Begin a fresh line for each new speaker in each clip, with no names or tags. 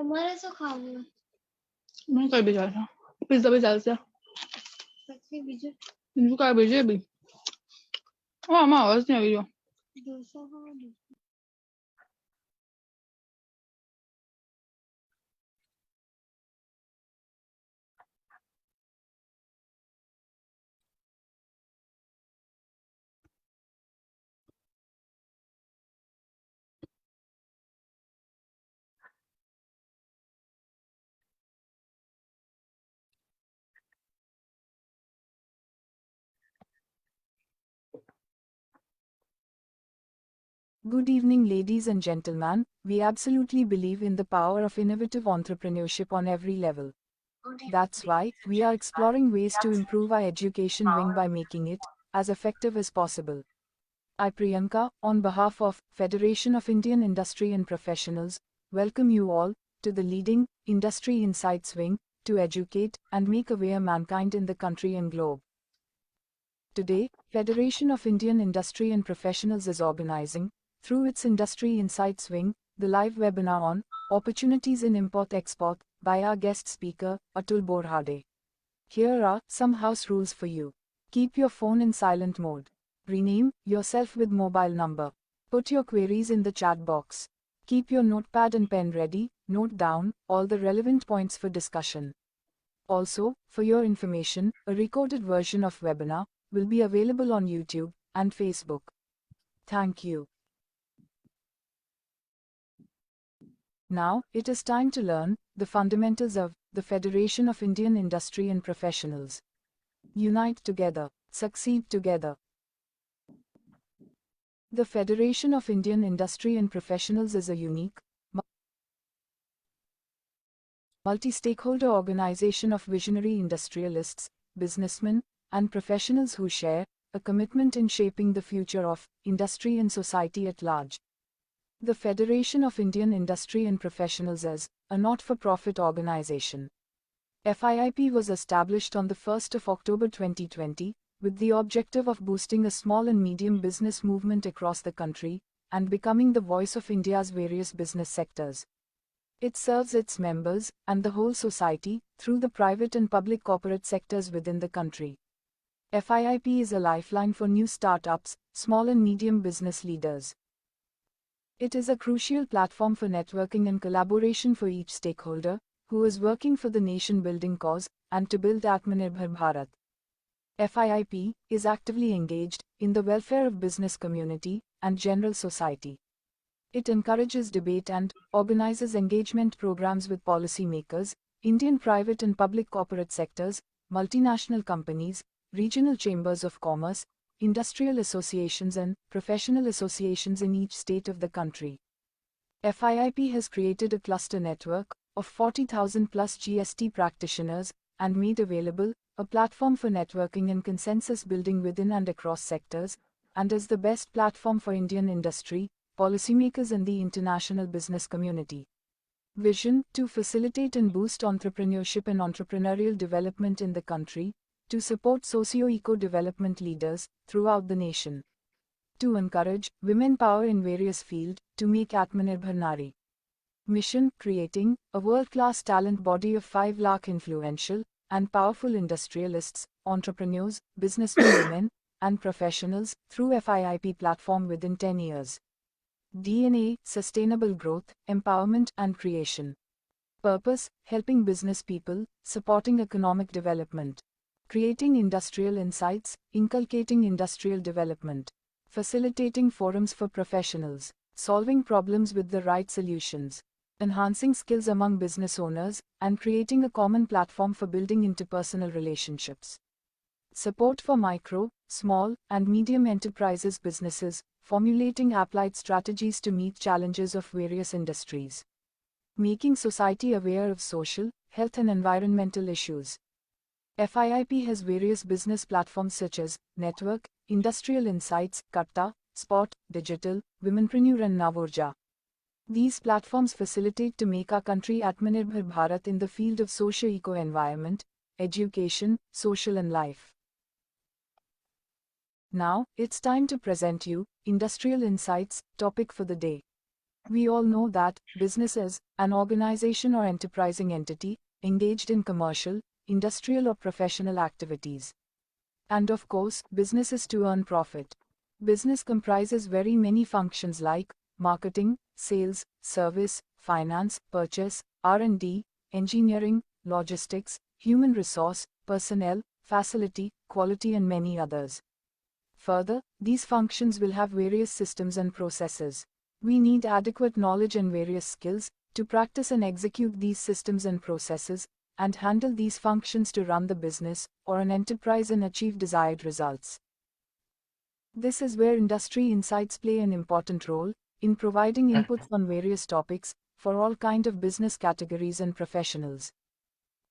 તમારે શું ખાવું?
મને કઈ બી ચાલશે. પિઝા બી ચાલશે.
પછી બીજું
બીજું કઈ બી જે બી. આમાં અવાજ નહીં આવી રહ્યો.
ઢોસા ખાવા.
Good evening, ladies and gentlemen. We absolutely believe in the power of innovative entrepreneurship on every level. That's why we are exploring ways to improve our education wing by making it as effective as possible. I, Priyanka, on behalf of Federation of Indian Industry and Professionals, welcome you all to the leading Industry Insights wing to educate and make aware mankind in the country and globe. Today, Federation of Indian Industry and Professionals is organizing, through its Industry Insights wing, the live webinar on Opportunities in Import-Export by our guest speaker, Atul Borhade. Here are some house rules for you. Keep your phone in silent mode. Rename yourself with mobile number. Put your queries in the chat box. Keep your notepad and pen ready, note down all the relevant points for discussion. Also, for your information, a recorded version of webinar will be available on YouTube and Facebook. Thank you. Now, it is time to learn the fundamentals of the Federation of Indian Industry and Professionals. Unite together, succeed together. The Federation of Indian Industry and Professionals is a unique, multi-stakeholder organization of visionary industrialists, businessmen, and professionals who share a commitment in shaping the future of industry and society at large. The Federation of Indian Industry and Professionals is a not-for-profit organization. FIIP was established on the 1st of October 2020 with the objective of boosting a small and medium business movement across the country and becoming the voice of India's various business sectors. It serves its members and the whole society through the private and public corporate sectors within the country. FIIP is a lifeline for new startups, small and medium business leaders. It is a crucial platform for networking and collaboration for each stakeholder who is working for the nation-building cause and to build Atmanirbhar Bharat. FIIP is actively engaged in the welfare of business community and general society. It encourages debate and organizes engagement programs with policymakers, Indian private and public corporate sectors, multinational companies, regional chambers of commerce, industrial associations and professional associations in each state of the country. FIIP has created a cluster network of 40,000 plus GST practitioners and made available a platform for networking and consensus building within and across sectors, and is the best platform for Indian industry, policymakers and the international business community. Vision: to facilitate and boost entrepreneurship and entrepreneurial development in the country, to support socio-eco development leaders throughout the nation, to encourage women power in various fields, to make Atmanirbhar Nari. Mission: creating a world-class talent body of 5 lakh influential and powerful industrialists, entrepreneurs, businessmen, women, and professionals through FIIP platform within 10 years. DNA: sustainable growth, empowerment and creation. Purpose: helping business people, supporting economic development. Creating industrial insights, inculcating industrial development. Facilitating forums for professionals, solving problems with the right solutions. Enhancing skills among business owners, and creating a common platform for building interpersonal relationships. Support for micro, small, and medium enterprises businesses, formulating applied strategies to meet challenges of various industries. Making society aware of social, health and environmental issues. FIIP has various business platforms such as Network, Industrial Insights, Karta, Spot, Digital, Womenpreneur and Navorja. These platforms facilitate to make our country Atmanirbhar Bharat in the field of socio-eco environment, education, social and life. Now, it's time to present you Industrial Insights topic for the day. We all know that business is an organization or enterprising entity engaged in commercial, industrial or professional activities. And of course, business is to earn profit. Business comprises very many functions like marketing, sales, service, finance, purchase, R&D, engineering, logistics, human resource, personnel, facility, quality and many others. Further, these functions will have various systems and processes. We need adequate knowledge and various skills to practice and execute these systems and processes and handle these functions to run the business or an enterprise and achieve desired results. This is where industry insights play an important role in providing inputs on various topics for all kind of business categories and professionals.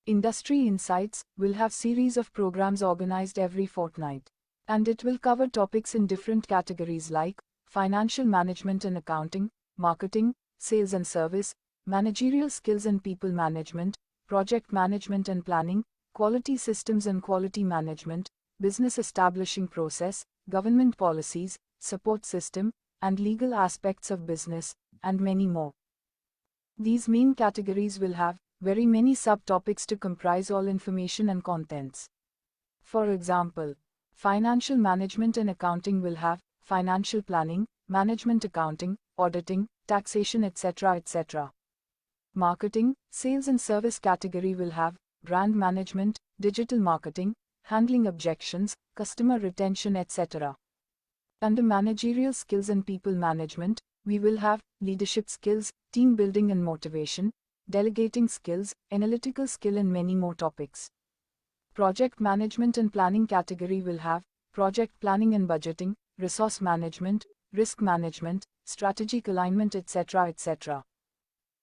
Industry Insights will have series of programs organized every fortnight, and it will cover topics in different categories like financial management and accounting, marketing, sales and service, managerial skills and people management, project management and planning, quality systems and quality management, business establishing process, government policies, support system, and legal aspects of business, and many more. These main categories will have very many subtopics to comprise all information and contents. For example, financial management and accounting will have financial planning, management accounting, auditing, taxation, etc., etc. Marketing, sales and service category will have brand management, digital marketing, handling objections, customer retention, etc. Under managerial skills and people management, we will have leadership skills, team building and motivation, delegating skills, analytical skill and many more topics. Project management and planning category will have project planning and budgeting, resource management, risk management, strategic alignment, etc., etc.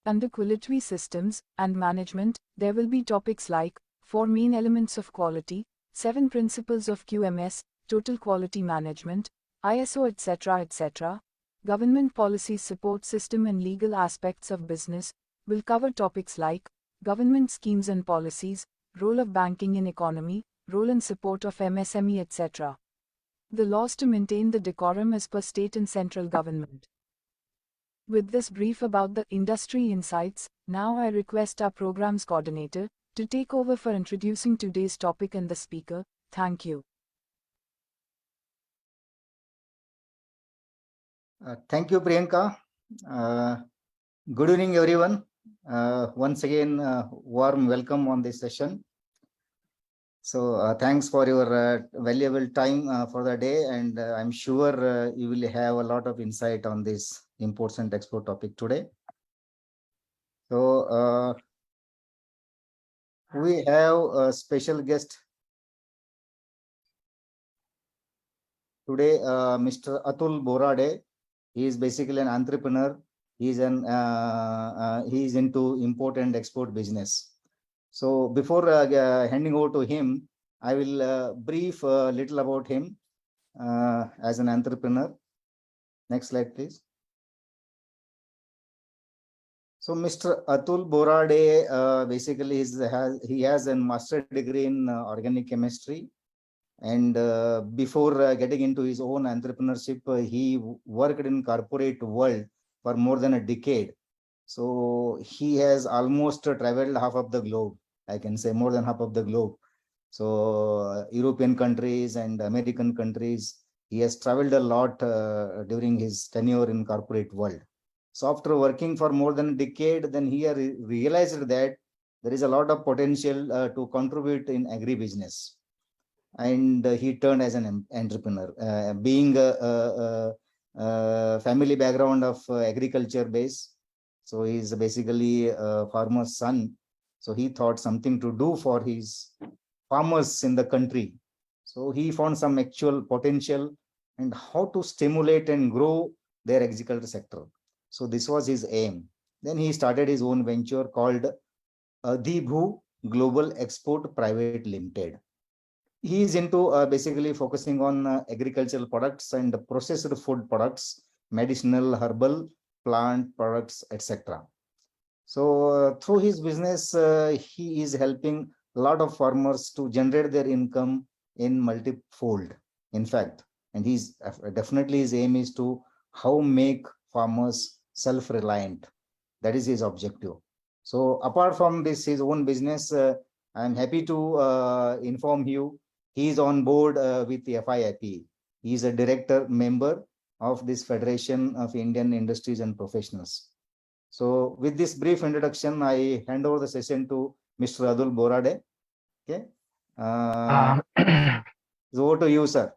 Under quality systems and management, there will be topics like 4 main elements of quality, 7 principles of QMS, total quality management, ISO, etc., etc. Government policy support system and legal aspects of business will cover topics like government schemes and policies, role of banking in economy, role and support of MSME, etc. The laws to maintain the decorum as per state and central government. With this brief about the industry insights, now I request our programs coordinator to take over for introducing today's topic and the speaker. Thank you.
Thank you, Priyanka. Good evening, everyone. Once again, warm welcome on this session. So thanks for your valuable time for the day, and I'm sure you will have a lot of insight on this imports and export topic today. So we have a special guest today, Mr. Atul Borade. He is basically an entrepreneur. He is into import and export business. So before handing over to him, I will brief a little about him as an entrepreneur. Next slide, please. So Mr. Atul Borade basically he has a master's degree in organic chemistry. And before getting into his own entrepreneurship, he worked in corporate world for more than a decade. So he has almost traveled half of the globe. I can say more than half of the globe. So European countries and American countries, he has traveled a lot during his tenure in corporate world. So after working for more than a decade, then he realized that there is a lot of potential to contribute in agribusiness. And he turned as an entrepreneur, being a family background of agriculture base. So he's basically a farmer's son. So he thought something to do for his farmers in the country. So he found some actual potential and how to stimulate and grow their agriculture sector. So this was his aim. Then he started his own venture called Adhibhu Global Export Private Limited. He is into basically focusing on agricultural products and processed food products, medicinal, herbal, plant products, etc. So through his business, he is helping a lot of farmers to generate their income in multifold. In fact, and he's definitely his aim is to how make farmers self-reliant. That is his objective. So apart from this, his own business, I'm happy to inform you, he is on board with the FIIP. He is a director member of this Federation of Indian Industries and Professionals. So with this brief introduction, I hand over the session to Mr. Atul Borade. Okay. So over to you, sir.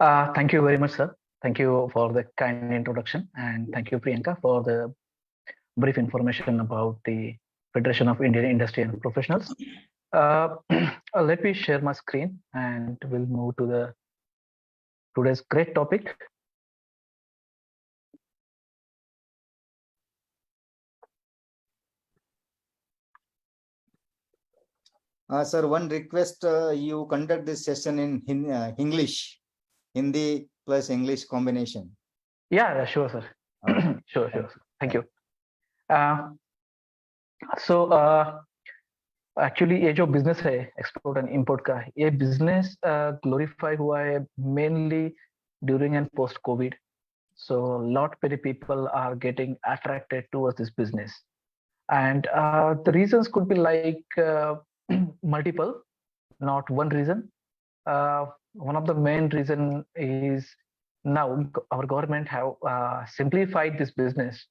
Thank you very much, sir. Thank you for the kind introduction, and thank you, Priyanka, for the brief information about the Federation of Indian Industry and Professionals. Let me share my screen, and we'll move to the today's great topic.
Sir, one request, you conduct this session in English, Hindi plus English combination.
Yeah, sure, sir. Sure. Thank you. Actually ये जो business है export and import का, ये business glorify हुआ है mainly during and post Covid. So lot many people are getting attracted towards this business, and the reasons could be like multiple, not one reason. One of the main reason is now our government have simplified this business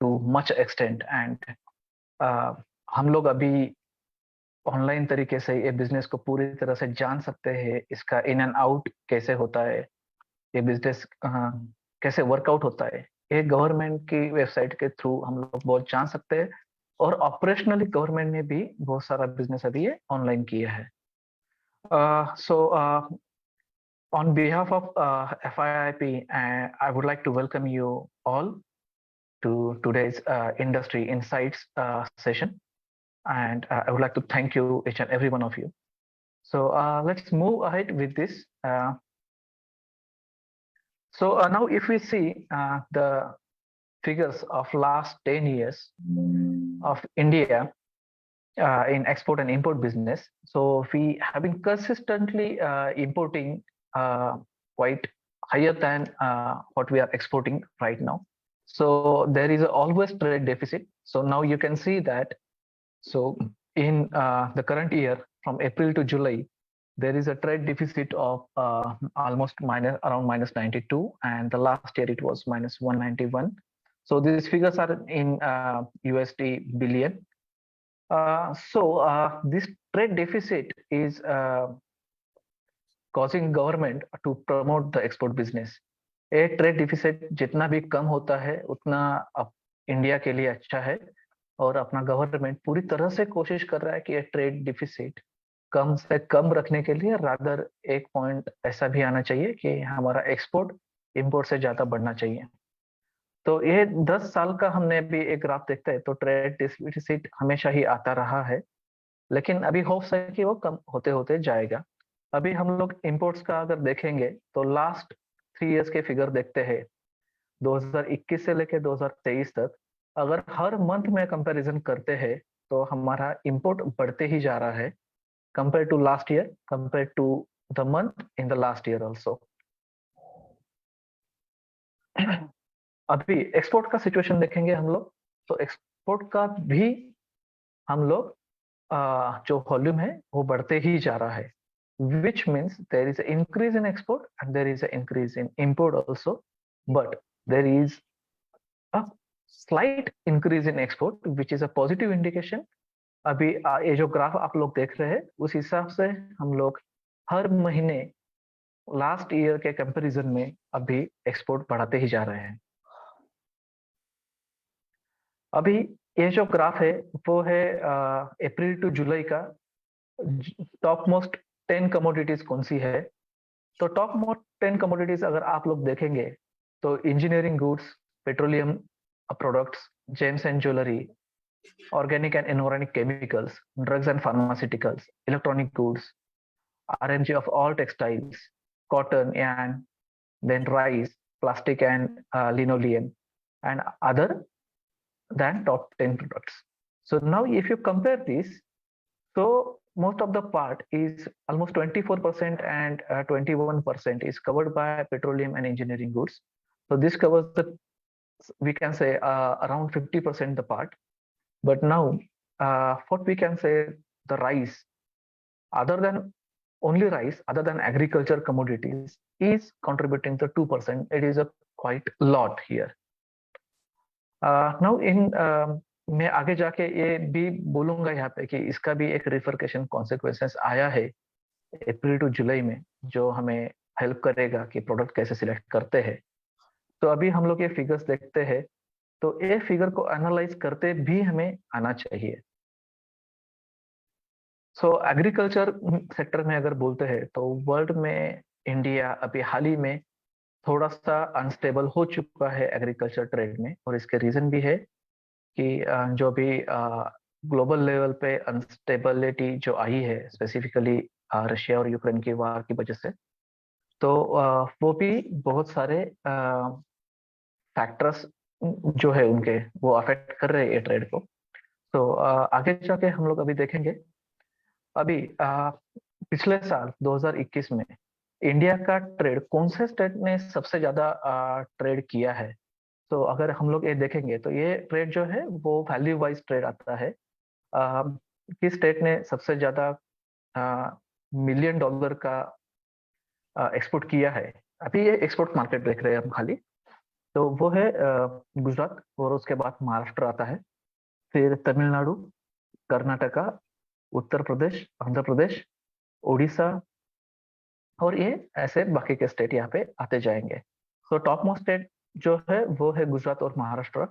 to much extent, and हम लोग अभी online तरीके से ये business को पूरी तरह से जान सकते हैं. इसका इन एंड आउट कैसे होता है, ये बिजनेस कैसे वर्कआउट होता है, ये गवर्नमेंट की वेबसाइट के थ्रू हम लोग बहुत जान सकते हैं. और ऑपरेशनली गवर्नमेंट ने भी बहुत सारा बिजनेस अभी ये ऑनलाइन किया है. So on behalf of FIIP, I would like to welcome you all to today's industry insights session, and I would like to thank you, each and every one of you. So let's move ahead with this. So now if we see the figures of last 10 years of India in export and import business, so we have been consistently importing quite higher than what we are exporting right now. So there is always trade deficit. So now you can see that. So in the current year, from April to July, there is a trade deficit of almost around -92, and the last year it was -191. So these figures are in USD billion. So this trade deficit is causing government to promote the export business. ये trade deficit जितना भी कम होता है उतना India के लिए अच्छा है, और अपना गवर्नमेंट पूरी तरह से कोशिश कर रहा है कि ये ट्रेड डिफिसिट कम से कम रखने के लिए रादर एक पॉइंट ऐसा भी आना चाहिए कि हमारा एक्सपोर्ट इंपोर्ट से ज्यादा बढ़ना चाहिए. तो ये 10 साल का हमने अभी एक ग्राफ देखते हैं तो ट्रेड डिफिसिट हमेशा ही आता रहा है, लेकिन अभी होप्स है कि वो कम होते होते जाएगा. अभी हम लोग इंपोर्ट्स का अगर देखेंगे तो लास्ट 3 इयर्स के फिगर देखते हैं, 2021 से लेकर 2023 तक अगर हर मंथ में कंपैरिजन करते हैं तो हमारा इंपोर्ट बढ़ते ही जा रहा है compare to last year, compare to the month in the last year also. अभी एक्सपोर्ट का सिचुएशन देखेंगे हम लोग, तो एक्सपोर्ट का भी हम लोग जो वॉल्यूम है वो बढ़ते ही जा रहा है, which means there is an increase in export and there is an increase in import also, but there is a slight increase in export, which is a positive indication. अभी ये जो ग्राफ आप लोग देख रहे हैं उस हिसाब से हम लोग हर महीने लास्ट ईयर के कंपैरिजन में अभी एक्सपोर्ट बढ़ाते ही जा रहे हैं. अभी ये जो ग्राफ है वो है अप्रैल टू जुलाई का टॉप मोस्ट 10 कमोडिटीज कौन सी है. तो टॉप मोस्ट 10 कमोडिटीज अगर आप लोग देखेंगे तो engineering goods, petroleum products, James and jewellery, organic and inorganic chemicals, drugs and pharmaceuticals, electronic goods, RMG of all textiles, cotton, and then rice, plastic and linoleum, and other than top 10 products. So now if you compare this, so most of the part is almost 24% and 21% is covered by petroleum and engineering goods. So this covers the we can say around 50% the part. But now, what we can say, the rice, other than only rice, other than agriculture commodities, is contributing to 2%. It is a quite lot here. Now in मैं आगे जाके ये भी बोलूंगा यहाँ पे कि इसका भी एक रिफरकेशन कॉन्सिक्वेंसेस आया है अप्रैल टू जुलाई में, जो हमें हेल्प करेगा कि प्रोडक्ट कैसे सिलेक्ट करते हैं। तो अभी हम लोग ये फिगर्स देखते हैं, तो ये फिगर को एनालाइज करते भी हमें आना चाहिए। सो एग्रीकल्चर सेक्टर में अगर बोलते हैं तो वर्ल्ड में इंडिया अभी हाल ही में थोड़ा सा अनस्टेबल हो चुका है एग्रीकल्चर ट्रेड में, और इसके रीजन भी है कि जो भी ग्लोबल लेवल पे अनस्टेबिलिटी जो आई है, स्पेसिफिकली रशिया और यूक्रेन की वार की वजह से, तो वो भी बहुत सारे फैक्टर्स जो है उनके वो अफेक्ट कर रहे हैं ये ट्रेड को। तो आगे जाके हम लोग अभी देखेंगे। अभी पिछले साल 2021 में इंडिया का ट्रेड कौन से स्टेट ने सबसे ज्यादा ट्रेड किया है। तो अगर हम लोग ये देखेंगे तो ये ट्रेड जो है वो वैल्यू वाइज ट्रेड आता है। किस स्टेट ने सबसे ज्यादा $1 मिलियन का एक्सपोर्ट किया है। अभी ये एक्सपोर्ट मार्केट देख रहे हैं हम खाली, तो वो है गुजरात, और उसके बाद महाराष्ट्र आता है, फिर तमिलनाडु, कर्नाटका, उत्तर प्रदेश, आंध्र प्रदेश, उड़ीसा, और ये ऐसे बाकी के स्टेट यहाँ पे आते जाएंगे। तो टॉप मोस्ट स्टेट जो है वो है गुजरात और महाराष्ट्र।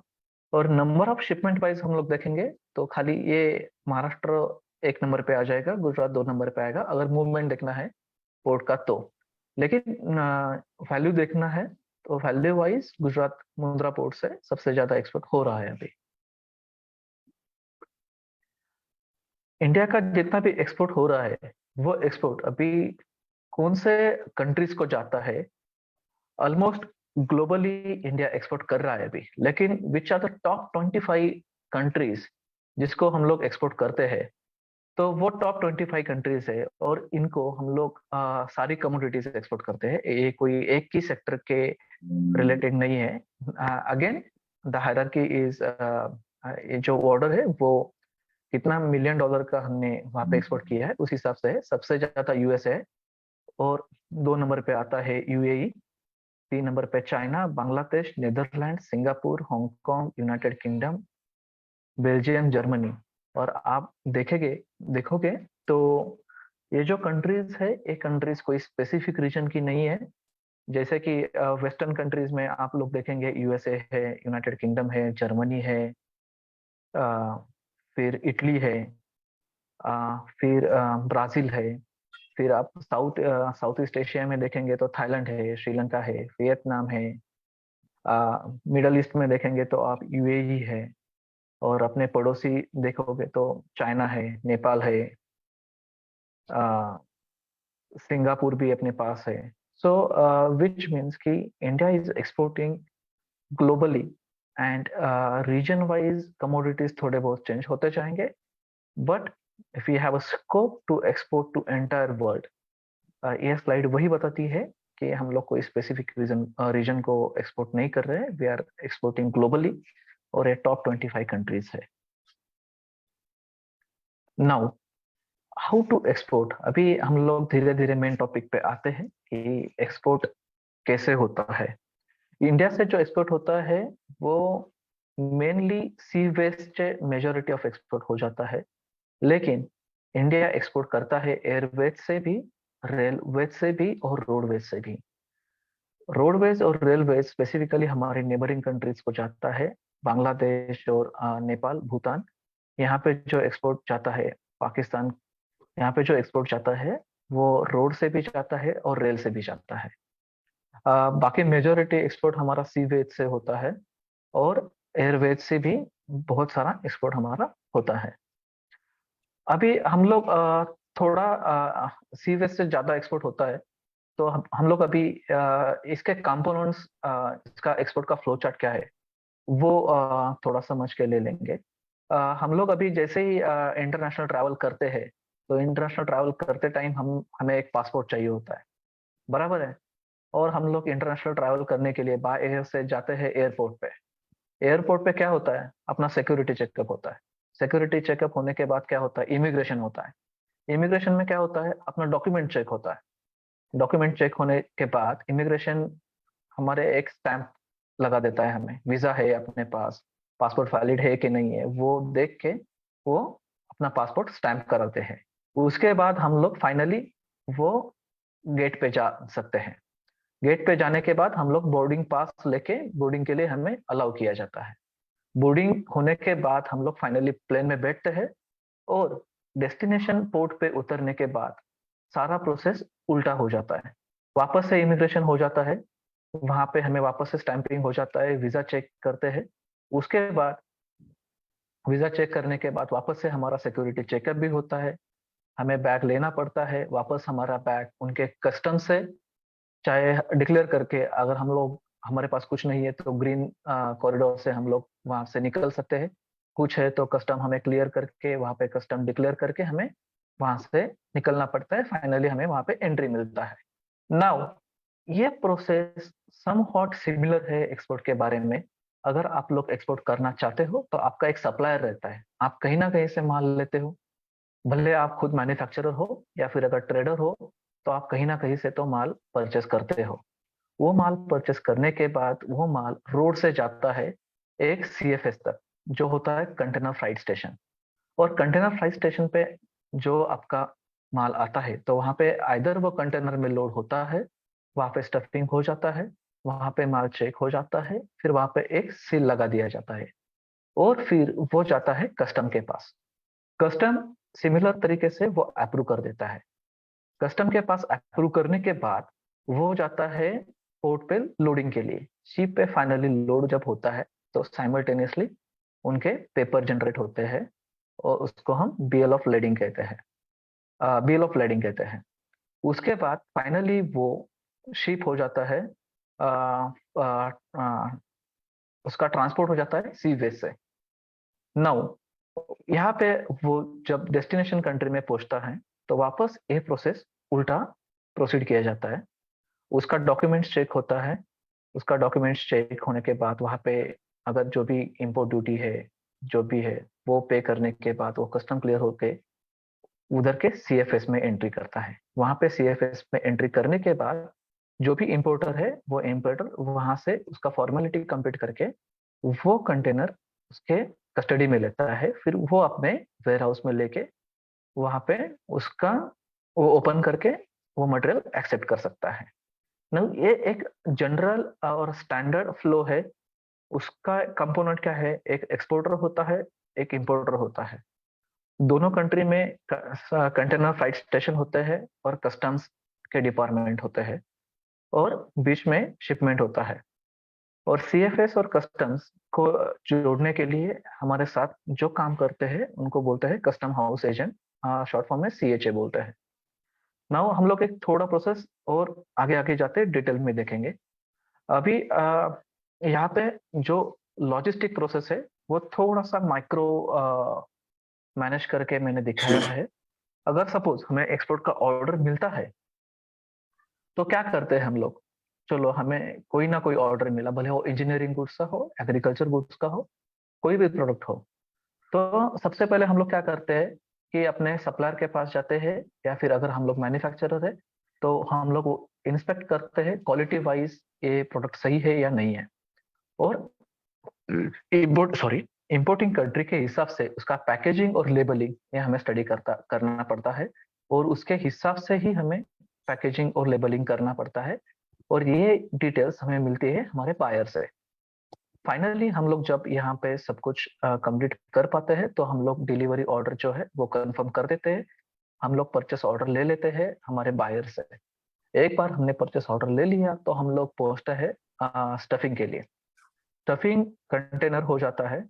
और नंबर ऑफ शिपमेंट वाइज हम लोग देखेंगे तो खाली ये महाराष्ट्र 1 नंबर पे आ जाएगा, गुजरात 2 नंबर पे आएगा अगर मूवमेंट देखना है पोर्ट का। तो लेकिन वैल्यू देखना है तो value wise Gujarat Mundra port से सबसे ज्यादा एक्सपोर्ट हो रहा है अभी। इंडिया का जितना भी एक्सपोर्ट हो रहा है वो एक्सपोर्ट अभी कौन से कंट्रीज को जाता है। ऑलमोस्ट ग्लोबली इंडिया एक्सपोर्ट कर रहा है अभी, लेकिन which are the top 25 countries जिसको हम लोग एक्सपोर्ट करते हैं। तो वो टॉप 25 कंट्रीज है, और इनको हम लोग सारी कमोडिटीज एक्सपोर्ट करते हैं। ये कोई एक ही सेक्टर के रिलेटेड नहीं है। अगेन द हायरार्की इज, ये जो ऑर्डर है वो कितना $1 मिलियन का हमने वहां पे एक्सपोर्ट किया है उस हिसाब से है। सबसे ज्यादा यूएस है, और 2 नंबर पे आता है यूएई, 3 नंबर पे China, Bangladesh, Netherlands, Singapore, Hong Kong, United Kingdom, Belgium, Germany. और आप देखोगे तो ये जो कंट्रीज है, ये कंट्रीज कोई स्पेसिफिक रीजन की नहीं है। जैसे कि वेस्टर्न कंट्रीज में आप लोग देखेंगे यूएसए है, यूनाइटेड किंगडम है, जर्मनी है, फिर इटली है, फिर ब्राजील है। फिर आप साउथ ईस्ट एशिया में देखेंगे तो थाईलैंड है, श्रीलंका है, वियतनाम है। मिडल ईस्ट में देखेंगे तो आप यूएई है, और अपने पड़ोसी देखोगे तो चाइना है, नेपाल है, सिंगापुर भी अपने पास है। सो विच मीन्स कि India is exporting globally, and region wise commodities थोड़े बहुत चेंज होते जाएंगे, but if we have a scope to export to entire world, ये स्लाइड वही बताती है कि हम लोग कोई स्पेसिफिक रीजन को एक्सपोर्ट नहीं कर रहे हैं, वी आर एक्सपोर्टिंग ग्लोबली, और ये टॉप 25 कंट्रीज है। Now how to export. अभी हम लोग धीरे धीरे मेन टॉपिक पे आते हैं कि एक्सपोर्ट कैसे होता है। इंडिया से जो एक्सपोर्ट होता है वो mainly sea vast majority of export हो जाता है, लेकिन इंडिया एक्सपोर्ट करता है एयरवेज से भी, रेलवेज से भी, और रोडवेज से भी। रोडवेज और रेलवेज स्पेसिफिकली हमारे नेबरिंग कंट्रीज को जाता है, बांग्लादेश और नेपाल, भूटान। यहाँ पे जो एक्सपोर्ट जाता है, पाकिस्तान, यहाँ पे जो एक्सपोर्ट जाता है वो रोड से भी जाता है और रेल से भी जाता है। बाकी मेजोरिटी एक्सपोर्ट हमारा सी वेज से होता है, और एयरवेज से भी बहुत सारा एक्सपोर्ट हमारा होता है। अभी हम लोग थोड़ा सी वेज से ज्यादा एक्सपोर्ट होता है, तो हम लोग अभी इसके कंपोनेंट्स, इसका एक्सपोर्ट का फ्लो चार्ट क्या है वो थोड़ा समझ के ले लेंगे। हम लोग अभी जैसे ही इंटरनेशनल ट्रैवल करते हैं, तो इंटरनेशनल ट्रैवल करते टाइम हमें एक पासपोर्ट चाहिए होता है, बराबर है। और हम लोग इंटरनेशनल ट्रैवल करने के लिए बाय एयर से जाते हैं एयरपोर्ट पे, एयरपोर्ट पे क्या होता है, अपना सिक्योरिटी चेकअप होता है। सिक्योरिटी चेकअप होने के बाद क्या होता है, इमिग्रेशन होता है। इमिग्रेशन में क्या होता है, अपना डॉक्यूमेंट चेक होता है। डॉक्यूमेंट चेक होने के बाद इमिग्रेशन हमारे एक स्टैंप लगा देता है, हमें वीजा है अपने पास, पासपोर्ट वैलिड है कि नहीं है, वो देख के वो अपना पासपोर्ट स्टैंप कराते हैं। उसके बाद हम लोग फाइनली वो गेट पे जा सकते हैं। गेट पे जाने के बाद हम लोग बोर्डिंग पास लेके बोर्डिंग के लिए हमें अलाउ किया जाता है। बोर्डिंग होने के बाद हम लोग फाइनली प्लेन में बैठते हैं और डेस्टिनेशन पोर्ट पे उतरने के बाद सारा प्रोसेस उल्टा हो जाता है। वापस से इमिग्रेशन हो जाता है, वहां पे हमें वापस से स्टैंपिंग हो जाता है, वीजा चेक करते हैं। उसके बाद वीजा चेक करने के बाद वापस से हमारा सिक्योरिटी चेकअप भी होता है। हमें बैग लेना पड़ता है, वापस हमारा बैग उनके कस्टम से चाहे डिक्लेयर करके, अगर हम लोग हमारे पास कुछ नहीं है तो ग्रीन कॉरिडोर से हम लोग वहां से निकल सकते हैं। कुछ है तो कस्टम हमें क्लियर करके वहां पे कस्टम डिक्लेयर करके हमें वहां से निकलना पड़ता है। फाइनली हमें वहां पे एंट्री मिलता है। नाउ ये प्रोसेस समवॉट सिमिलर है एक्सपोर्ट के बारे में। अगर आप लोग एक्सपोर्ट करना चाहते हो तो आपका एक सप्लायर रहता है, आप कहीं ना कहीं से माल लेते हो। भले आप खुद मैन्युफैक्चरर हो या फिर अगर ट्रेडर हो, तो आप कहीं ना कहीं से तो माल परचेस करते हो। वो माल परचेस करने के बाद वो माल रोड से जाता है एक सीएफएस तक, जो होता है कंटेनर फ्राइट स्टेशन। और कंटेनर फ्राइट स्टेशन पे जो आपका माल आता है तो वहां पे आइदर वो कंटेनर में लोड होता है, वहां पे स्टफिंग हो जाता है, वहां पे माल चेक हो जाता है, फिर वहां पे एक सील लगा दिया जाता है और फिर वो जाता है कस्टम के पास। कस्टम सिमिलर तरीके से वो अप्रूव कर देता है। कस्टम के पास अप्रूव करने के बाद वो जाता है पोर्ट पे लोडिंग के लिए। शिप पे फाइनली लोड जब होता है तो साइमल्टेनियसली उनके पेपर जनरेट होते हैं और उसको हम बीएल ऑफ लेडिंग कहते हैं, बीएल ऑफ लेडिंग कहते हैं। उसके बाद फाइनली वो शिप हो जाता है, आ, आ, आ, उसका ट्रांसपोर्ट हो जाता है सी वे से। नाउ यहाँ पे वो जब डेस्टिनेशन कंट्री में पहुंचता है तो वापस ये प्रोसेस उल्टा प्रोसीड किया जाता है। उसका डॉक्यूमेंट्स चेक होता है। उसका डॉक्यूमेंट्स चेक होने के बाद वहाँ पे अगर जो भी इम्पोर्ट ड्यूटी है जो भी है वो पे करने के बाद वो कस्टम क्लियर होके उधर के सीएफएस में एंट्री करता है। वहाँ पे सीएफएस में एंट्री करने के बाद जो भी इम्पोर्टर है वो इम्पोर्टर वहां से उसका फॉर्मेलिटी कंप्लीट करके वो कंटेनर उसके कस्टडी में लेता है। फिर वो अपने वेयर हाउस में लेके वहां पे उसका वो ओपन करके वो मटेरियल एक्सेप्ट कर सकता है ना। ये एक जनरल और स्टैंडर्ड फ्लो है। उसका कंपोनेंट क्या है, एक एक्सपोर्टर होता है, एक इंपोर्टर होता है। दोनों कंट्री में कंटेनर फ्लाइट स्टेशन होते हैं और कस्टम्स के डिपार्टमेंट होते हैं और बीच में शिपमेंट होता है। और सीएफएस और कस्टम्स को जोड़ने के लिए हमारे साथ जो काम करते हैं उनको बोलते हैं custom house agent, short form में सीएचए बोलते हैं। नाउ हम लोग एक थोड़ा प्रोसेस और आगे आगे जाते डिटेल में देखेंगे। अभी यहाँ पे जो लॉजिस्टिक प्रोसेस है वो थोड़ा सा माइक्रो मैनेज करके मैंने दिखाया है। अगर सपोज हमें एक्सपोर्ट का ऑर्डर मिलता है तो क्या करते हैं हम लोग, चलो हमें कोई ना कोई ऑर्डर मिला, भले वो इंजीनियरिंग गुड्स का हो, एग्रीकल्चर गुड्स का हो, कोई भी प्रोडक्ट हो, तो सबसे पहले हम लोग क्या करते हैं कि अपने सप्लायर के पास जाते हैं या फिर अगर हम लोग मैन्युफैक्चरर है तो हम लोग इंस्पेक्ट करते हैं क्वालिटी वाइज ये प्रोडक्ट सही है या नहीं है। और इंपोर्टिंग कंट्री के हिसाब से उसका पैकेजिंग और लेबलिंग ये हमें स्टडी करना पड़ता है और उसके हिसाब से ही हमें पैकेजिंग और लेबलिंग करना पड़ता है। और ये डिटेल्स हमें मिलती है हमारे बायर से। फाइनली हम लोग जब यहाँ पे सब कुछ कंप्लीट कर पाते हैं तो हम लोग डिलीवरी ऑर्डर जो है वो कंफर्म कर देते हैं। हम लोग परचेस ऑर्डर ले लेते हैं हमारे बायर से। एक बार हमने परचेस ऑर्डर ले लिया तो हम लोग पहुंचते हैं स्टफिंग के लिए। स्टफिंग कंटेनर हो जाता है।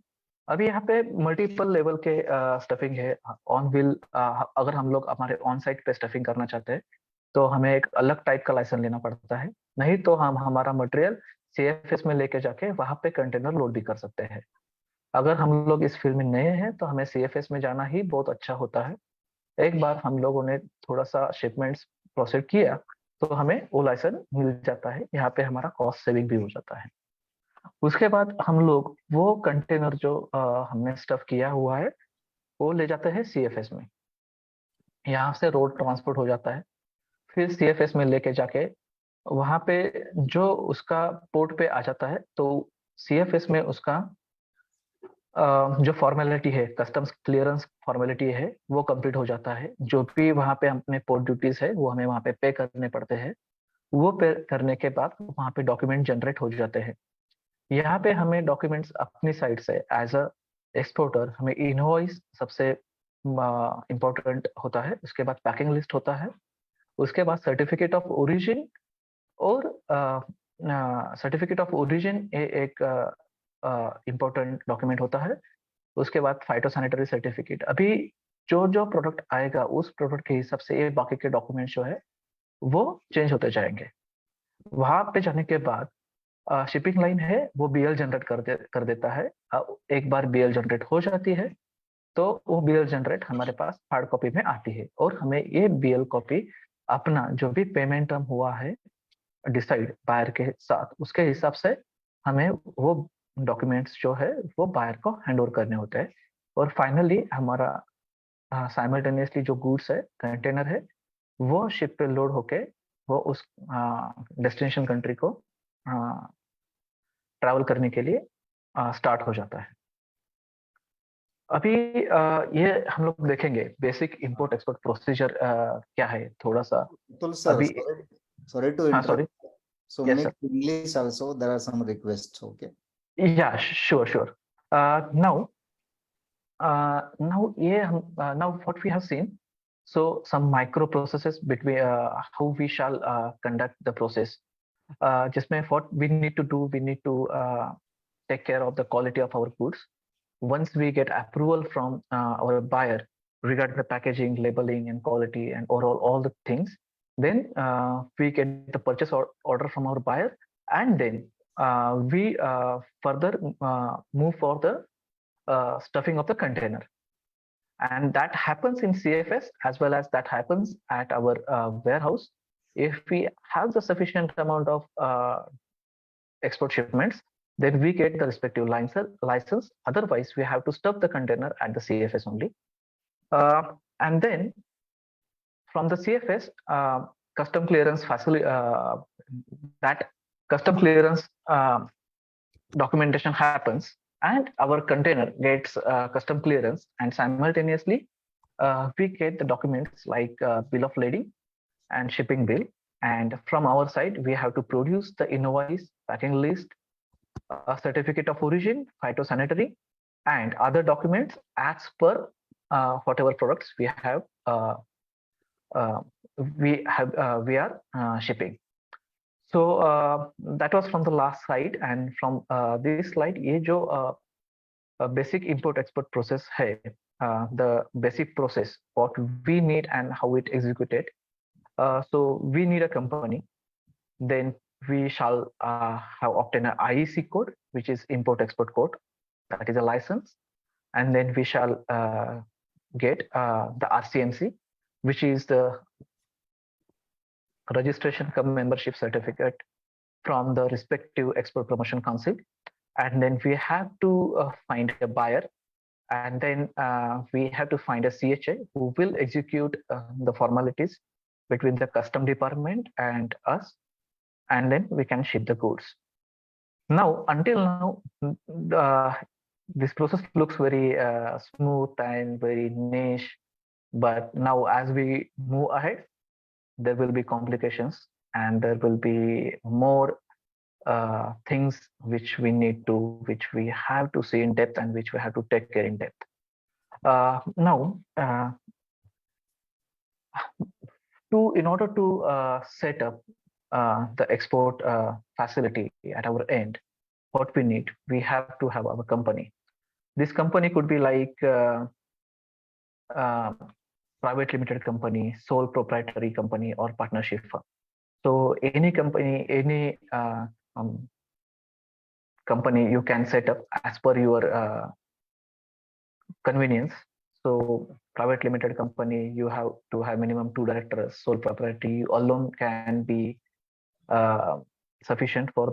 अभी यहाँ पे मल्टीपल लेवल के स्टफिंग है। ऑन व्हील अगर हम लोग हमारे ऑन साइट पे स्टफिंग करना चाहते हैं तो हमें एक अलग टाइप का लाइसेंस लेना पड़ता है, नहीं तो हम हमारा मटेरियल सीएफएस में लेके जाके वहां पे कंटेनर लोड भी कर सकते हैं। अगर हम लोग इस फील्ड में नए हैं तो हमें सीएफएस में जाना ही बहुत अच्छा होता है। एक बार हम लोगों ने थोड़ा सा शिपमेंट्स प्रोसीड किया तो हमें वो लाइसेंस मिल जाता है। यहाँ पे हमारा कॉस्ट सेविंग भी हो जाता है। उसके बाद हम लोग वो कंटेनर जो हमने स्टफ किया हुआ है वो ले जाते हैं CFS में। यहाँ से रोड ट्रांसपोर्ट हो जाता है, फिर CFS में लेके जाके वहां पे जो उसका पोर्ट पे आ जाता है, तो CFS में उसका जो फॉर्मेलिटी है, कस्टम्स क्लियरेंस फॉर्मेलिटी है, वो कंप्लीट हो जाता है। जो भी वहां पे अपने पोर्ट ड्यूटीज है वो हमें वहां पे करने पड़ते हैं। वो पे करने के बाद वहां पे डॉक्यूमेंट जनरेट हो जाते हैं। यहाँ पे हमें डॉक्यूमेंट्स अपनी साइड से एज अ एक्सपोर्टर हमें इनवॉइस सबसे इम्पोर्टेंट होता है। उसके बाद पैकिंग लिस्ट होता है, उसके बाद सर्टिफिकेट ऑफ ओरिजिन, और सर्टिफिकेट ऑफ ओरिजिन एक इम्पोर्टेंट डॉक्यूमेंट होता है। उसके बाद फाइटोसैनिटरी सर्टिफिकेट। अभी जो जो प्रोडक्ट आएगा उस प्रोडक्ट के हिसाब से ये बाकी के डॉक्यूमेंट्स जो है वो चेंज होते जाएंगे। वहां पे जाने के बाद शिपिंग लाइन है वो BL जनरेट कर देता है। एक बार BL जनरेट हो जाती है तो वो BL जनरेट हमारे पास हार्ड कॉपी में आती है, और हमें ये BL कॉपी अपना जो भी पेमेंट टर्म हुआ है डिसाइड बायर के साथ, उसके हिसाब से हमें वो डॉक्यूमेंट्स जो है वो बायर को हैंड ओवर करने होते हैं। और फाइनली हमारा साइमल्टेनियसली जो गुड्स है, कंटेनर है, वो शिप पे लोड होके वो उस डेस्टिनेशन कंट्री को ट्रैवल करने के लिए स्टार्ट हो जाता है। अभी ये हम लोग देखेंगे बेसिक इंपोर्ट एक्सपोर्ट प्रोसीजर क्या है थोड़ा सा।
Atul sir,
अभी
sorry to
हाँ sorry,
interrupt. So
yes
make
sir,
English also. There are some requests. Okay.
yeah, sure. Now ये हम now what we have seen, so some microprocesses between how we shall conduct the process, जिसमें what we need to do, we need to take care of the quality of our goods. Once we get approval from our buyer regarding the packaging, labeling, and quality, and overall all the things, then we get the purchase order from our buyer, and then we further move for the stuffing of the container. And that happens in CFS as well as that happens at our warehouse. If we have the sufficient amount of export shipments, then we get the respective license. Otherwise, we have to stuff the container at the CFS only. And then from the CFS, custom clearance facility, that custom clearance documentation happens, and our container gets custom clearance, and simultaneously we get the documents like bill of lading and shipping bill. And from our side, we have to produce the invoice, packing list, a certificate of origin, phytosanitary, and other documents as per whatever products we have we are shipping. So that was from the last slide, and from this slide, ये जो basic import export process है, the basic process what we need and how it executed. So we need a company, then we shall have obtained an IEC code, which is import export code, that is a license, and then we shall get the RCMC, which is the registration cum membership certificate from the respective export promotion council. And then we have to find a buyer, and then we have to find a CHA who will execute the formalities between the custom department and us, and then we can ship the goods. Now, until now, this process looks very smooth and very niche, but now as we move ahead, there will be complications and there will be more things which we have to see in depth and which we have to take care in depth. Now, in order to set up the export facility at our end, what we need, we have to have our company. This company could be like private limited company, sole proprietary company, or partnership firm. So any company, any company you can set up as per your convenience. So private limited company, you have to have minimum 2 directors. Sole proprietary, you alone can be sufficient for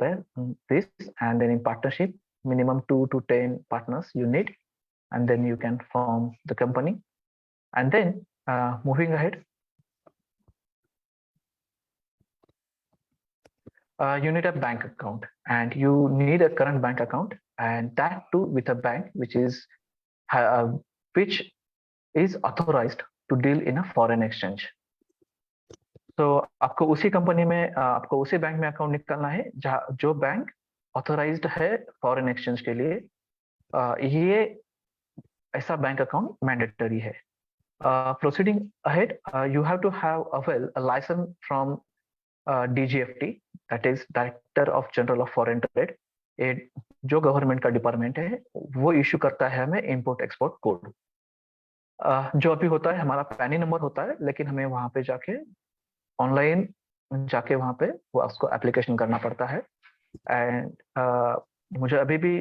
this, and then in partnership minimum 2 to 10 partners you need, and then you can form the company. And then moving ahead, you need a bank account, and you need a current bank account, and that too with a bank which is authorized to deal in a foreign exchange. तो आपको उसी company में आपको उसी bank में account निकालना है जो बैंक ऑथोराइज्ड है फॉरेन एक्सचेंज के लिए. ये ऐसा बैंक अकाउंट मैंडेटरी है. Proceeding ahead, you have to have a license from DGFT, that is director of general of foreign trade. जो गवर्नमेंट का डिपार्टमेंट है वो इश्यू करता है हमें इंपोर्ट एक्सपोर्ट कोड. जो अभी होता है हमारा पैनी नंबर होता है, लेकिन हमें वहां पे जाके ऑनलाइन जाके वहां पे वो उसको एप्लीकेशन करना पड़ता है. एंड मुझे अभी भी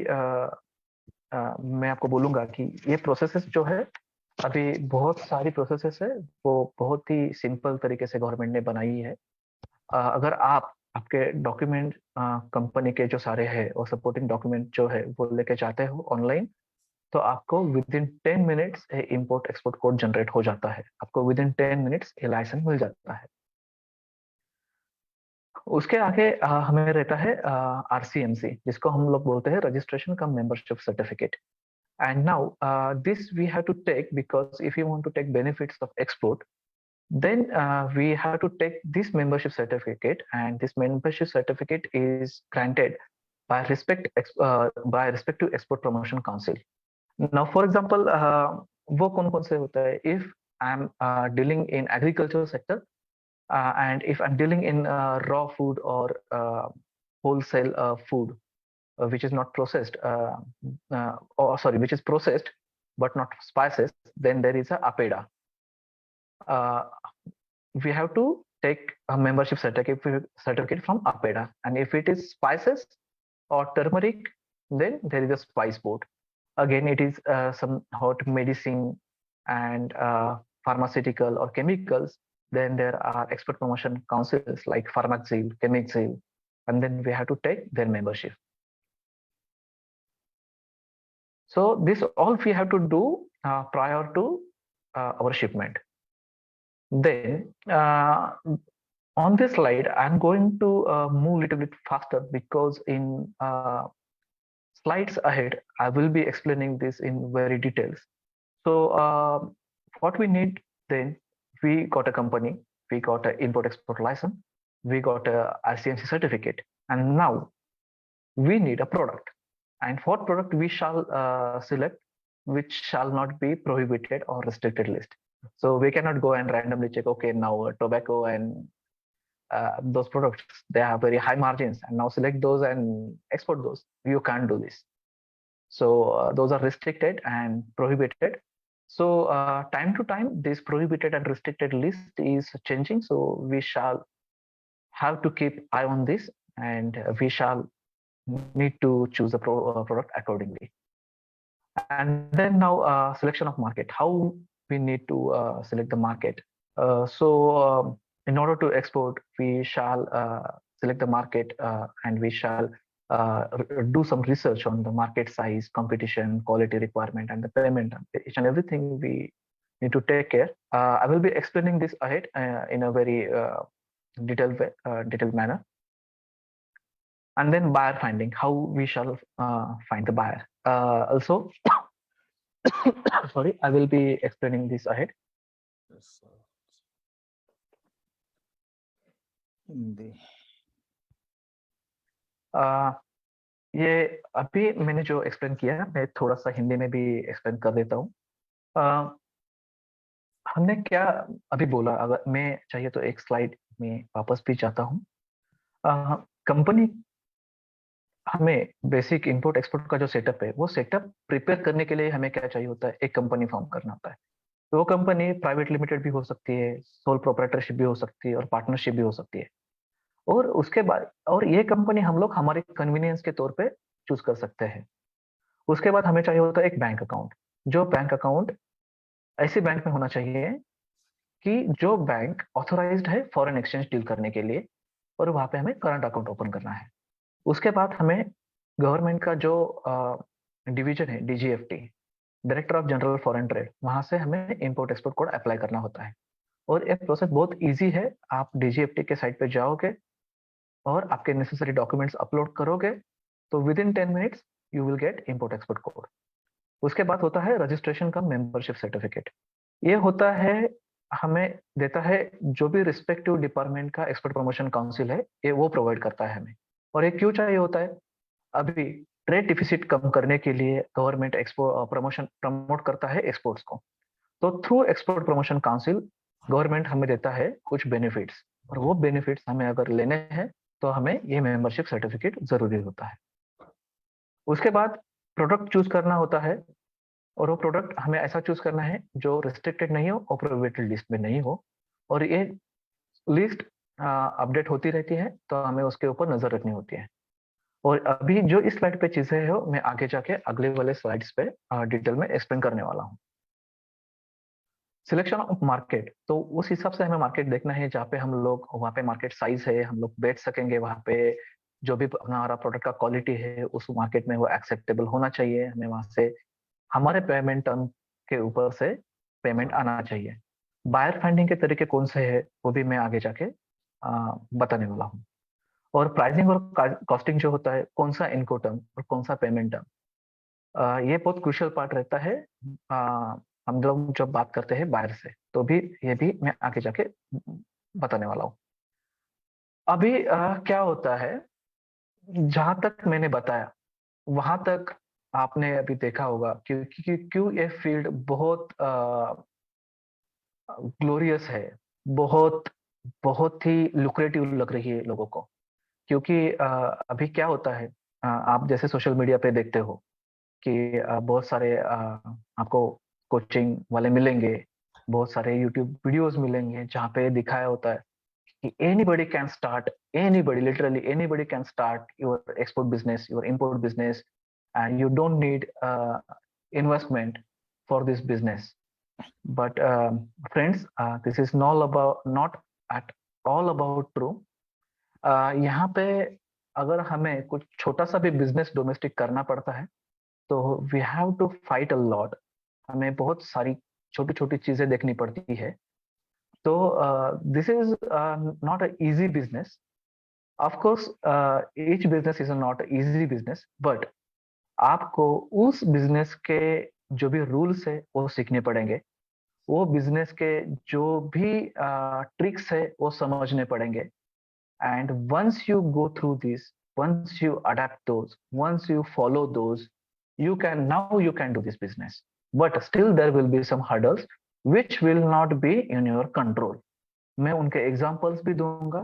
मैं आपको बोलूंगा कि ये प्रोसेसेस जो है अभी बहुत सारी प्रोसेसेस है, वो बहुत ही सिंपल तरीके से गवर्नमेंट ने बनाई है. अगर आपके डॉक्यूमेंट कंपनी के जो सारे हैं और सपोर्टिंग डॉक्यूमेंट जो है वो लेके जाते हो ऑनलाइन, तो आपको with in 10 minutes import export code generate हो जाता है. आपको विद इन 10 मिनट्स ये लाइसेंस मिल जाता है. उसके आगे हमें रहता है RCMC, जिसको हम लोग बोलते हैं registration cum membership certificate. And now this we have to take because if you want to take benefits of export, then we have to take this membership certificate, and this membership certificate is granted by respect to Export Promotion Council. Now for example, वो कौन से होता है? If I'm dealing in agricultural sector, and if I'm dealing in raw food or wholesale food which is not processed, which is processed but not spices, then there is a APEDA. We have to take a membership certificate from APEDA, and if it is spices or turmeric, then there is a spice board. Again, it is some hot medicine and pharmaceutical or chemicals, then there are export promotion councils like Pharmaxil, Chemixil, and then we have to take their membership. So this all we have to do prior to our shipment. Then on this slide, I'm going to move a little bit faster because in slides ahead, I will be explaining this in very details. So what we need then, we got a company, we got an import export license, we got a RCMC certificate, and now we need a product. And what product we shall select, which shall not be prohibited or restricted list. So we cannot go and randomly check, okay, now tobacco and those products, they have very high margins, and now select those and export those. You can't do this. So those are restricted and prohibited. So time to time, this prohibited and restricted list is changing. So we shall have to keep eye on this, and we shall need to choose the product accordingly. And then now selection of market. How we need to select the market. In order to export, we shall select the market, and we shall do some research on the market size, competition, quality requirement, and the payment. Each and everything we need to take care. I will be explaining this ahead in a very detailed manner. And then buyer finding, how we shall find the buyer. Also, sorry, I will be explaining this ahead.
Yes, Hindi.
ये अभी मैंने जो explain किया, मैं थोड़ा सा हिंदी में भी एक्सप्लेन कर देता हूँ. हमने क्या अभी बोला, अगर मैं चाहिए तो एक स्लाइड में वापस भी जाता हूँ. कंपनी हमें बेसिक इंपोर्ट एक्सपोर्ट का जो सेटअप है, वो सेटअप प्रिपेयर करने के लिए हमें क्या चाहिए होता है? एक कंपनी फॉर्म करना होता है. तो वो कंपनी प्राइवेट लिमिटेड भी हो सकती है, सोल प्रोप्राइटरशिप भी हो सकती है, और पार्टनरशिप भी हो सकती है. और उसके बाद, और ये कंपनी हम लोग हमारे कन्वीनियंस के तौर पे चूज कर सकते हैं. उसके बाद हमें चाहिए होता है एक बैंक अकाउंट. जो बैंक अकाउंट ऐसे बैंक में होना चाहिए कि जो बैंक ऑथोराइज्ड है फॉरेन एक्सचेंज डील करने के लिए, और वहाँ पे हमें करंट अकाउंट ओपन करना है। उसके बाद हमें गवर्नमेंट का जो डिवीजन है DGFT, director of general foreign trade, वहाँ से हमें इम्पोर्ट एक्सपोर्ट कोड अप्लाई करना होता है। और ये प्रोसेस बहुत ईजी है। आप DGFT के साइट पे जाओगे और आपके नेसेसरी डॉक्यूमेंट्स अपलोड करोगे तो with in 10 minutes you will gate import export code. उसके बाद होता है रजिस्ट्रेशन का मेंबरशिप सर्टिफिकेट। ये होता है, हमें देता है जो भी रिस्पेक्टिव डिपार्टमेंट का एक्सपोर्ट प्रमोशन काउंसिल है, ये वो प्रोवाइड करता है हमें। और ये क्यों चाहिए होता है? अभी ट्रेड डिफिसिट कम करने के लिए गवर्नमेंट एक्सपोर्ट प्रमोट करता है एक्सपोर्ट्स को। तो through export promotion council government हमें देता है कुछ बेनिफिट्स, और वो बेनिफिट्स हमें अगर लेने हैं तो हमें ये मेंबरशिप सर्टिफिकेट जरूरी होता है। उसके बाद प्रोडक्ट चूज करना होता है, और वो प्रोडक्ट हमें ऐसा चूज करना है जो रिस्ट्रिक्टेड नहीं हो और प्रोहिबिटेड लिस्ट में नहीं हो। और ये लिस्ट अपडेट होती रहती है, तो हमें उसके ऊपर नजर रखनी होती है। और अभी जो इस स्लाइड पे चीजें है मैं आगे जाके अगले वाले स्लाइड्स पे डिटेल में एक्सप्लेन करने वाला हूँ। सिलेक्शन ऑफ मार्केट, तो उस हिसाब से हमें मार्केट देखना है जहाँ पे हम लोग, वहाँ पे मार्केट साइज है, हम लोग बेच सकेंगे। वहाँ पे जो भी हमारा प्रोडक्ट का क्वालिटी है उस मार्केट में वो एक्सेप्टेबल होना चाहिए। हमें वहाँ से हमारे पेमेंट टर्म के ऊपर से पेमेंट आना चाहिए। बायर फाइंडिंग के तरीके कौन से है वो भी मैं आगे जाके बताने वाला हूँ। और प्राइसिंग और कॉस्टिंग जो होता है, कौन सा इनको टर्म और कौन सा पेमेंट टर्म, ये बहुत क्रूशियल पार्ट रहता है हम लोग जब बात करते हैं बायर से। तो भी ये भी मैं आगे जाके बताने वाला हूँ। अभी क्या होता है, जहां तक मैंने बताया वहां तक आपने अभी देखा होगा क्योंकि क्यों ये फील्ड बहुत ग्लोरियस है, बहुत बहुत ही लुक्रेटिव लग रही है लोगों को। क्योंकि अभी क्या होता है, आप जैसे सोशल मीडिया पे देखते हो कि बहुत सारे आपको कोचिंग वाले मिलेंगे, बहुत सारे यूट्यूब वीडियोस मिलेंगे जहाँ पे दिखाया होता है कि anybody can start, anybody, literally anybody can start your export business, your import business, and you don't need investment for this business. But friends, this is not at all about true. यहाँ पे अगर हमें कुछ छोटा सा भी business domestic करना पड़ता है तो we have to fight a lot. हमें बहुत सारी छोटी छोटी चीजें देखनी पड़ती है। तो this is not a easy business. Of course each business is not easy business, but आपको उस बिजनेस के जो भी रूल्स है वो सीखने पड़ेंगे। वो बिजनेस के जो भी ट्रिक्स है वो समझने पड़ेंगे। And once you go through this, once you adapt those, once you follow those, you can do this business. But still there will be some hurdles which will not be in your control. मैं उनके examples भी दूंगा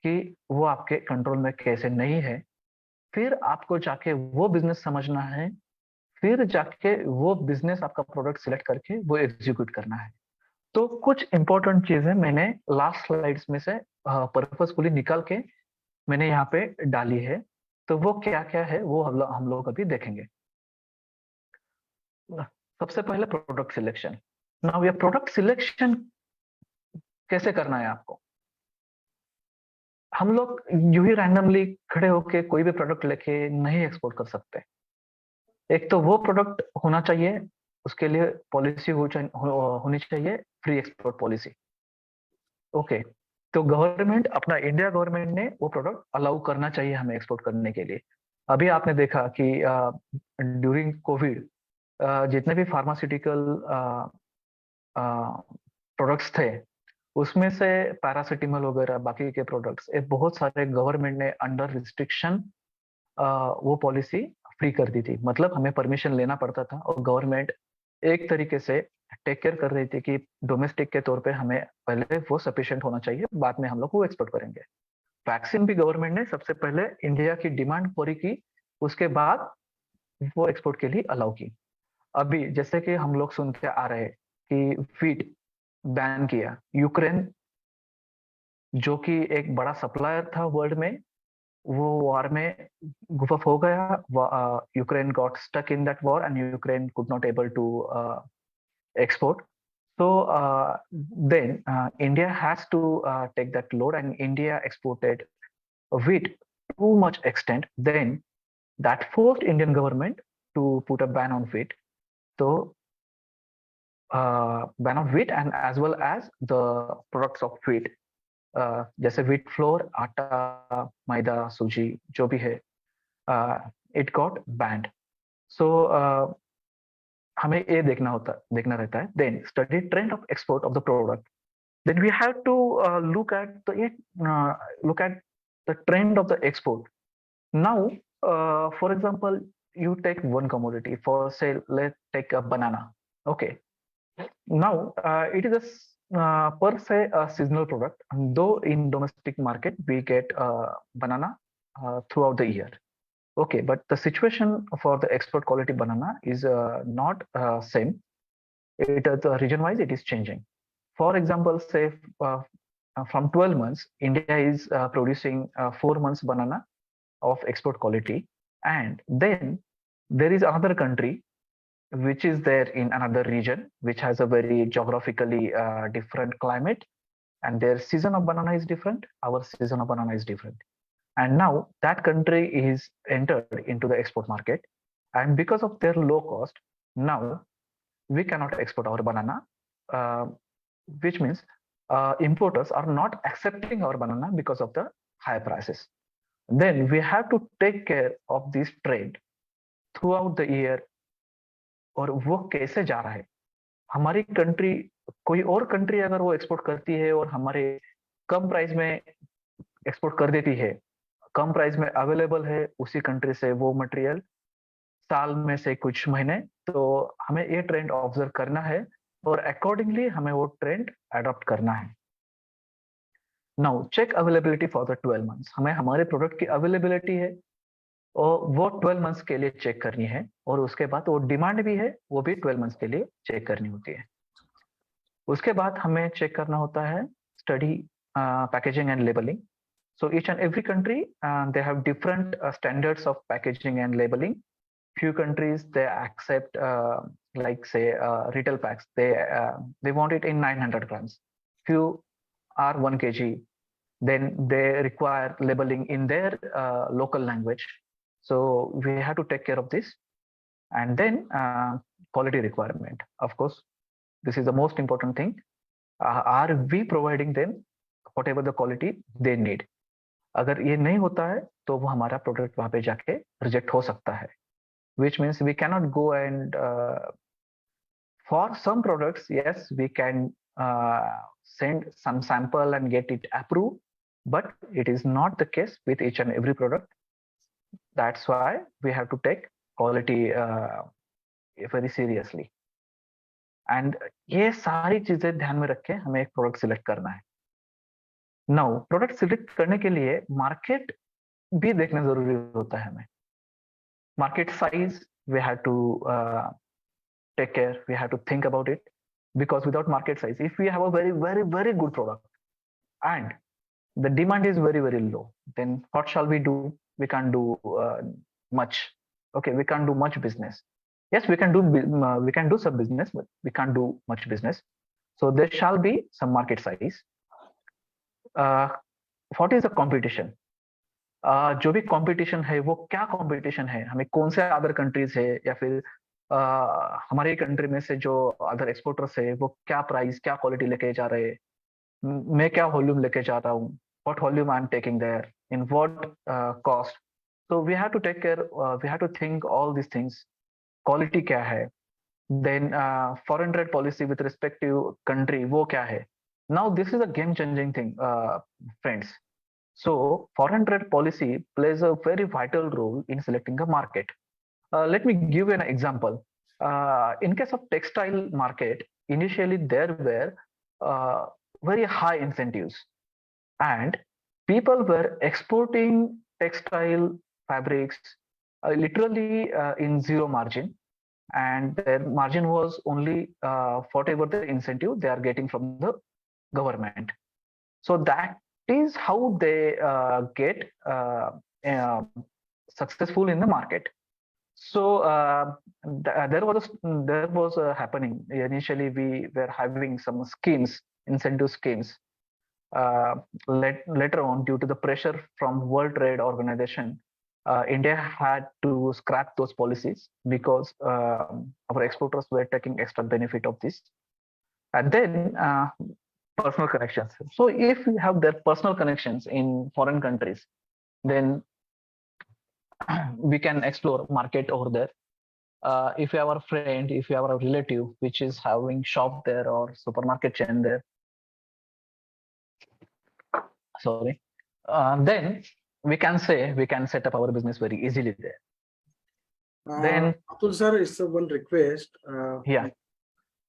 कि वो आपके control में कैसे नहीं है। फिर आपको जाके वो बिजनेस समझना है, फिर जाके वो बिजनेस आपका प्रोडक्ट सिलेक्ट करके वो एग्जीक्यूट करना है। तो कुछ इंपॉर्टेंट चीजें मैंने लास्ट स्लाइड्स में से पर्पसफुली निकाल के मैंने यहाँ पे डाली है। तो वो क्या क्या है वो हम लोग अभी देखेंगे। सबसे पहले प्रोडक्ट सिलेक्शन। नाउ ये प्रोडक्ट सिलेक्शन कैसे करना है आपको? हम लोग यूं ही रैंडमली खड़े होके कोई भी प्रोडक्ट लेके नहीं एक्सपोर्ट कर सकते। एक तो वो प्रोडक्ट होना चाहिए, उसके लिए पॉलिसी होनी चाहिए, फ्री एक्सपोर्ट पॉलिसी। ओके, तो गवर्नमेंट, अपना इंडिया गवर्नमेंट ने वो प्रोडक्ट अलाउ करना चाहिए हमें एक्सपोर्ट करने के लिए। अभी आपने देखा कि ड्यूरिंग कोविड जितने भी फार्मास्यूटिकल प्रोडक्ट्स थे उसमें से पैरासिटामोल वगैरह बाकी के प्रोडक्ट्स, बहुत सारे गवर्नमेंट ने अंडर रिस्ट्रिक्शन वो पॉलिसी फ्री कर दी थी। मतलब हमें परमिशन लेना पड़ता था और गवर्नमेंट एक तरीके से टेक केयर कर रही थी कि डोमेस्टिक के तौर पे हमें पहले वो सफिशिएंट होना चाहिए, बाद में हम लोग वो एक्सपोर्ट करेंगे। वैक्सीन भी गवर्नमेंट ने सबसे पहले इंडिया की डिमांड पूरी की, उसके बाद वो एक्सपोर्ट के लिए अलाउ की। अभी जैसे कि हम लोग सुनते आ रहे कि फीट बैन किया, यूक्रेन जो कि एक बड़ा सप्लायर था वर्ल्ड में, वो वॉर में गुफअप हो गया। Ukraine got stuck in that war and Ukraine could not able to export. So then India has to take that load, and India exported wheat too much extent, then that forced Indian government to put a ban on wheat. So ban of wheat and as well as the products of wheat, जैसे wheat flour, आटा, मैदा, सूजी, जो भी है, it got banned. So हमें ये देखना रहता है. Then study trend of export of the product. Then we have to look at the trend of the export. Now, for example, you take one commodity. For say, let's take a banana. Okay. Now, it is per se a seasonal product, though in domestic market we get banana throughout the year. Okay, but the situation for the export quality banana is not same. It region wise it is changing. For example, say from 12 months, India is producing 4 months banana of export quality, and then there is another country which is there in another region which has a very geographically different climate, and their season of banana is different, our season of banana is different, and now that country is entered into the export market, and because of their low cost, now we cannot export our banana, which means importers are not accepting our banana because of the high prices. Then we have to take care of this trade throughout the year, और वो कैसे जा रहा है. हमारी country, कोई और country अगर वो एक्सपोर्ट करती है और हमारे कम प्राइस में एक्सपोर्ट कर देती है, कम प्राइस में अवेलेबल है उसी कंट्री से वो मटेरियल साल में से कुछ महीने, तो हमें ये ट्रेंड ऑब्जर्व करना है और अकॉर्डिंगली हमें वो ट्रेंड अडॉप्ट करना है. Now check availability for the 12 months. हमें हमारे प्रोडक्ट की अवेलेबिलिटी है और वो 12 मंथ्स के लिए चेक करनी है, और उसके बाद वो डिमांड भी है, वो भी 12 मंथ्स के लिए चेक करनी होती है. उसके बाद हमें चेक करना होता है study packaging and labelling. So each and every country they have different standards of packaging and labeling. Few countries they accept like say retail packs, they want it in 900 grams. Few are 1 kg. Then they require labeling in their local language. So we have to take care of this. And then quality requirement. Of course, this is the most important thing. Are we providing them whatever the quality they need? अगर ये नहीं होता है तो वो हमारा product वहां पे जाके रिजेक्ट हो सकता है, which means we cannot go and for some products, yes, we can send some sample and get it approved, but it is not the case with each and every product. That's why we have to take quality very seriously. And ये सारी चीजें ध्यान में रख के हमें एक product select करना है. नाउ प्रोडक्ट सिलेक्ट करने के लिए मार्केट भी देखना जरूरी होता है. हमें market size we have to take care, we have to think about it, because without market size, if we have a very good product and the demand is very low, then what shall we do? We can't do much. Okay, we can't do much business. Yes, we can do some business, but we can't do much business. So there shall be some market size. What is the competition? जो भी competition है वो क्या competition है, हमें कौन से other countries है या फिर हमारे कंट्री में से जो अदर एक्सपोर्टर्स है वो क्या प्राइस क्या क्वालिटी लेके जा रहे हैं, मैं क्या वॉल्यूम लेके जा रहा हूँ, what volume I'm taking there, in what cost. So we have to take care, we have to think all these things. Quality क्या है, then foreign trade policy with respect to country वो क्या है. Now this is a game changing thing, friends. So foreign trade policy plays a very vital role in selecting a market. Let me give you an example. In case of textile market, initially there were very high incentives, and people were exporting textile fabrics literally in zero margin, and their margin was only whatever the incentive they are getting from the government. So that is how they get successful in the market. So there was happening initially. We were having some schemes, incentive schemes. later on, due to the pressure from World Trade Organization, India had to scrap those policies because our exporters were taking extra benefit of this. And then personal connections. So if you have their personal connections in foreign countries, then we can explore market over there. If you have a friend, if you have a relative which is having shop there or supermarket chain there, sorry, then we can say we can set up our business very easily there. Then
Atul sir, it's one request.
Yeah.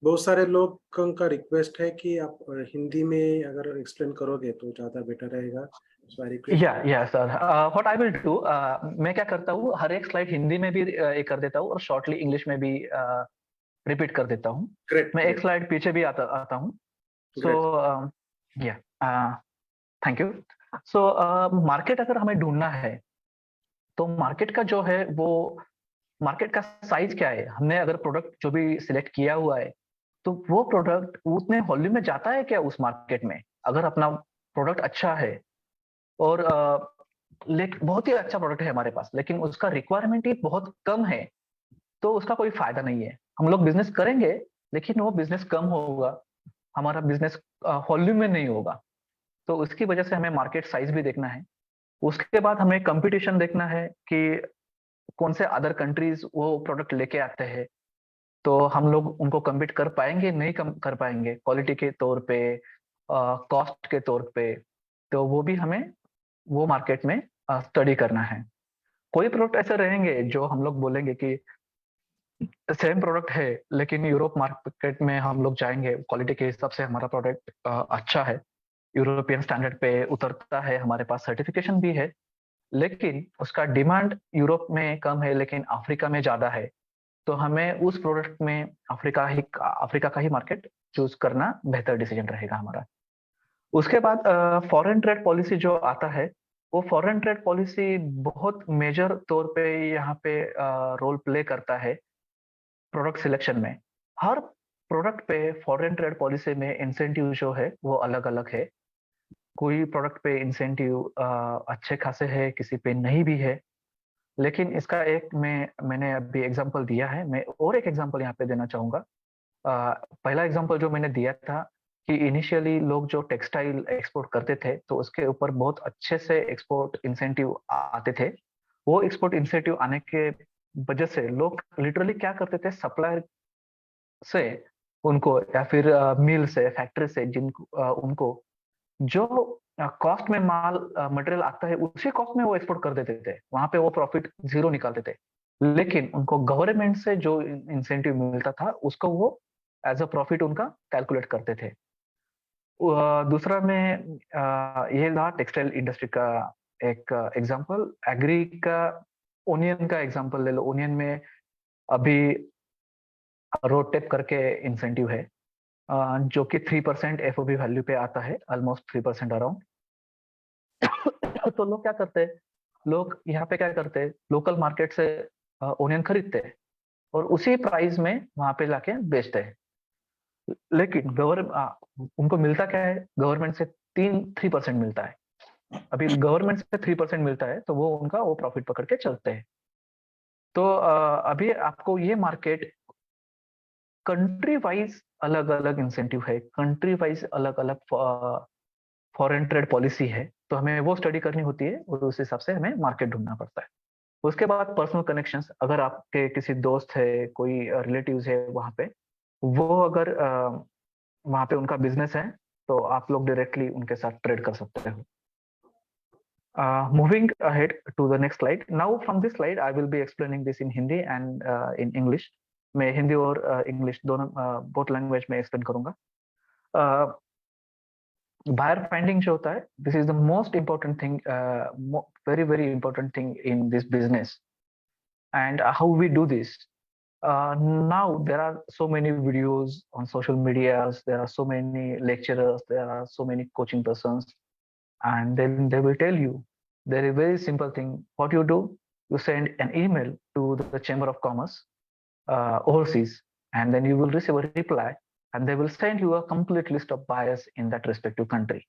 बहुत सारे लोग का request है कि आप हिंदी में अगर explain करोगे तो ज्यादा बेटर रहेगा. So I request.
या sir, what I will do, मैं क्या करता हूँ, हर एक स्लाइड हिंदी में भी कर देता हूँ और शॉर्टली इंग्लिश में भी रिपीट कर देता हूँ.
Great.
मैं एक स्लाइड पीछे भी आता हूँ. So thank you. So market अगर हमें ढूंढना है तो मार्केट का जो है वो मार्केट का साइज क्या है, हमने अगर प्रोडक्ट जो भी सिलेक्ट किया हुआ है तो वो प्रोडक्ट उतने वॉल्यूम में जाता है क्या उस मार्केट में. अगर अपना प्रोडक्ट अच्छा है और बहुत ही अच्छा प्रोडक्ट है हमारे पास, लेकिन उसका रिक्वायरमेंट ही बहुत कम है, तो उसका कोई फायदा नहीं है. हम लोग बिजनेस करेंगे लेकिन वो बिजनेस कम होगा, हमारा बिजनेस वॉल्यूम में नहीं होगा. तो उसकी वजह से हमें मार्केट साइज भी देखना है. उसके बाद हमें कंपटीशन देखना है कि कौन से अदर कंट्रीज वो प्रोडक्ट लेके आते हैं, तो हम लोग उनको कम्पीट कर पाएंगे नहीं कर पाएंगे, क्वालिटी के तौर पे, कॉस्ट के तौर पे. तो वो भी हमें वो मार्केट में स्टडी करना है. कोई प्रोडक्ट ऐसे रहेंगे जो हम लोग बोलेंगे कि सेम प्रोडक्ट है लेकिन यूरोप मार्केट में हम लोग जाएंगे, क्वालिटी के हिसाब से हमारा प्रोडक्ट अच्छा है, यूरोपियन स्टैंडर्ड पे उतरता है, हमारे पास सर्टिफिकेशन भी है, लेकिन उसका डिमांड यूरोप में कम है लेकिन अफ्रीका में ज्यादा है, तो हमें उस प्रोडक्ट में अफ्रीका का ही मार्केट चूज करना बेहतर डिसीजन रहेगा हमारा. उसके बाद फॉरेन ट्रेड पॉलिसी जो आता है, वो फॉरेन ट्रेड पॉलिसी बहुत मेजर तौर पे यहाँ पे रोल प्ले करता है प्रोडक्ट सिलेक्शन में. हर प्रोडक्ट पे फॉरेन ट्रेड पॉलिसी में इंसेंटिव जो है वो अलग अलग है. कोई प्रोडक्ट पे इंसेंटिव अच्छे खासे है, किसी पे नहीं भी है. लेकिन इसका एक मैंने अभी एग्जांपल दिया है, मैं और एक एग्जांपल यहाँ पे देना चाहूंगा. पहला एग्जांपल जो मैंने दिया था कि इनिशियली लोग जो टेक्सटाइल एक्सपोर्ट करते थे तो उसके ऊपर बहुत अच्छे से एक्सपोर्ट इंसेंटिव आते थे. वो एक्सपोर्ट इंसेंटिव आने के वजह से लोग लिटरली क्या करते थे, सप्लायर से उनको या फिर मिल से, फैक्ट्री से जिनको उनको जो कॉस्ट में माल मटेरियल आता है उसी कॉस्ट में वो एक्सपोर्ट कर देते थे. वहां पे वो प्रॉफिट जीरो निकालते थे, लेकिन उनको गवर्नमेंट से जो इंसेंटिव मिलता था उसको वो एज अ प्रॉफिट उनका कैलकुलेट करते थे. दूसरा में ये था टेक्सटाइल इंडस्ट्री का एक एग्जांपल. एग्री का ओनियन का एग्जांपल ले लो. ओनियन में अभी रोड टेप करके इंसेंटिव है जो कि 3% एफओबी वैल्यू पे आता है, ऑलमोस्ट 3% अराउंड. तो लोग क्या करते हैं, लोग यहाँ पे क्या करते हैं, लोकल मार्केट से ओनियन खरीदते हैं और उसी प्राइस में वहां पे लाके बेचते हैं. लेकिन उनको मिलता क्या है, गवर्नमेंट से 3% मिलता है. अभी गवर्नमेंट से 3% मिलता है तो वो उनका वो प्रॉफिट पकड़ के चलते हैं. तो अभी आपको ये मार्केट कंट्री वाइज अलग अलग इंसेंटिव है, कंट्री वाइज अलग अलग फॉरेन ट्रेड पॉलिसी है, तो हमें वो स्टडी करनी होती है और उस हिसाब से हमें मार्केट ढूंढना पड़ता है. उसके बाद पर्सनल कनेक्शंस, अगर आपके किसी दोस्त है, कोई रिलेटिव्स है वहां पे, वो अगर वहां पे उनका बिजनेस है तो आप लोग डायरेक्टली उनके साथ ट्रेड कर सकते हो. Moving ahead to the next slide. Now from this slide I will be explaining this in Hindi and in English. मैं हिंदी और इंग्लिश दोनों बोथ लैंग्वेज में एक्सप्लेन करूंगा. बायर फाइंडिंग जो होता है, this is the most important thing, very very important thing in this business. And how we do this, now there are so many videos on social medias, there are so many lecturers, there are so many coaching persons, and then they will tell you there is a very simple thing. What you do, you send an email to the Chamber of Commerce overseas, and then you will receive a reply and they will send you a complete list of buyers in that respective country.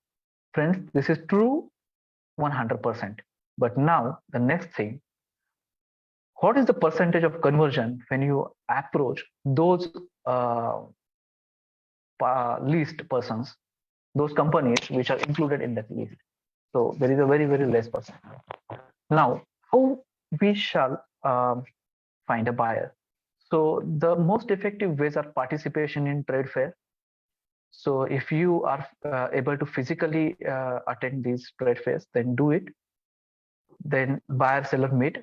Friends, this is true 100%. But now the next thing, what is the percentage of conversion when you approach those least persons, those companies which are included in that list? So there is a very, very less percent. Now, how we shall find a buyer? So the most effective ways are participation in trade fair. So if you are able to physically attend these trade fairs, then do it. Then buyer seller meet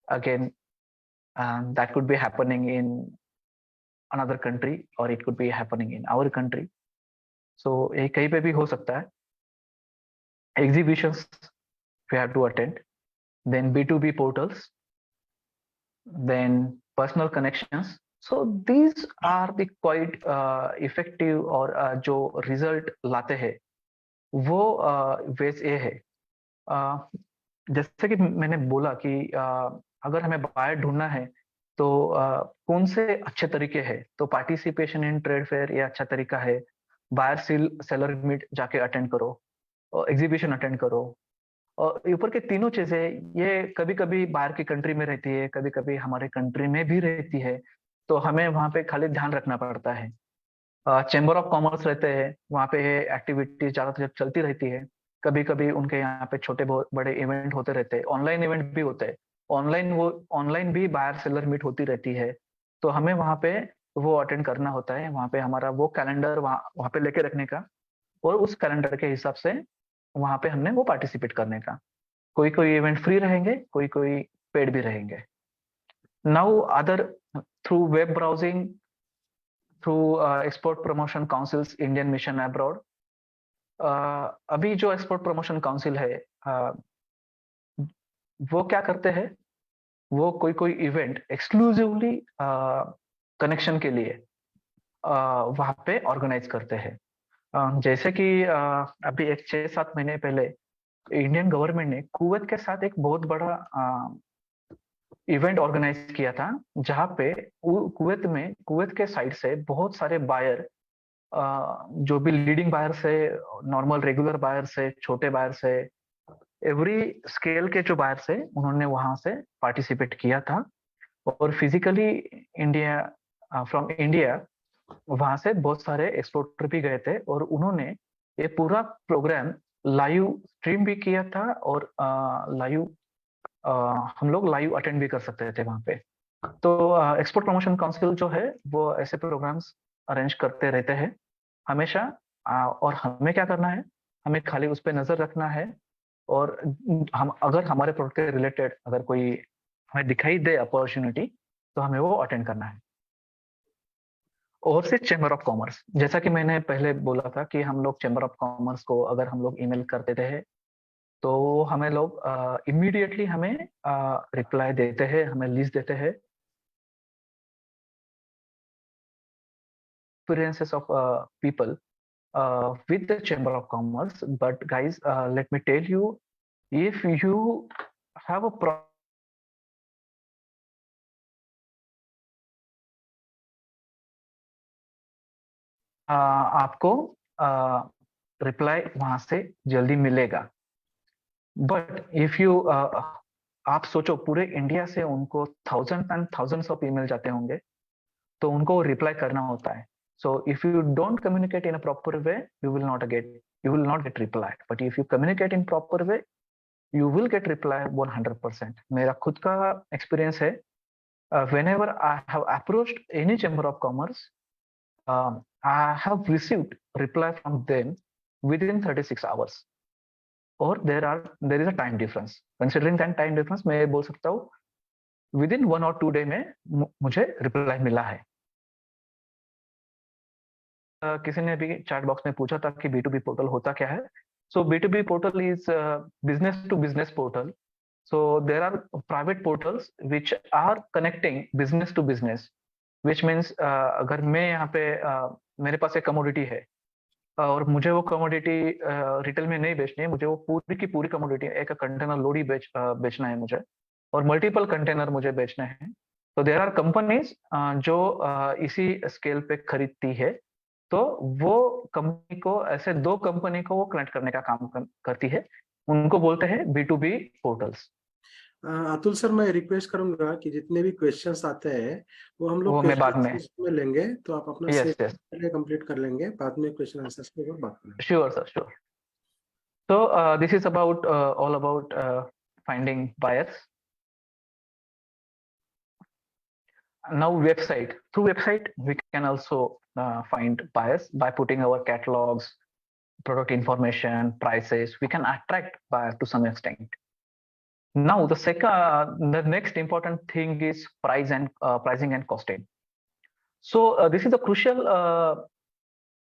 again, that could be happening in another country or it could be happening in our country. So ये कहीं पे भी हो सकता है. Exhibitions we have to attend, then B2B portals, then personal connections. So these are the quite effective और जो result लाते हैं वो ways ये है. जैसे कि मैंने बोला कि अगर हमें बायर ढूंढना है तो कौन से अच्छे तरीके हैं, तो पार्टिसिपेशन इन ट्रेड फेयर ये अच्छा तरीका है. बायर सेलर मीट जाके अटेंड करो, एग्जीबिशन अटेंड करो. और ऊपर के तीनों चीजें ये कभी कभी बाहर की कंट्री में रहती है, कभी कभी हमारे कंट्री में भी रहती है, तो हमें वहाँ पे खाली ध्यान रखना पड़ता है. चैम्बर ऑफ कॉमर्स रहते हैं, वहाँ पे एक्टिविटीज ज्यादातर चलती रहती है. कभी कभी उनके यहाँ पे छोटे बहुत बड़े इवेंट होते रहते हैं, ऑनलाइन इवेंट भी होते हैं. ऑनलाइन भी बायर सेलर मीट होती रहती है, तो हमें वहाँ पे वो अटेंड करना होता है. वहाँ पे हमारा वो कैलेंडर वहाँ पे लेके रखने का और उस कैलेंडर के हिसाब से वहाँ पे हमने वो पार्टिसिपेट करने का. कोई इवेंट फ्री रहेंगे, कोई पेड भी रहेंगे. Now other through web browsing, through export promotion councils, Indian mission abroad. अभी जो एक्सपोर्ट प्रमोशन काउंसिल है वो क्या करते हैं, वो कोई इवेंट एक्सक्लूसिवली कनेक्शन के लिए वहाँ पे ऑर्गेनाइज करते हैं. जैसे कि अभी एक 6-7 महीने पहले इंडियन गवर्नमेंट ने कुवैत के साथ एक बहुत बड़ा इवेंट ऑर्गेनाइज किया था, जहाँ पे कुवैत के साइड से बहुत सारे बायर, जो भी लीडिंग बायर से, नॉर्मल रेगुलर बायर से, छोटे बायर से, एवरी स्केल के जो बायर से, उन्होंने वहां से पार्टिसिपेट किया था. और फिजिकली फ्रॉम इंडिया वहां से बहुत सारे एक्सपोर्टर भी गए थे और उन्होंने ये पूरा प्रोग्राम लाइव स्ट्रीम भी किया था और हम लोग लाइव अटेंड भी कर सकते थे वहां पे. तो एक्सपोर्ट प्रमोशन काउंसिल जो है वो ऐसे प्रोग्राम्स अरेंज करते रहते हैं हमेशा. और हमें क्या करना है, हमें खाली उस पर नजर रखना है और हम अगर हमारे प्रोडक्ट के रिलेटेड अगर कोई हमें दिखाई दे अपॉर्चुनिटी तो हमें वो अटेंड करना है. और से चैम्बर ऑफ कॉमर्स, जैसा कि मैंने पहले बोला था कि हम लोग चैम्बर ऑफ कॉमर्स को अगर हम लोग ईमेल करते थे तो हमें लोग इमीडिएटली हमें रिप्लाई देते हैं, हमें लिस्ट देते हैं experiences of people with the Chamber of Commerce. But guys, let me tell you, if you have a आपको रिप्लाई वहां से जल्दी मिलेगा. बट इफ यू आप सोचो पूरे इंडिया से उनको thousand and thousands of email जाते होंगे, तो उनको रिप्लाई करना होता है. So if you don't communicate in a proper way, you will not get replied. But if you communicate in proper way, you will get reply 100%. मेरा खुद का experience है. Whenever I have approached any chamber of commerce, I have received reply from them within 36 hours. Or there is a time difference. Considering that time difference, मैं बोल सकता हूँ within 1 or 2 day में मुझे reply मिला है. किसी ने भी चैट बॉक्स में पूछा था कि B2B पोर्टल होता क्या है. So B2B portal is business to business portal. So there are private portals which are connecting business to business, which means अगर मैं यहाँ पे मेरे पास एक कमोडिटी है और मुझे वो कमोडिटी रिटेल में नहीं बेचनी है, मुझे वो पूरी की पूरी कमोडिटी एक कंटेनर लोड ही बेचना है मुझे, और मल्टीपल कंटेनर मुझे बेचने हैं. तो देयर आर कंपनीज जो इसी स्केल पे खरीदती है तो वो कंपनी को, ऐसे 2 कंपनी को वो कनेक्ट करने का काम करती है, उनको बोलते हैं B2B पोर्टल्स।
अतुल सर, मैं रिक्वेस्ट करूंगा कि जितने भी क्वेश्चंस आते हैं वो हम लोग
वो मैं बाद में,
क्वेश्चन में लेंगे, तो आप अपना
यस
सेशन
यस,
पहले कंप्लीट कर लेंगे, बाद में क्वेश्चन आंसर्स के ऊपर बात करेंगे।
Sure sir, sure. So this is about all about finding buyers. Now website, through website we can also find buyers by putting our catalogs, product information, prices. We can attract buyers to some extent. Now the next important thing is pricing and costing. So this is a crucial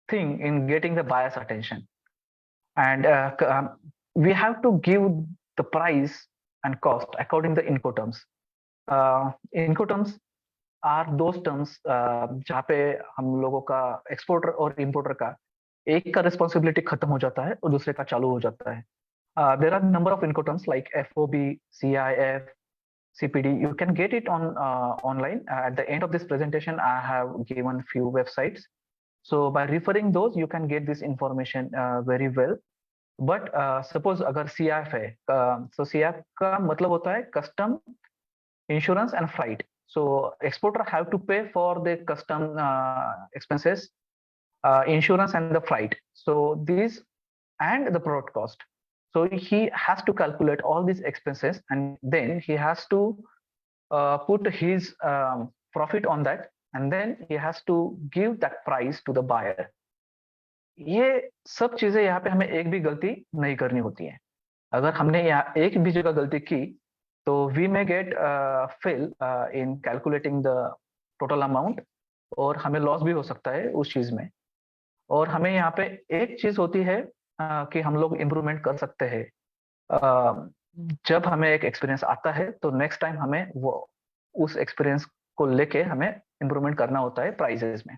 thing in getting the buyer's attention. And we have to give the price and cost according to the Incoterms. Incoterms are those terms जहाँ पे हम लोगों का exporter और importer का एक का responsibility खत्म हो जाता है और दूसरे का चालू हो जाता है. There are number of Incoterms like FOB, CIF, CPD. You can get it on online. At the end of this presentation, I have given few websites. So by referring those, you can get this information very well. But suppose अगर CIF है, so CIF का मतलब होता है custom, insurance and freight. So exporter have to pay for the custom expenses, insurance and the freight. So these and the product cost. So he has to calculate all these expenses and then he has to put his profit on that, and then he has to give that price to the buyer. ये सब चीजें यहाँ पे हमें एक भी गलती नहीं करनी होती है. अगर हमने यहाँ एक भी जगह गलती की तो we may get fail in calculating the total amount, और हमें लॉस भी हो सकता है उस चीज में. और हमें यहाँ पे एक चीज होती है कि हम लोग इम्प्रूवमेंट कर सकते हैं. जब हमें एक एक्सपीरियंस आता है तो नेक्स्ट टाइम हमें वो उस एक्सपीरियंस को लेके हमें इम्प्रूवमेंट करना होता है प्राइसेस में.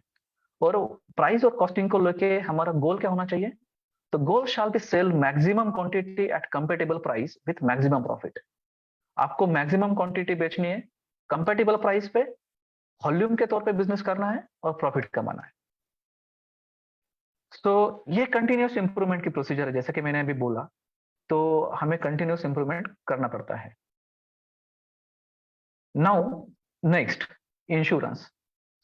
और प्राइस और कॉस्टिंग को लेके हमारा गोल क्या होना चाहिए? तो goal shall be sell maximum quantity at compatible price with maximum profit. आपको मैक्सिमम क्वांटिटी बेचनी है कंपेटेबल प्राइस पे, वॉल्यूम के तौर पे बिजनेस करना है और प्रॉफिट कमाना है. तो ये कंटिन्यूस इंप्रूवमेंट की प्रोसीजर है, जैसे कि मैंने अभी बोला. तो हमें कंटिन्यूस इंप्रूवमेंट करना पड़ता है. Now next, insurance.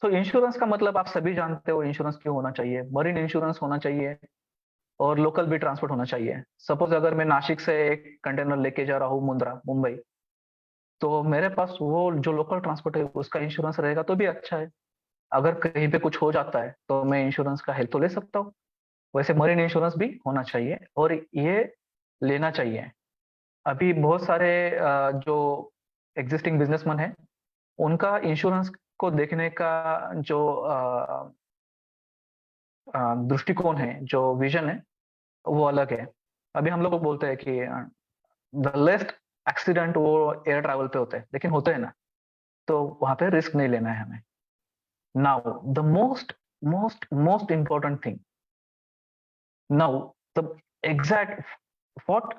तो इंश्योरेंस का मतलब आप सभी जानते हो इंश्योरेंस क्यों होना चाहिए. मरीन इंश्योरेंस होना चाहिए और लोकल भी ट्रांसपोर्ट होना चाहिए. सपोज अगर मैं नासिक से एक कंटेनर लेके जा रहा हूँ मुंद्रा, मुंबई, तो मेरे पास वो जो लोकल ट्रांसपोर्ट है उसका इंश्योरेंस रहेगा तो भी अच्छा है. अगर कहीं पे कुछ हो जाता है तो मैं इंश्योरेंस का हेल्प तो ले सकता हूँ. वैसे मरीन इंश्योरेंस भी होना चाहिए और ये लेना चाहिए. अभी बहुत सारे जो एग्जिस्टिंग बिजनेसमैन है उनका इंश्योरेंस को देखने का जो दृष्टिकोण है, जो विजन है, वो अलग है. अभी हम लोग बोलते हैं कि द लेस्ट एक्सीडेंट वो एयर ट्रैवल पे होते हैं, लेकिन होते हैं ना, तो वहां पे रिस्क नहीं लेना है हमें. Now the most important thing, now the exact what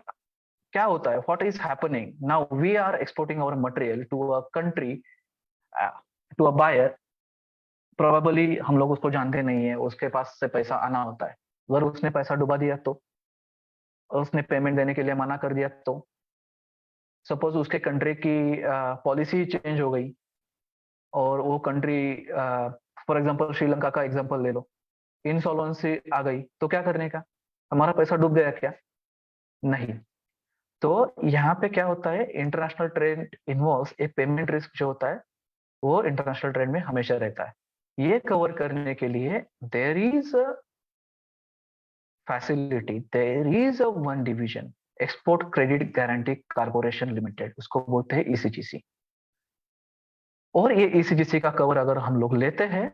क्या होता है, what is happening now. We are exporting our material to a country, to a buyer. Probably हम लोग उसको जानते नहीं है, उसके पास से पैसा आना होता है. अगर उसने पैसा डुबा दिया तो, उसने पेमेंट देने के लिए मना कर दिया तो, सपोज उसके कंट्री की पॉलिसी चेंज हो गई और वो कंट्री, फॉर एग्जांपल श्रीलंका का एग्जांपल ले लो, इंसॉल्वेंसी आ गई, तो क्या करने का? हमारा पैसा डूब गया क्या? नहीं. तो यहाँ पे क्या होता है, इंटरनेशनल ट्रेड इन्वॉल्व्स ए पेमेंट रिस्क जो होता है वो इंटरनेशनल ट्रेड में हमेशा रहता है. ये कवर करने के लिए there is a facility, there is a one division, export credit guarantee corporation limited, उसको बोलते हैं ECGC. और ये ECGC का कवर अगर हम लोग लेते हैं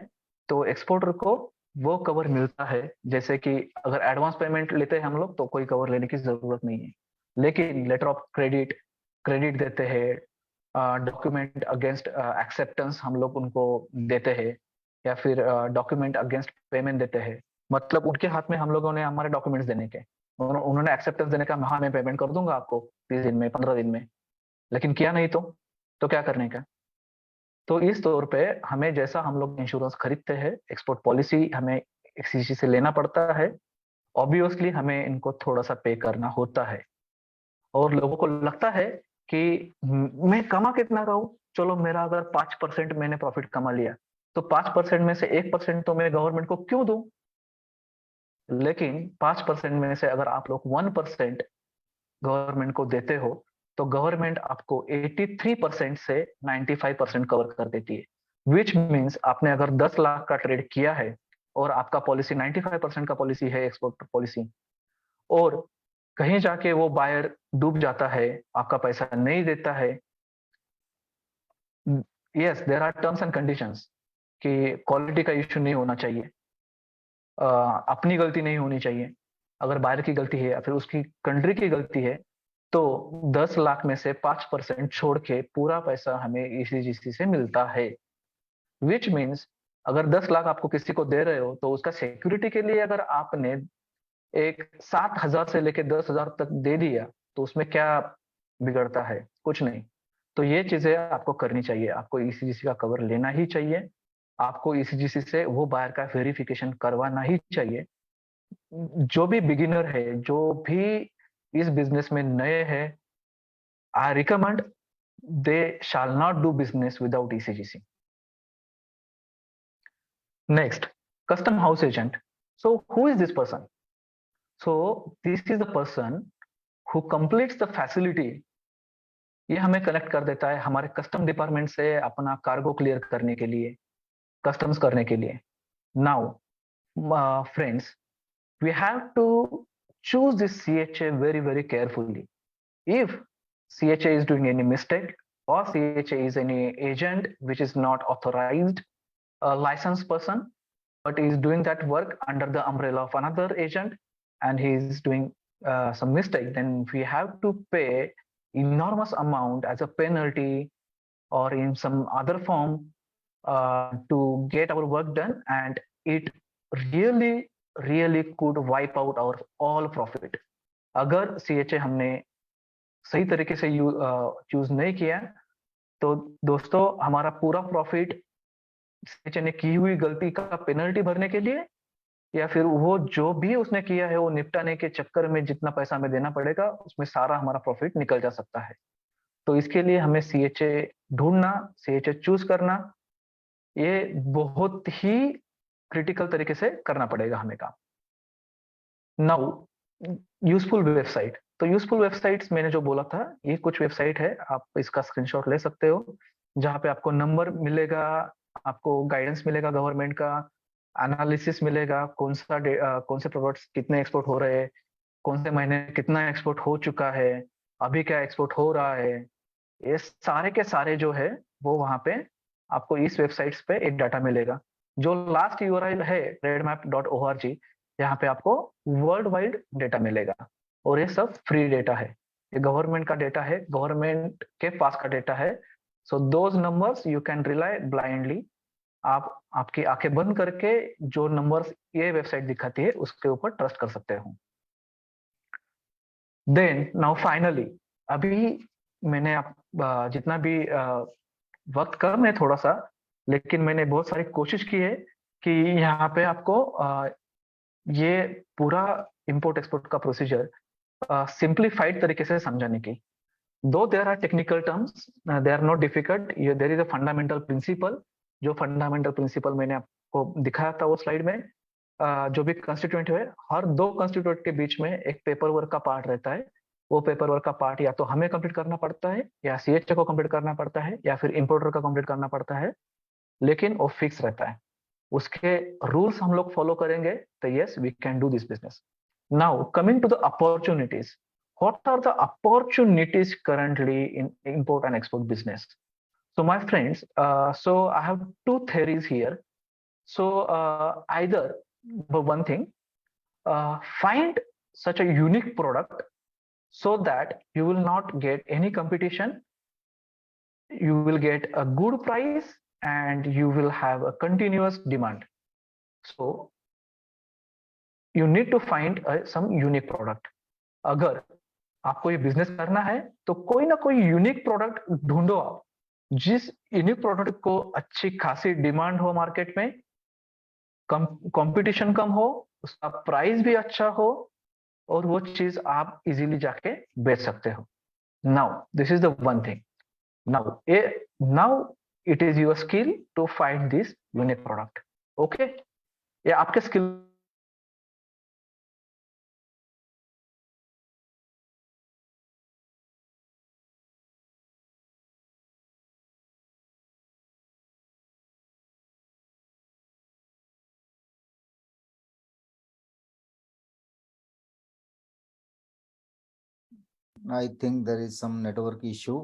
तो एक्सपोर्टर को वो कवर मिलता है. जैसे कि अगर एडवांस पेमेंट लेते हैं हम लोग तो कोई कवर लेने की जरूरत नहीं है, लेकिन लेटर ऑफ क्रेडिट देते हैं, डॉक्यूमेंट अगेंस्ट एक्सेप्टेंस हम लोग उनको देते हैं, या फिर डॉक्यूमेंट अगेंस्ट पेमेंट देते हैं. मतलब उनके हाथ में हम लोगों ने हमारे डॉक्यूमेंट्स देने के, उन्होंने एक्सेप्टेंस देने का, हाँ मैं पेमेंट कर दूंगा आपको 30 दिन में, 15 दिन में, लेकिन किया नहीं तो क्या करने का. तो इस तौर पे हमें जैसा हम लोग इंश्योरेंस खरीदते हैं, एक्सपोर्ट पॉलिसी हमें एक्सईजीसी से लेना पड़ता है, ऑब्वियसली हमें इनको थोड़ा सा पे करना होता है। और लोगों को लगता है कि मैं कमा कितना रहा हूँ, चलो मेरा अगर 5% मैंने प्रॉफिट कमा लिया तो 5% में से 1% तो मैं गवर्नमेंट को क्यों दूं। लेकिन 5% में से अगर आप लोग 1% गवर्नमेंट को देते हो तो गवर्नमेंट आपको 83% से 95% कवर कर देती है। विच मीन्स आपने अगर 10 लाख का ट्रेड किया है और आपका पॉलिसी 95% का पॉलिसी है, एक्सपोर्ट पॉलिसी, और कहीं जाके वो बायर डूब जाता है, आपका पैसा नहीं देता है, yes there are terms and conditions कि क्वालिटी का इश्यू नहीं होना चाहिए, अपनी गलती नहीं होनी चाहिए। अगर बायर की गलती है या फिर उसकी कंट्री की गलती है तो 10 लाख में से 5% छोड़ के पूरा पैसा हमें ईसीजीसी से मिलता है। विच मीन्स अगर 10 लाख आपको किसी को दे रहे हो तो उसका सिक्योरिटी के लिए अगर आपने एक 7,000 से लेके 10,000 तक दे दिया तो उसमें क्या बिगड़ता है, कुछ नहीं। तो ये चीजें आपको करनी चाहिए, आपको ईसीजीसी का कवर लेना ही चाहिए, आपको ईसीजीसी से वो बायर का वेरिफिकेशन करवाना ही चाहिए। जो भी बिगिनर है, जो भी इस बिजनेस में नए हैं, I recommend they shall not do business without ECGC. Next, custom house agent. So who is this person? So this is the person who completes the facility. ये हमें कनेक्ट कर देता है हमारे कस्टम डिपार्टमेंट से अपना कार्गो क्लियर करने के लिए, कस्टम्स करने के लिए। Now friends, we have to choose this CHA very carefully. If CHA is doing any mistake or CHA is any agent which is not authorized licensed person but is doing that work under the umbrella of another agent and he is doing some mistake, then we have to pay enormous amount as a penalty or in some other form to get our work done, and it really could wipe out our all profit. अगर CHA हमने सही तरीके से choose नहीं किया तो दोस्तों हमारा पूरा प्रॉफिट CHA ने की हुई गलती का पेनल्टी भरने के लिए या फिर वो जो भी उसने किया है वो निपटाने के चक्कर में जितना पैसा हमें देना पड़ेगा उसमें सारा हमारा प्रॉफिट निकल जा सकता है। तो इसके लिए हमें CHA ढूंढना, CHA चूज करना, ये बहुत ही क्रिटिकल तरीके से करना पड़ेगा हमें काम। नाउ यूजफुल वेबसाइट, तो यूजफुल वेबसाइट्स मैंने जो बोला था ये कुछ वेबसाइट है, आप इसका स्क्रीनशॉट ले सकते हो, जहाँ पे आपको नंबर मिलेगा, आपको गाइडेंस मिलेगा गवर्नमेंट का, एनालिसिस मिलेगा कौन से प्रोडक्ट्स कितने एक्सपोर्ट हो रहे हैं, कौन से महीने कितना एक्सपोर्ट हो चुका है, अभी क्या एक्सपोर्ट हो रहा है, ये सारे के सारे जो है वो वहां पे आपको इस वेबसाइट्स पे एक डाटा मिलेगा। जो लास्ट URL है trademap.org, यहाँ पे आपको वर्ल्ड वाइड डेटा मिलेगा और ये सब फ्री डेटा है, ये गवर्नमेंट का डेटा है, गवर्नमेंट के पास का डेटा है। So those numbers you can rely blindly, आप आपकी आंखें बंद करके जो नंबर्स ये वेबसाइट दिखाती है उसके ऊपर ट्रस्ट कर सकते हो। देन नाउ फाइनली, अभी मैंने जितना भी वक्त कम है थोड़ा सा, लेकिन मैंने बहुत सारी कोशिश की है कि यहाँ पे आपको ये पूरा इंपोर्ट एक्सपोर्ट का प्रोसीजर सिंप्लीफाइड तरीके से समझाने की। Though there are technical terms, they are not difficult, there is a fundamental principle. जो फंडामेंटल प्रिंसिपल मैंने आपको दिखाया था वो स्लाइड में, जो भी कंस्टिट्यूएंट है, हर दो कंस्टिट्यूएंट के बीच में एक पेपर वर्क का पार्ट रहता है। वो पेपर वर्क का पार्ट या तो हमें कंप्लीट करना पड़ता है या CHA को कंप्लीट करना पड़ता है या फिर इंपोर्टर का कंप्लीट करना पड़ता है, लेकिन वो फिक्स रहता है, उसके रूल्स हम लोग फॉलो करेंगे तो yes we can do this business. Now coming to the opportunities, what are the opportunities currently in import and export business? So my friends, so I have two theories here. So either one thing, find such a unique product so that you will not get any competition, you will get a good price and you will have a continuous demand. So you need to find some unique product. अगर आपको ये business करना है तो कोई ना कोई unique product ढूंढो आप, जिस यूनिक प्रोडक्ट को अच्छी खासी डिमांड हो मार्केट में, कंपटीशन कम हो, उसका प्राइस भी अच्छा हो, और वो चीज आप इजीली जाके बेच सकते हो. Now this is the one thing. Now it is your skill to find this unique product. Okay, ये आपके skill.
I think there is some network issue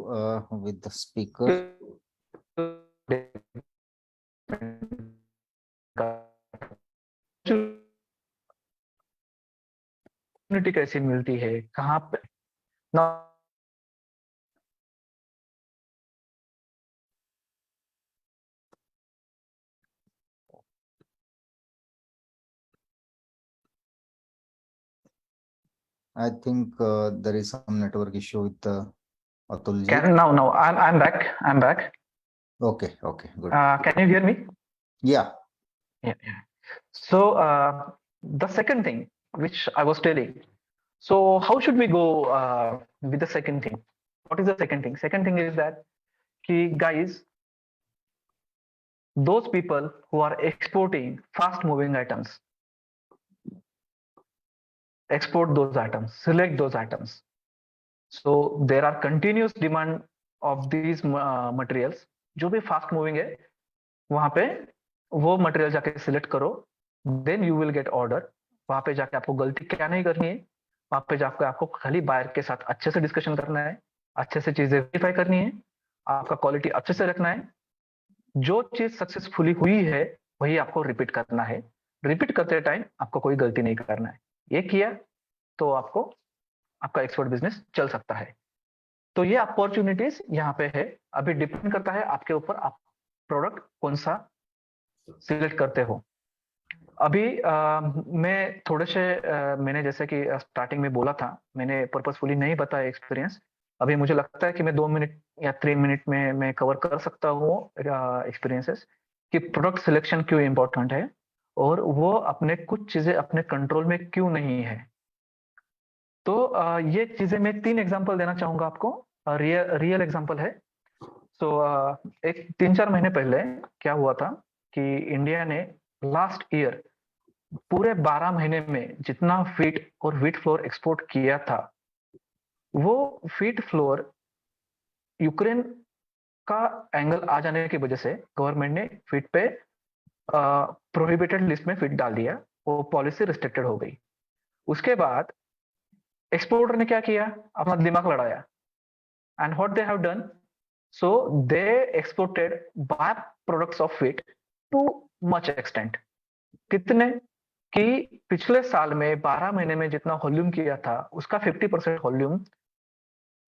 with the speaker.
opportunity कैसे मिलती है, कहाँ पे. Now
I think there is some network issue with Atul ji.
now I'm back.
Okay, good.
Can you hear me?
Yeah.
So the second thing which I was telling. So how should we go with the second thing? What is the second thing? Second thing is that guys, those people who are exporting fast moving items, export those items, select those items. So there are continuous demand of these materials. जो भी fast moving है वहां पे वो material जाके select करो, then you will get order. वहां पे जाके आपको गलती क्या नहीं करनी है, वहां पे जाके आपको खाली बायर के साथ अच्छे से डिस्कशन करना है, अच्छे से चीजें वेरीफाई करनी है, आपका क्वालिटी अच्छे से रखना है. जो चीज सक्सेसफुली हुई है वही आपको रिपीट करना है. रिपीट करते टाइम आपको कोई गलती नहीं करना है. ये किया तो आपको आपका एक्सपोर्ट बिजनेस चल सकता है. तो ये अपॉर्चुनिटीज यहाँ पे है. अभी डिपेंड करता है आपके ऊपर, आप प्रोडक्ट कौन सा सिलेक्ट करते हो. अभी मैं थोड़े से मैंने जैसे कि स्टार्टिंग में बोला था, मैंने पर्पसफुली नहीं बताया एक्सपीरियंस. अभी मुझे लगता है कि मैं 2 मिनट या 3 मिनट में मैं कवर कर सकता हूँ एक्सपीरियंसेस कि प्रोडक्ट सिलेक्शन क्यों इम्पोर्टेंट है और वो अपने कुछ चीजें अपने कंट्रोल में क्यों नहीं है. तो ये चीजें मैं 3 एग्जांपल देना चाहूंगा आपको. रियल एग्जांपल है. सो एक 3-4 महीने पहले क्या हुआ था कि इंडिया ने लास्ट ईयर पूरे 12 महीने में जितना फीट और व्हीट फ्लोर एक्सपोर्ट किया था, वो फीट फ्लोर यूक्रेन का एंगल आ जाने की वजह से गवर्नमेंट ने फीट पे प्रोहिबिटेड लिस्ट में फीट डाल दिया. वो पॉलिसी रिस्ट्रिक्टेड हो गई. उसके बाद एक्सपोर्टर ने क्या किया, अपना दिमाग लड़ाया. And what they have done, so they exported by products of feet to much extent. कितने कि पिछले साल में 12 महीने में जितना वॉल्यूम किया था उसका 50% वॉल्यूम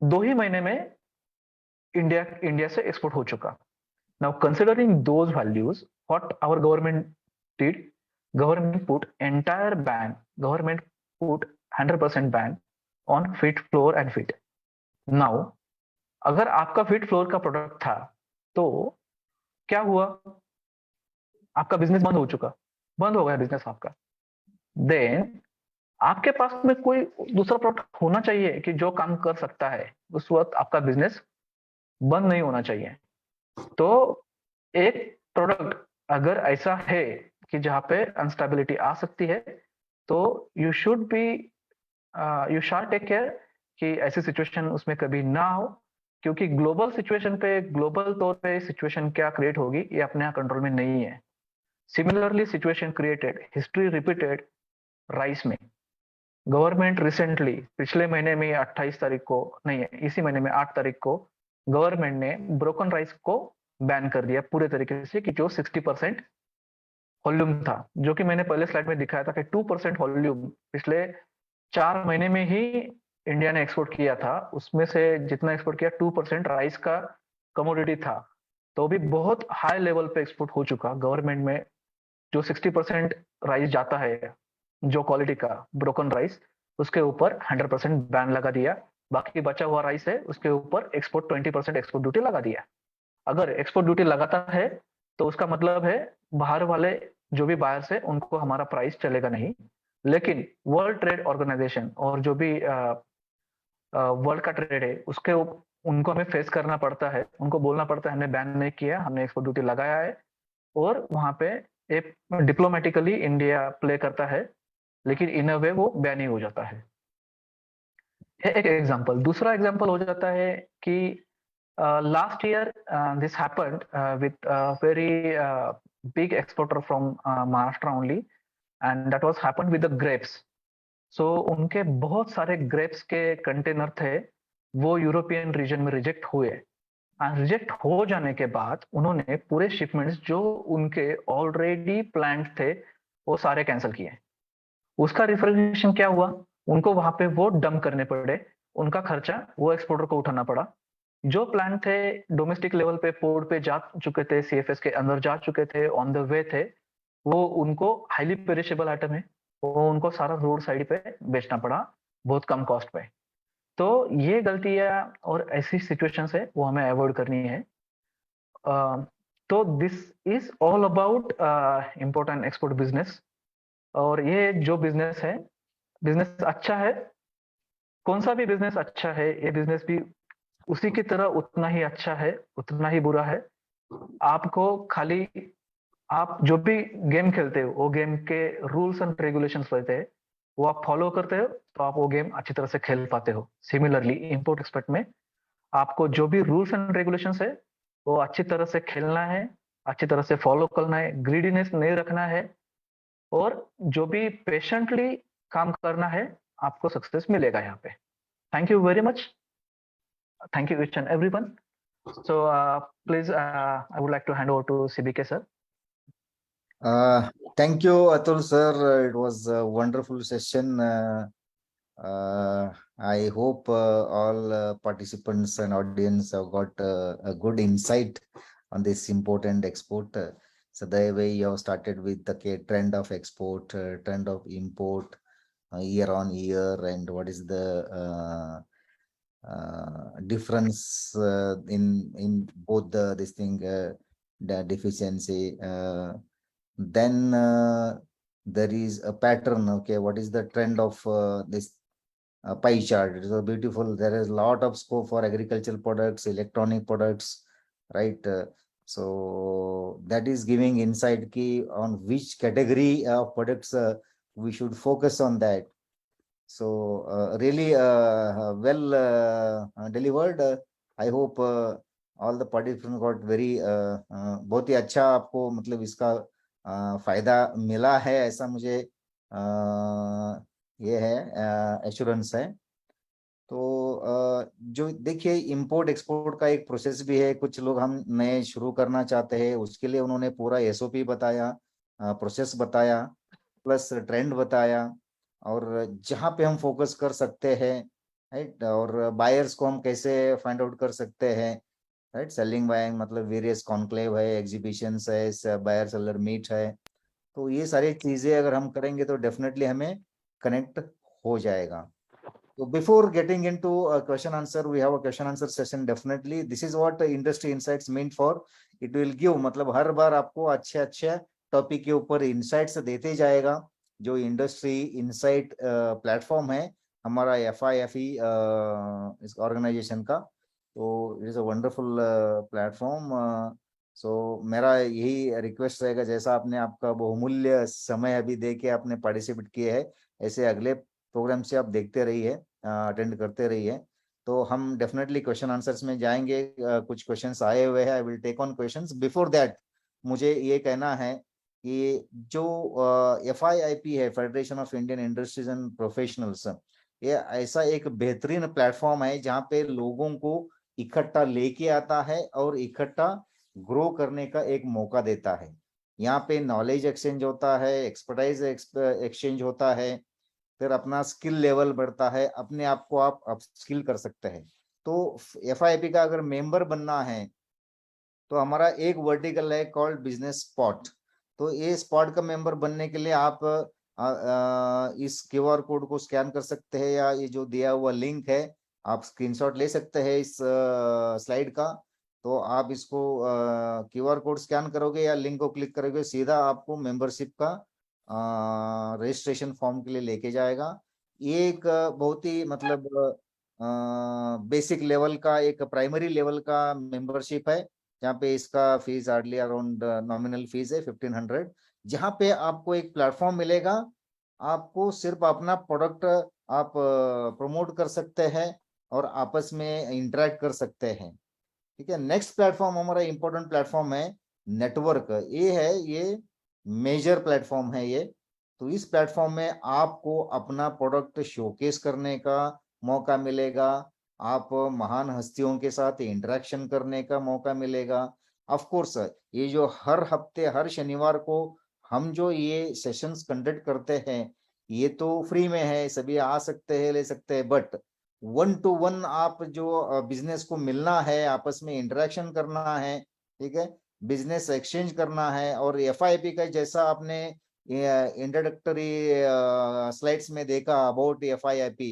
2 ही महीने में इंडिया से एक्सपोर्ट हो चुका. Now considering those values, what our government did, government put entire ban, government put 100% ban on wheat flour and wheat. नाउ अगर आपका फीट फ्लोर का प्रोडक्ट था तो क्या हुआ, आपका बिजनेस बंद हो गया बिजनेस आपका. देन आपके पास में कोई दूसरा प्रोडक्ट होना चाहिए कि जो काम कर सकता है. उस वक्त आपका बिजनेस बंद नहीं होना चाहिए. तो एक प्रोडक्ट अगर ऐसा है कि जहां पे अनस्टेबिलिटी आ सकती है तो यू शुड टेक केयर कि ऐसी सिचुएशन उसमें कभी ना हो, क्योंकि ग्लोबल सिचुएशन पे, ग्लोबल तौर पे सिचुएशन क्या क्रिएट होगी ये अपने यहाँ कंट्रोल में नहीं है. Similarly situation created, history repeated rice में. गवर्नमेंट रिसेंटली पिछले महीने में 28 तारीख को नहीं, इसी महीने में 8 तारीख को गवर्नमेंट ने ब्रोकन राइस को बैन कर दिया पूरे तरीके से, कि जो 60% वॉल्यूम था, जो कि मैंने पहले स्लाइड में दिखाया था कि 2% वॉल्यूम पिछले 4 महीने में ही इंडिया ने एक्सपोर्ट किया था. उसमें से जितना एक्सपोर्ट किया 2% राइस का कमोडिटी था, तो भी बहुत हाई लेवल पे एक्सपोर्ट हो चुका. गवर्नमेंट में जो 60% राइस जाता है जो क्वालिटी का ब्रोकन राइस, उसके ऊपर 100% बैन लगा दिया. बाकी बचा हुआ राइस है उसके ऊपर एक्सपोर्ट 20% एक्सपोर्ट ड्यूटी लगा दिया. अगर एक्सपोर्ट ड्यूटी लगाता है तो उसका मतलब है बाहर वाले जो भी बायर्स है उनको हमारा प्राइस चलेगा नहीं, लेकिन वर्ल्ड ट्रेड ऑर्गेनाइजेशन और जो भी वर्ल्ड का ट्रेड है उसके उनको हमें फेस करना पड़ता है, उनको बोलना पड़ता है हमने बैन नहीं किया, हमने एक्सपोर्ट ड्यूटी लगाया है, और वहां पे एक डिप्लोमेटिकली इंडिया प्ले करता है, लेकिन इन अ वे वो बैन ही हो जाता है। ये एक एग्जांपल। दूसरा एग्जांपल हो जाता है कि last year this happened with very big exporter from Maharashtra only, and that was happened with the grapes. So उनके बहुत सारे ग्रेप्स के कंटेनर थे, वो यूरोपियन रीजन में रिजेक्ट हुए, एंड रिजेक्ट हो जाने के बाद उन्होंने पूरे शिपमेंट्स जो उनके ऑलरेडी प्लान्ड थे वो सारे कैंसिल किए। उसका रिफ्रिजरेशन क्या हुआ, उनको वहां पे वो डंप करने पड़े, उनका खर्चा वो एक्सपोर्टर को उठाना पड़ा। जो प्लान थे डोमेस्टिक लेवल पे पोर्ट पे जा चुके थे, सीएफएस के अंदर जा चुके थे, ऑन द वे थे, वो उनको हाईली पेरिशेबल आइटम है, वो उनको सारा रोड साइड पे बेचना पड़ा बहुत कम कॉस्ट पे। तो ये गलतियां और ऐसी सिचुएशंस है वो हमें अवॉइड करनी है। तो this is all about import and export business. और ये जो बिजनेस है, बिजनेस अच्छा है, कौन सा भी बिजनेस अच्छा है, ये बिजनेस भी उसी की तरह उतना ही अच्छा है, उतना ही बुरा है। आपको खाली आप जो भी गेम खेलते हो वो गेम के रूल्स एंड रेगुलेशंस रहते हैं, वो आप फॉलो करते हो तो आप वो गेम अच्छी तरह से खेल पाते हो। सिमिलरली इंपोर्ट एक्सपोर्ट में आपको जो भी रूल्स एंड रेगुलेशंस है वो अच्छी तरह से खेलना है, अच्छी तरह से फॉलो करना है, ग्रीडीनेस नहीं रखना है, और जो भी पेशेंटली काम करना है, आपको सक्सेस मिलेगा यहाँ पे। Thank you very much. Thank you each and everyone. So please, I would like to hand over to CBK sir.
Thank you, Atul sir. It was a wonderful session. I hope all participants and audience have got a good insight on this important export. So the way you have started with the trend of export, trend of import year on year, and what is the difference in both this thing, the deficiency. Then there is a pattern. Okay, what is the trend of this pie chart? It is so beautiful. There is a lot of scope for agricultural products, electronic products, right? So that is giving insight key on which category of products we should focus on that. So really well delivered. I hope all the participants got very बहुत ही अच्छा आपको मतलब इसका फायदा मिला है, ऐसा मुझे ये है एश्योरेंस है। तो जो देखिए इंपोर्ट एक्सपोर्ट का एक प्रोसेस भी है, कुछ लोग हम नए शुरू करना चाहते हैं, उसके लिए उन्होंने पूरा एसओपी बताया, प्रोसेस बताया, प्लस ट्रेंड बताया, और जहाँ पे हम फोकस कर सकते हैं, राइट, और बायर्स को हम कैसे फाइंड आउट कर सकते हैं, राइट, सेलिंग बाइंग मतलब वेरियस कॉन्क्लेव है, एग्जीबिशंस है, बायर सेलर मीट है। तो ये सारी चीजें अगर हम करेंगे तो डेफिनेटली हमें कनेक्ट हो जाएगा। So before getting into a question answer, we have a question answer session. Definitely, this is what industry insights meant for. It will give मतलब हर बार आपको अच्छे अच्छे टॉपिक के ऊपर इंसाइट्स देते जाएगा। जो इंडस्ट्री इंसाइट प्लेटफॉर्म है हमारा FIFE इस ऑर्गेनाइजेशन का, तो it is a wonderful platform. So मेरा यही रिक्वेस्ट रहेगा, जैसा आपने आपका बहुमूल्य समय अभी दे के आपने पार्टिसिपेट किए हैं, ऐसे अगले प्रोग्राम से आप देखते रहिए, अटेंड करते रहिए। तो हम डेफिनेटली क्वेश्चन आंसर्स में जाएंगे। कुछ क्वेश्चंस आए हुए हैं, I will take on questions. Before that मुझे ये कहना है कि जो FIIP है, federation of Indian industries and professionals, ये ऐसा एक बेहतरीन प्लेटफॉर्म है जहाँ पे लोगों को इकट्ठा लेके आता है और इकट्ठा ग्रो करने का एक मौका देता है। यहाँ पे नॉलेज एक्सचेंज होता है, एक्सपर्टाइज एक्सचेंज होता है, फिर अपना स्किल लेवल बढ़ता है, अपने आप को आप अपस्किल कर सकते हैं। तो FIIP का अगर मेंबर बनना है तो हमारा एक वर्टिकल है कॉल्ड बिजनेस स्पॉट। तो ये स्पॉट का मेंबर बनने के लिए आप इस QR कोड को स्कैन कर सकते हैं, या ये जो दिया हुआ लिंक है आप स्क्रीनशॉट ले सकते हैं इस स्लाइड का, तो आप इसको QR कोड स्कैन करोगे या लिंक को क्लिक करोगे, सीधा आपको मेंबरशिप का रजिस्ट्रेशन फॉर्म के लिए लेके जाएगा। ये एक बहुत ही मतलब बेसिक लेवल का, एक प्राइमरी लेवल का मेंबरशिप है, जहाँ पे इसका fees hardly around nominal fees है 1500, जहाँ पे आपको एक प्लेटफॉर्म मिलेगा, आपको सिर्फ अपना प्रोडक्ट आप प्रमोट कर सकते हैं और आपस में इंटरेक्ट कर सकते हैं। ठीक है, नेक्स्ट प्लेटफॉर्म हमारा इंपॉर्टेंट प्लेटफॉर्म है नेटवर्क। ये मेजर प्लेटफॉर्म है ये। तो इस प्लेटफॉर्म में आपको अपना प्रोडक्ट शोकेस करने का मौका मिलेगा, आप महान हस्तियों के साथ इंटरेक्शन करने का मौका मिलेगा। ऑफ कोर्स ये जो हर हफ्ते हर शनिवार को हम जो ये सेशंस कंडक्ट करते हैं, ये तो फ्री में है, सभी आ सकते हैं, ले सकते हैं, बट 1-to-1 आप जो बिजनेस को मिलना है, आपस में इंटरेक्शन करना है, ठीक है, बिजनेस एक्सचेंज करना है। और FIP का जैसा आपने इंट्रोडक्टरी स्लाइड्स में देखा अबाउट FIP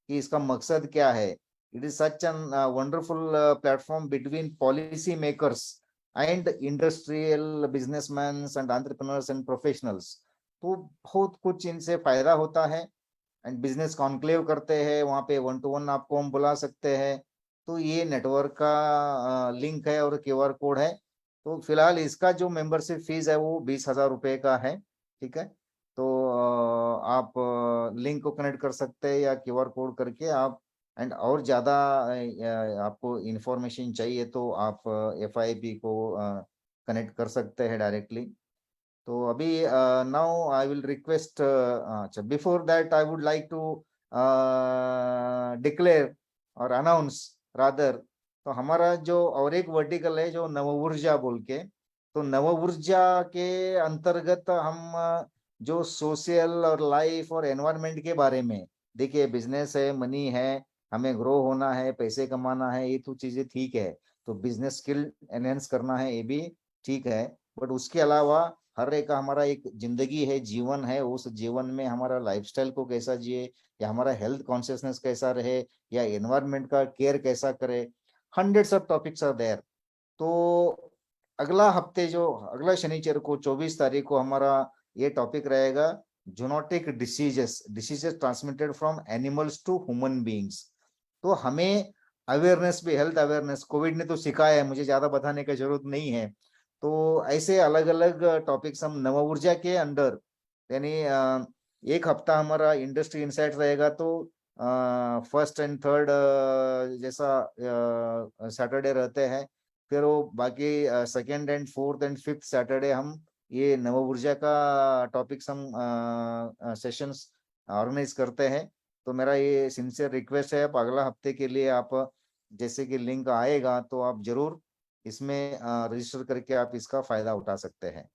कि इसका मकसद क्या है, it is such an wonderful platform between policy makers and industrial businessman and entrepreneurs and professionals. तो बहुत कुछ इनसे फायदा होता है एंड बिजनेस कॉन्क्लेव करते हैं, वहाँ पे 1-to-1 आपको हम बुला सकते हैं। तो ये नेटवर्क का लिंक है और QR कोड है। तो फिलहाल इसका जो मेंबरशिप फीस है वो 20,000 रुपए का है। ठीक है, तो आप लिंक को कनेक्ट कर सकते हैं या QR कोड करके आप, एंड और ज़्यादा आपको इंफॉर्मेशन चाहिए तो आप FIP को कनेक्ट कर सकते हैं डायरेक्टली। तो अभी नाउ आई विल रिक्वेस्ट, अच्छा before that I would like to declare और अनाउंस रादर, तो हमारा जो और एक वर्टिकल है जो नव ऊर्जा बोल के, तो नव ऊर्जा के अंतर्गत हम जो सोशल और लाइफ और एनवायरनमेंट के बारे में, देखिए बिजनेस है, मनी है, हमें ग्रो होना है, पैसे कमाना है, ये तो चीजें ठीक है, तो बिजनेस स्किल एनहेंस करना है, ये भी ठीक है, बट उसके अलावा हर एक का हमारा एक जिंदगी है, जीवन है, उस जीवन में हमारा लाइफस्टाइल को कैसा जिए, या हमारा हेल्थ कॉन्शियसनेस कैसा रहे, या एनवायरनमेंट का केयर कैसा करे, hundreds of topics are there. तो अगला हफ्ते जो अगला शनिचर को 24 तारीख को हमारा ये टॉपिक रहेगा, zoonotic diseases transmitted from animals to human beings. तो हमें अवेयरनेस भी, हेल्थ अवेयरनेस, कोविड ने तो सिखाया है, मुझे ज्यादा बताने की जरूरत नहीं है। तो ऐसे अलग अलग टॉपिक्स हम नव ऊर्जा के अंदर, यानी एक हफ्ता हमारा इंडस्ट्री इनसाइट रहेगा, तो फर्स्ट एंड थर्ड जैसा सैटरडे रहते हैं, फिर वो बाकी second and fourth and fifth Saturday हम ये नव ऊर्जा का टॉपिक्स हम सेशंस ऑर्गेनाइज करते हैं। तो मेरा ये सिंसियर रिक्वेस्ट है, आप अगला हफ्ते के लिए आप जैसे कि लिंक आएगा तो आप जरूर इसमें रजिस्टर करके आप इसका फायदा उठा सकते हैं।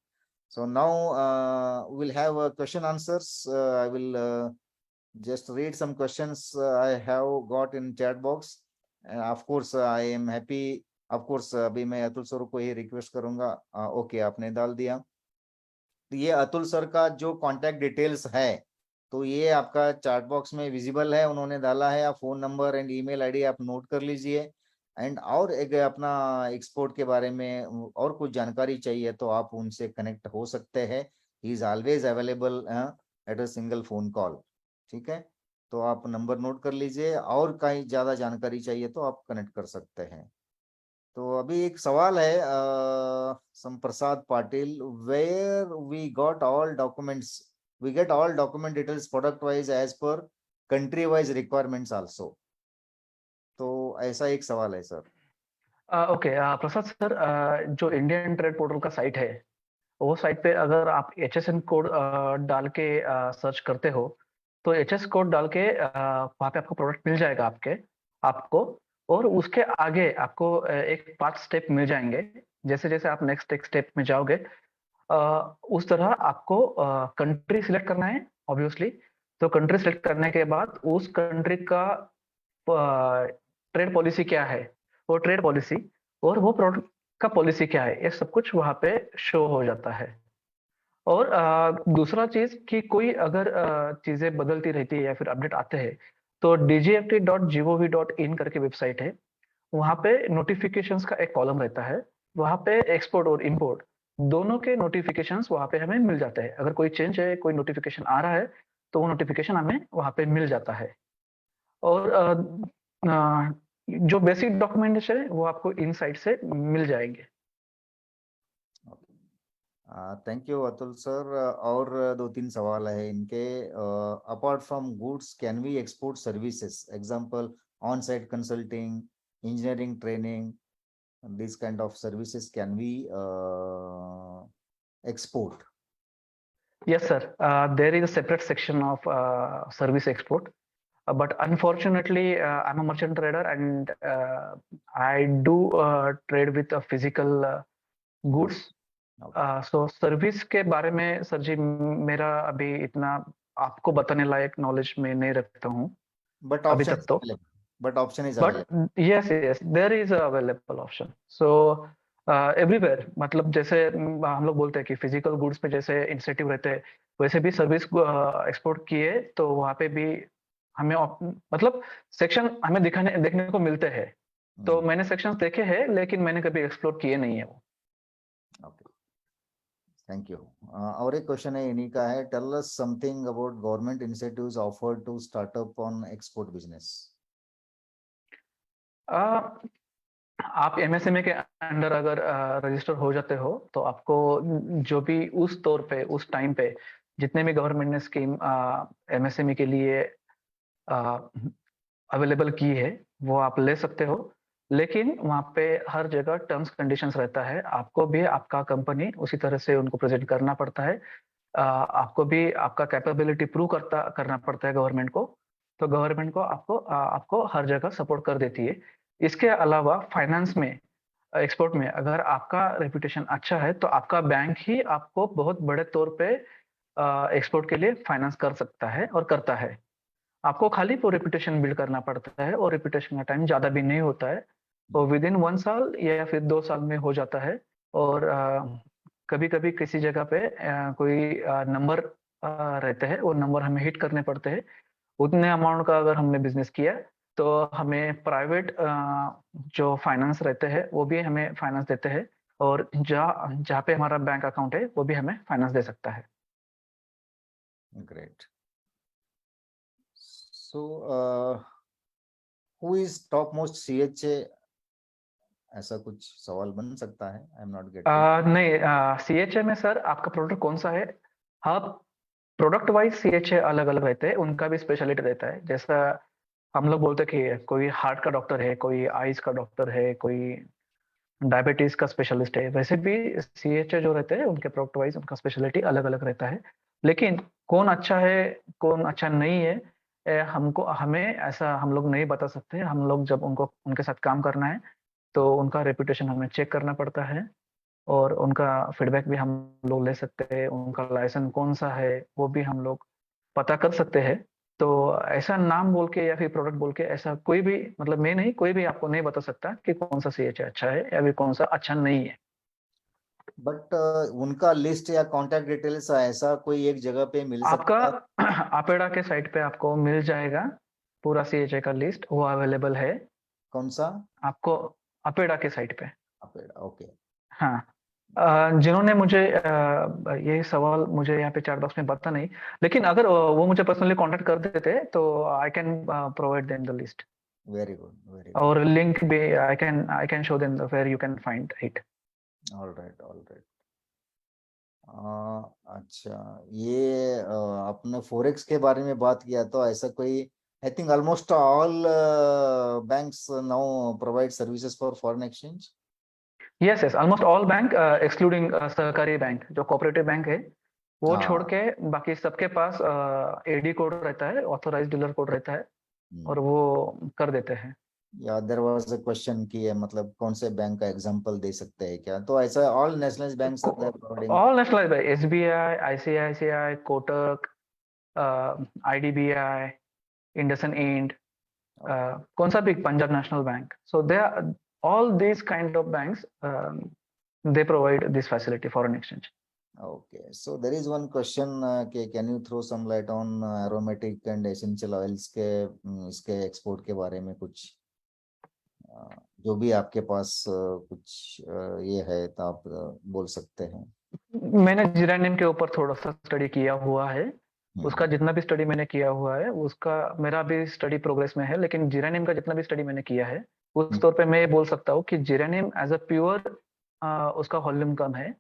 So now will have question answers. I will just read some questions I have got in chat box, and of course I am happy, of course अभी मैं अतुल सर को ही रिक्वेस्ट करूंगा। ओके, आपने डाल दिया। तो ये अतुल सर का जो कांटेक्ट डिटेल्स है, तो ये आपका चैट बॉक्स में विजिबल है, उन्होंने डाला है, आप phone number and email ID आप नोट कर लीजिए। एंड और एक अपना एक्सपोर्ट के बारे में और कुछ जानकारी चाहिए तो आप उनसे कनेक्ट हो सकते हैं, he is always available at a single phone call. ठीक है, तो आप नंबर नोट कर लीजिए, और कहीं ज्यादा जानकारी चाहिए तो आप कनेक्ट कर सकते हैं। तो अभी एक सवाल है Samprasad Patil, where we got all documents, we get all document details product wise as per country wise requirements also. तो ऐसा एक सवाल है सर।
ओके प्रसाद सर, जो इंडियन ट्रेड पोर्टल का साइट है, वो साइट पे अगर आप HSN कोड डाल के सर्च करते हो, तो HS कोड डाल के वहाँ पे आपको प्रोडक्ट मिल जाएगा आपको, और उसके आगे आपको एक 5 स्टेप मिल जाएंगे। जैसे जैसे आप नेक्स्ट एक स्टेप में जाओगे, उस तरह आपको कंट्री सिलेक्ट करना है ऑब्वियसली। तो कंट्री सिलेक्ट करने के बाद उस कंट्री का ट्रेड पॉलिसी क्या है, वो ट्रेड पॉलिसी और वो प्रोडक्ट का पॉलिसी क्या है, ये सब कुछ वहाँ पे शो हो जाता है। और दूसरा चीज कि कोई अगर चीजें बदलती रहती है या फिर अपडेट आते हैं, तो dgft.gov.in करके वेबसाइट है, वहाँ पे नोटिफिकेशंस का एक कॉलम रहता है, वहाँ पे एक्सपोर्ट और इंपोर्ट दोनों के नोटिफिकेशंस वहाँ पे हमें मिल जाते हैं। अगर कोई चेंज है, कोई नोटिफिकेशन आ रहा है, तो वो नोटिफिकेशन हमें वहाँ पे मिल जाता है। और जो बेसिक डॉक्यूमेंटेशन है वो आपको इन साइट से मिल जाएंगे।
Thank you Atul sir. और दो तीन सवाल है इनके। Apart from goods can we export services, example on site consulting, engineering training, this kind of services can we export?
Yes, sir. There is a separate section of service export. But unfortunately, I'm a merchant trader and I do trade with physical goods. So service के बारे में sir जी मेरा अभी इतना आपको बताने लायक knowledge में नहीं रखता हूँ
But
अभी
option
तक
is
तो।
available. But option is
But
available.
yes, there is a available option. So everywhere, मतलब जैसे हम लोग बोलते हैं कि फिजिकल गुड्स पे जैसे इंसेंटिव रहते हैं, वैसे भी सर्विस एक्सपोर्ट किए तो वहाँ पे भी हमें मतलब सेक्शन हमें देखने को मिलते हैं। तो मैंने सेक्शंस देखे हैं लेकिन मैंने कभी एक्सप्लोर किए नहीं है वो।
Okay. Thank you. और एक क्वेश्चन है इन्हीं का है, tell us something about government incentives offered to startup on export business.
आप एमएसएमई के अंडर अगर रजिस्टर हो जाते हो तो आपको जो भी उस तौर पे उस टाइम पे जितने भी गवर्नमेंट ने स्कीम एमएसएमई के लिए अवेलेबल की है वो आप ले सकते हो। लेकिन वहाँ पे हर जगह टर्म्स कंडीशंस रहता है, आपको भी आपका कंपनी उसी तरह से उनको प्रेजेंट करना पड़ता है। आपको भी आपका कैपेबिलिटी प्रूव करना पड़ता है गवर्नमेंट को। तो गवर्नमेंट को आपको हर जगह सपोर्ट कर देती है। इसके अलावा फाइनेंस में, एक्सपोर्ट में अगर आपका रेपुटेशन अच्छा है तो आपका बैंक ही आपको बहुत बड़े तौर पे एक्सपोर्ट के लिए फाइनेंस कर सकता है और करता है। आपको खाली वो रेपुटेशन बिल्ड करना पड़ता है और रेपुटेशन का टाइम ज्यादा भी नहीं होता है, तो विद इन 1 साल या फिर 2 साल में हो जाता है। और कभी कभी किसी जगह पे कोई नंबर रहते हैं, वो नंबर हमें हिट करने पड़ते हैं। उतने अमाउंट का अगर हमने बिजनेस किया तो हमें प्राइवेट जो फाइनेंस रहते हैं वो भी हमें फाइनेंस देते हैं, और जहाँ जहाँ पे हमारा बैंक अकाउंट है वो भी हमें फाइनेंस दे सकता है।
Great. So who is top most CHA, ऐसा कुछ सवाल बन सकता है? I am not getting.
नहीं, सीएचए में सर आपका प्रोडक्ट कौन सा है? हाँ, प्रोडक्ट वाइज सीएचए अलग अलग रहते हैं, उनका भी स्पेशलिटी रहता है। जैसा हम लोग बोलते हैं कि कोई हार्ट का डॉक्टर है, कोई आईज का डॉक्टर है, कोई डायबिटीज का स्पेशलिस्ट है, वैसे भी सीएचए जो रहते हैं उनके प्रोडक्ट वाइज उनका स्पेशलिटी अलग अलग रहता है। लेकिन कौन अच्छा है कौन अच्छा नहीं है, हमें ऐसा हम लोग नहीं बता सकते। हम लोग जब उनके साथ काम करना है तो उनका रेपुटेशन हमें चेक करना पड़ता है, और उनका फीडबैक भी हम लोग ले सकते हैं। उनका लाइसेंस कौन सा है वो भी हम लोग पता कर सकते हैं। तो ऐसा नाम बोल के या फिर प्रोडक्ट बोल के ऐसा कोई भी, मतलब मैं नहीं, कोई भी आपको नहीं बता सकता कि कौन सा सीएचए अच्छा है या फिर कौन सा अच्छा नहीं है।
बट उनका लिस्ट या कांटेक्ट डिटेल्स ऐसा कोई एक जगह पे मिल
आपका
सकता है?
अपेडा के साइट पे आपको मिल जाएगा पूरा सीएचए का लिस्ट, वो अवेलेबल है
कौन सा?
आपको अपेडा के साइट पे।
ओके।
हाँ, जिन्होंने मुझे ये सवाल मुझे यहाँ पे चैट बॉक्स में पता नहीं, लेकिन अगर वो मुझे पर्सनली कांटेक्ट कर देते तो I can provide them the list,
very good, very good.
और लिंक भी I can show them where you can find it.
All right, all right. अच्छा, ये आपने फॉरेक्स के बारे में बात किया, तो ऐसा कोई, I think almost all banks now provide services for foreign exchange.
Yes yes, almost all bank excluding सहकारी बैंक, जो कोऑपरेटिव बैंक है वो छोड़
हाँ।
के बाकी सबके पास एडी कोड रहता है, ऑथोराइज डीलर कोड रहता है, और वो कर देते हैं।
या देयर वाज अ क्वेश्चन कि मतलब कौन से बैंक का एग्जांपल दे सकते हैं क्या? तो ऐसा all national banks are there providing.
All nationalize bank, SBI, ICICI, Kotak, IDBI, IndusInd, कौन सा भी, Punjab National Bank. So they are all these kind of banks, they provide this facility foreign exchange.
Okay, so there is one question, can you throw some light on aromatic and essential oils के इसके export के बारे में कुछ जो भी आपके पास कुछ ये है तो आप बोल सकते हैं।
मैंने जिरानियम के ऊपर थोड़ा सा स्टडी किया हुआ है। उसका
हम्म,
जितना भी स्टडी मैंने किया हुआ है उसका मेरा भी स्टडी प्रोग्रेस में है, लेकिन जिरानियम का जितना भी स्टडी मैंने किया है उस तौर पे मैं ये बोल सकता हूँ कि जिरानियम एज अ प्योर उसका वॉल्यूम कम है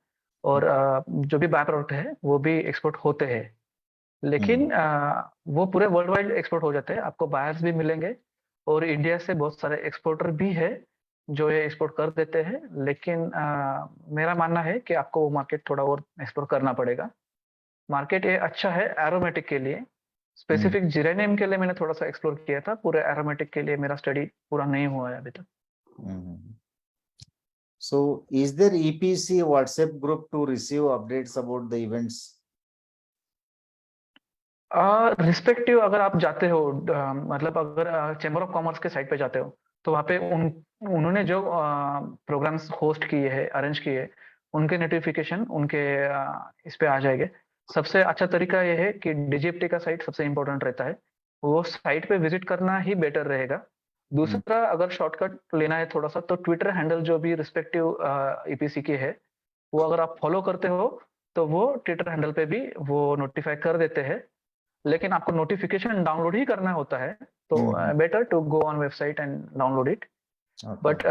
और जो भी बाय प्रोडक्ट है वो भी एक्सपोर्ट होते हैं, लेकिन वो पूरे वर्ल्ड वाइड एक्सपोर्ट हो जाते हैं, आपको बायर्स भी मिलेंगे और इंडिया से बहुत सारे एक्सपोर्टर भी है जो ये एक्सपोर्ट कर देते हैं, लेकिन मेरा मानना है कि आपको वो मार्केट थोड़ा और एक्सप्लोर करना पड़ेगा। मार्केट ये अच्छा है एरोमेटिक के लिए, स्पेसिफिक जिरेनियम के लिए मैंने थोड़ा सा एक्सप्लोर किया था, पूरे एरोमेटिक के लिए मेरा स्टडी पूरा नहीं हुआ है अभी तक।
So is there EPC WhatsApp group to receive updates about the events?
Respective अगर आप जाते हो मतलब अगर चैम्बर ऑफ कॉमर्स के साइट पे जाते हो तो वहाँ पे उन्होंने जो प्रोग्राम्स होस्ट किए हैं, अरेंज किए, उनके नोटिफिकेशन उनके इस पे आ जाएंगे। सबसे अच्छा तरीका ये है कि DGFT का साइट सबसे इम्पोर्टेंट रहता है, वो साइट पे विजिट करना ही बेटर रहेगा। दूसरा अगर शॉर्टकट लेना है थोड़ा सा तो ट्विटर हैंडल जो भी रिस्पेक्टिव EPC के है वो अगर आप फॉलो करते हो तो वो ट्विटर हैंडल पे भी वो नोटिफाई कर देते हैं, लेकिन आपको नोटिफिकेशन डाउनलोड ही करना होता है, तो better to go on website and download it. But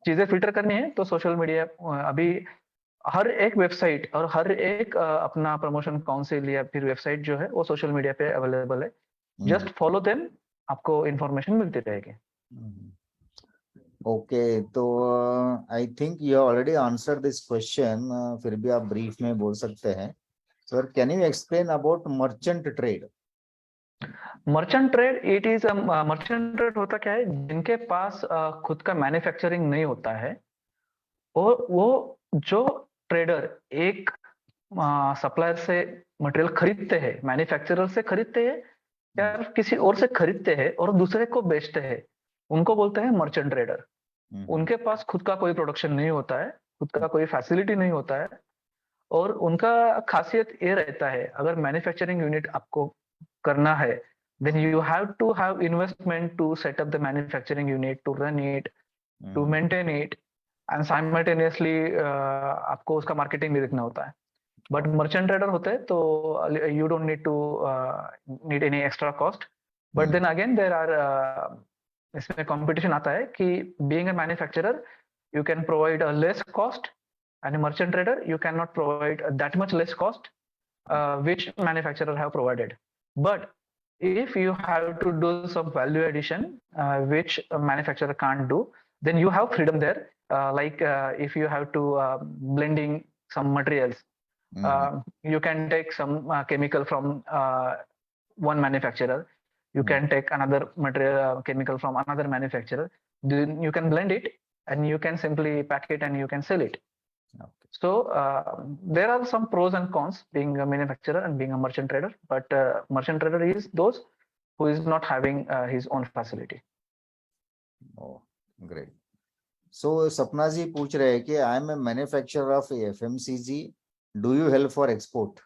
चीजें फिल्टर करनी है तो सोशल मीडिया अभी हर एक वेबसाइट और हर एक अपना प्रमोशन काउंसिल या फिर वेबसाइट जो है वो सोशल मीडिया पे अवेलेबल है, जस्ट फॉलो देम, आपको इन्फॉर्मेशन मिलती रहेगी।
ओके, तो I think you already answer this question, फिर भी आप ब्रीफ में बोल सकते हैं। Sir, can you explain about merchant trade?
Merchant trade, it is merchant trade होता क्या है, जिनके पास खुद का मैन्युफैक्चरिंग नहीं होता है और वो जो ट्रेडर एक सप्लायर से मटेरियल खरीदते हैं, मैन्युफैक्चरर से खरीदते हैं या किसी और से खरीदते हैं और दूसरे को बेचते हैं, उनको बोलते हैं मर्चेंट ट्रेडर। उनके पास खुद का कोई प्रोडक्शन नहीं होता है, खुद का कोई फैसिलिटी नहीं होता है और उनका खासियत ये रहता है, अगर मैन्युफैक्चरिंग यूनिट आपको करना है then you have to have investment to set up the manufacturing unit, to run it, to maintain it, and simultaneously आपको उसका मार्केटिंग भी देखना होता है। बट मर्चेंट ट्रेडर होते हैं तो you don't need to need any extra cost, but then again there are इसमें कंपटीशन आता है कि being a manufacturer you can provide a less cost and a merchant trader you cannot provide that much less cost which manufacturer have provided, but if you have to do some value addition which a manufacturer can't do, then you have freedom there, like if you have to blending some materials, you can take some chemical from one manufacturer, you can take another material chemical from another manufacturer, then you can blend it and you can simply pack it and you can sell it. So there are some pros and cons being a manufacturer and being a merchant trader, but merchant trader is those who is not having his own facility.
Oh, great. So Sapna ji पूछ रहे हैं कि I am a manufacturer of FMCG. Do you help for export?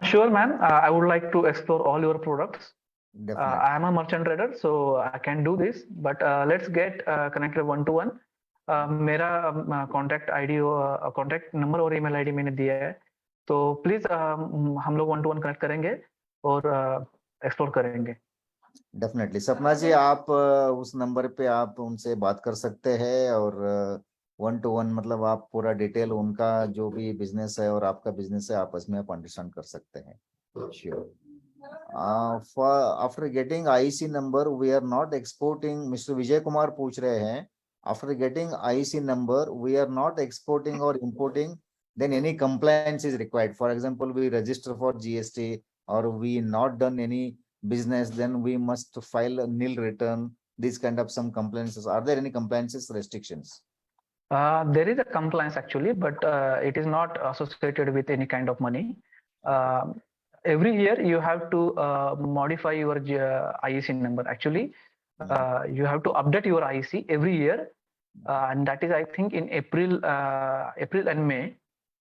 Sure, man. I would like to explore all your products.
Definitely.
I am a merchant trader, so I can do this. But let's get connected one to one. मेरा contact ID contact number और email ID मैंने दिया है, तो please हम लोग 1 to 1 connect करेंगे और एक्सप्लोर करेंगे।
डेफिनेटली सपना जी, आप उस नंबर पे आप उनसे बात कर सकते हैं और 1 to 1 मतलब आप पूरा डिटेल उनका जो भी बिजनेस है और आपका बिजनेस है आपस में आप अंडरस्टैंड कर सकते हैं। Sure. After getting IEC number we are not exporting, mister Vijay Kumar पूछ रहे हैं, after getting IEC number we are not exporting or importing, then any compliance is required. For example, we register for GST or we not done any business, then we must file a nil return, these kind of some compliances. Are there any compliances restrictions?
There is a compliance actually, but it is not associated with any kind of money. Every year you have to modify your IEC number. Actually, you have to update your IEC every year, and that is I think in April and May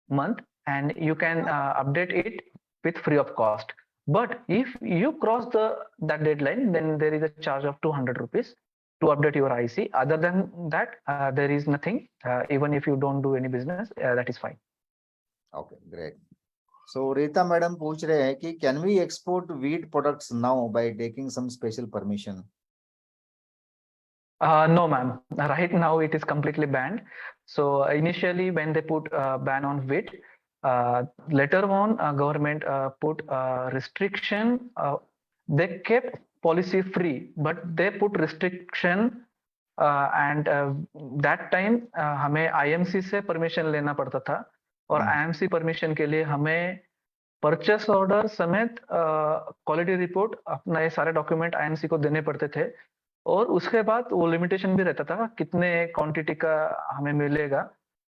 month, and you can update it with free of cost. But if you cross that deadline, then there is a charge of 200 rupees to update your IC. Other than that, there is nothing. Even if you don't do any business, that is fine.
Okay, great. So Rita madam पूछ रहे हैं कि can we export wheat products now by taking some special permission?
No, ma'am. Right now it is completely banned. So initially when they put ban on wheat, later on government put restriction. They kept policy free, but they put restriction and that time हमें IMC से permission लेना पड़ता था और IMC permission के लिए हमें purchase order समेत क्वालिटी रिपोर्ट अपना ये सारे डॉक्यूमेंट IMC को देने पड़ते थे और उसके बाद वो लिमिटेशन भी रहता था कितने क्वांटिटी का हमें मिलेगा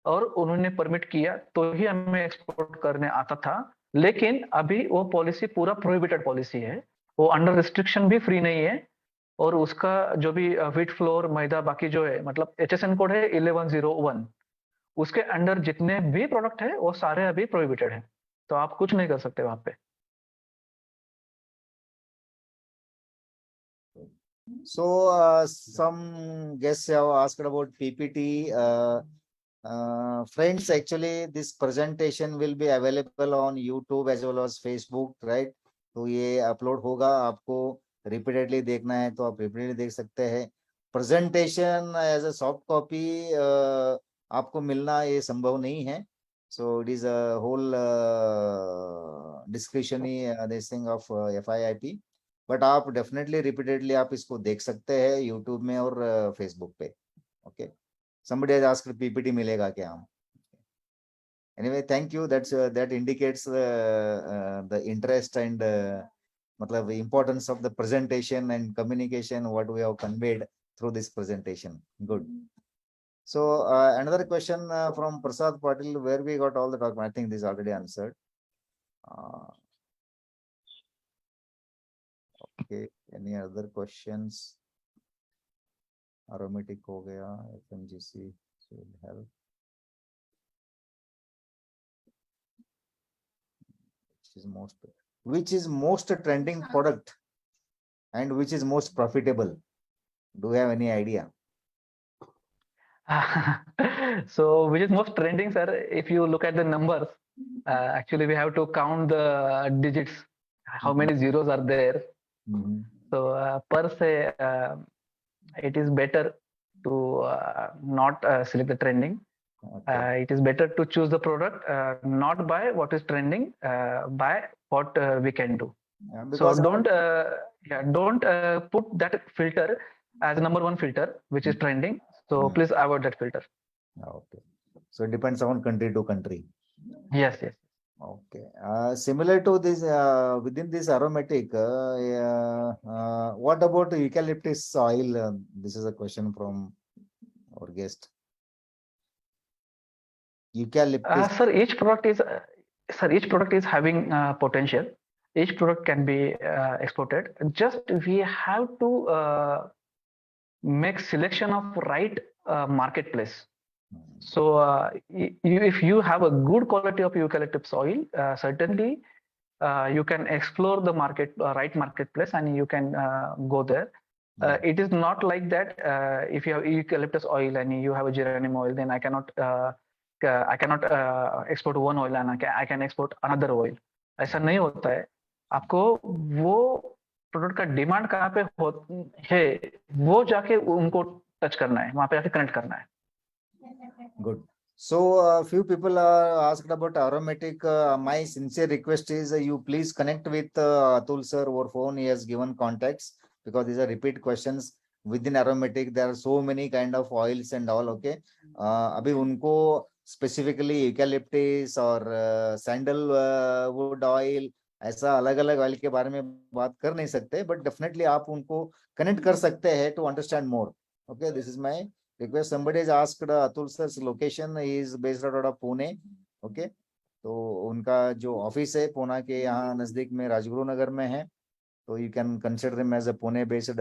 और उन्होंने परमिट किया तो ही हमें एक्सपोर्ट करने आता था। लेकिन अभी वो पॉलिसी पूरा प्रोहिबिटेड पॉलिसी है, वो अंडर रिस्ट्रिक्शन भी फ्री नहीं है और उसका जो भी व्हीट फ्लोर मैदा बाकी जो है मतलब HSN कोड है 1101, उसके अंडर जितने भी प्रोडक्ट है वो सारे अभी प्रोहिबिटेड है, तो आप कुछ नहीं कर सकते वहां पे।
So some guests have asked about PPT. Friends, actually this presentation will be available on YouTube as well as Facebook, right? तो ये upload होगा, आपको repeatedly देखना है तो आप repeatedly देख सकते हैं। Presentation as a soft copy आपको मिलना ये संभव नहीं है। So it is a whole discretionary this thing of FIIP. But आप डेफिनेटली रिपीटेडली आप इसको देख सकते हैं यूट्यूब में और फेसबुक पे। Okay, somebody has asked PPT मिलेगा क्या? Anyway, thank you. That indicates the interest and मतलब the importance of the presentation and communication what we have conveyed through this presentation. Good. So another question from Prasad Patil, where we got all the document. I think this is already answered. Okay, any other questions? Aromatic हो गया, FMGC will help. Which is most trending product and which is most profitable? Do you have any idea?
So which is most trending, sir? If you look at the numbers, actually we have to count the digits, how many zeros are there. So per se, it is better to not select the trending. Okay. It is better to choose the product not by what is trending, by what we can do. Yeah, so don't put that filter as number one filter which is trending. So please avoid that filter.
Okay. So it depends on country to country.
Yes, yes.
Okay. Similar to this, within this aromatic, what about eucalyptus oil? This is a question from our guest. Eucalyptus.
Sir, each product is having potential. Each product can be exported. Just we have to make selection of right marketplace. So if you have a good quality of eucalyptus oil, certainly you can explore the market, right marketplace, and you can go there. It is not like that. If you have eucalyptus oil and you have a geranium oil, then I cannot export one oil and I can export another oil. ऐसा नहीं होता है. आपको वो product का demand कहाँ पे है वो जाके उनको टच करना है, वहाँ पे जाके कनेक्ट करना है.
Good. So few people are asked about aromatic. My sincere request is you please connect with Atul sir over phone. He has given contacts because these are repeat questions. Within aromatic there are so many kind of oils and all. Okay. अभी उनको specifically eucalyptus और sandalwood oil ऐसा अलग अलग oil के बारे में बात कर नहीं सकते, but definitely आप उनको connect कर सकते हैं to understand more. Okay, this is my request. Somebody has asked Atul sir's location. He is based out of Pune. Okay, तो उनका जो ऑफिस है पुणे के यहाँ नजदीक में राजगुरु नगर में है, तो you can consider him as a Pune based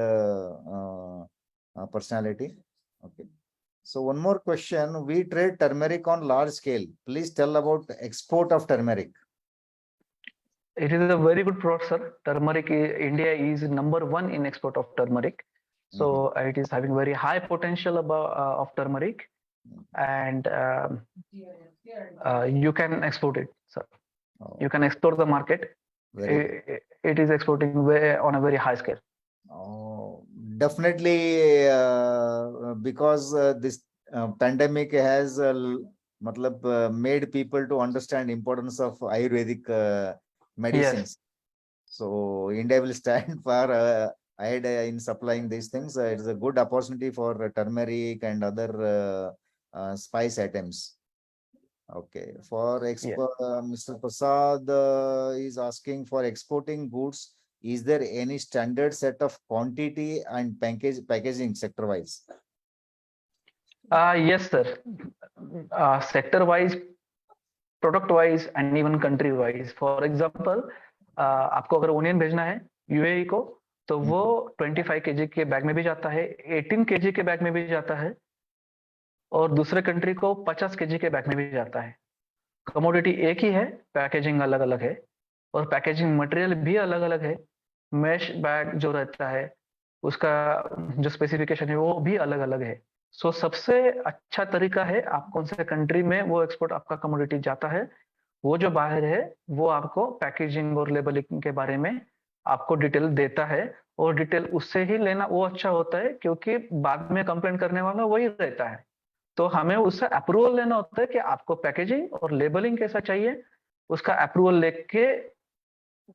personality. Okay. So one more question. We trade turmeric on large scale. Please tell about export of turmeric.
It is a very good product, sir. Turmeric, India is number one in export of turmeric. So it is having very high potential of turmeric, and you can export it, sir.
Oh,
You can explore the market.
very good.
It is exporting on a very high scale.
Oh, definitely, because this pandemic has made people to understand importance of Ayurvedic medicines. So India will stand far ahead in supplying these things. It is a good opportunity for turmeric and other spice items. Okay, for Mr. Prasad is asking for exporting goods. Is there any standard set of quantity and packaging sector wise?
Yes, sir. Sector wise, product wise and even country wise. For example, आपको अगर onion भेजना है UAE को, तो वो 25 KG के bag में भी जाता है, 18 केजी के बैग में भी जाता है, और दूसरे कंट्री को 50 केजी के बैग में भी जाता है. कमोडिटी एक ही है, पैकेजिंग अलग अलग है, और पैकेजिंग मटेरियल भी अलग अलग है. मैश बैग जो रहता है उसका जो स्पेसिफिकेशन है वो भी अलग अलग है. सो सबसे अच्छा तरीका है, आप कौन से कंट्री में वो एक्सपोर्ट आपका कमोडिटी जाता है, वो जो बाहर है वो आपको पैकेजिंग और लेबलिंग के बारे में आपको डिटेल देता है, और डिटेल उससे ही लेना वो अच्छा होता है, क्योंकि बाद में कंप्लेन करने वाला वही रहता है. तो हमें उससे अप्रूवल लेना होता है कि आपको पैकेजिंग और लेबलिंग कैसा चाहिए, उसका अप्रूवल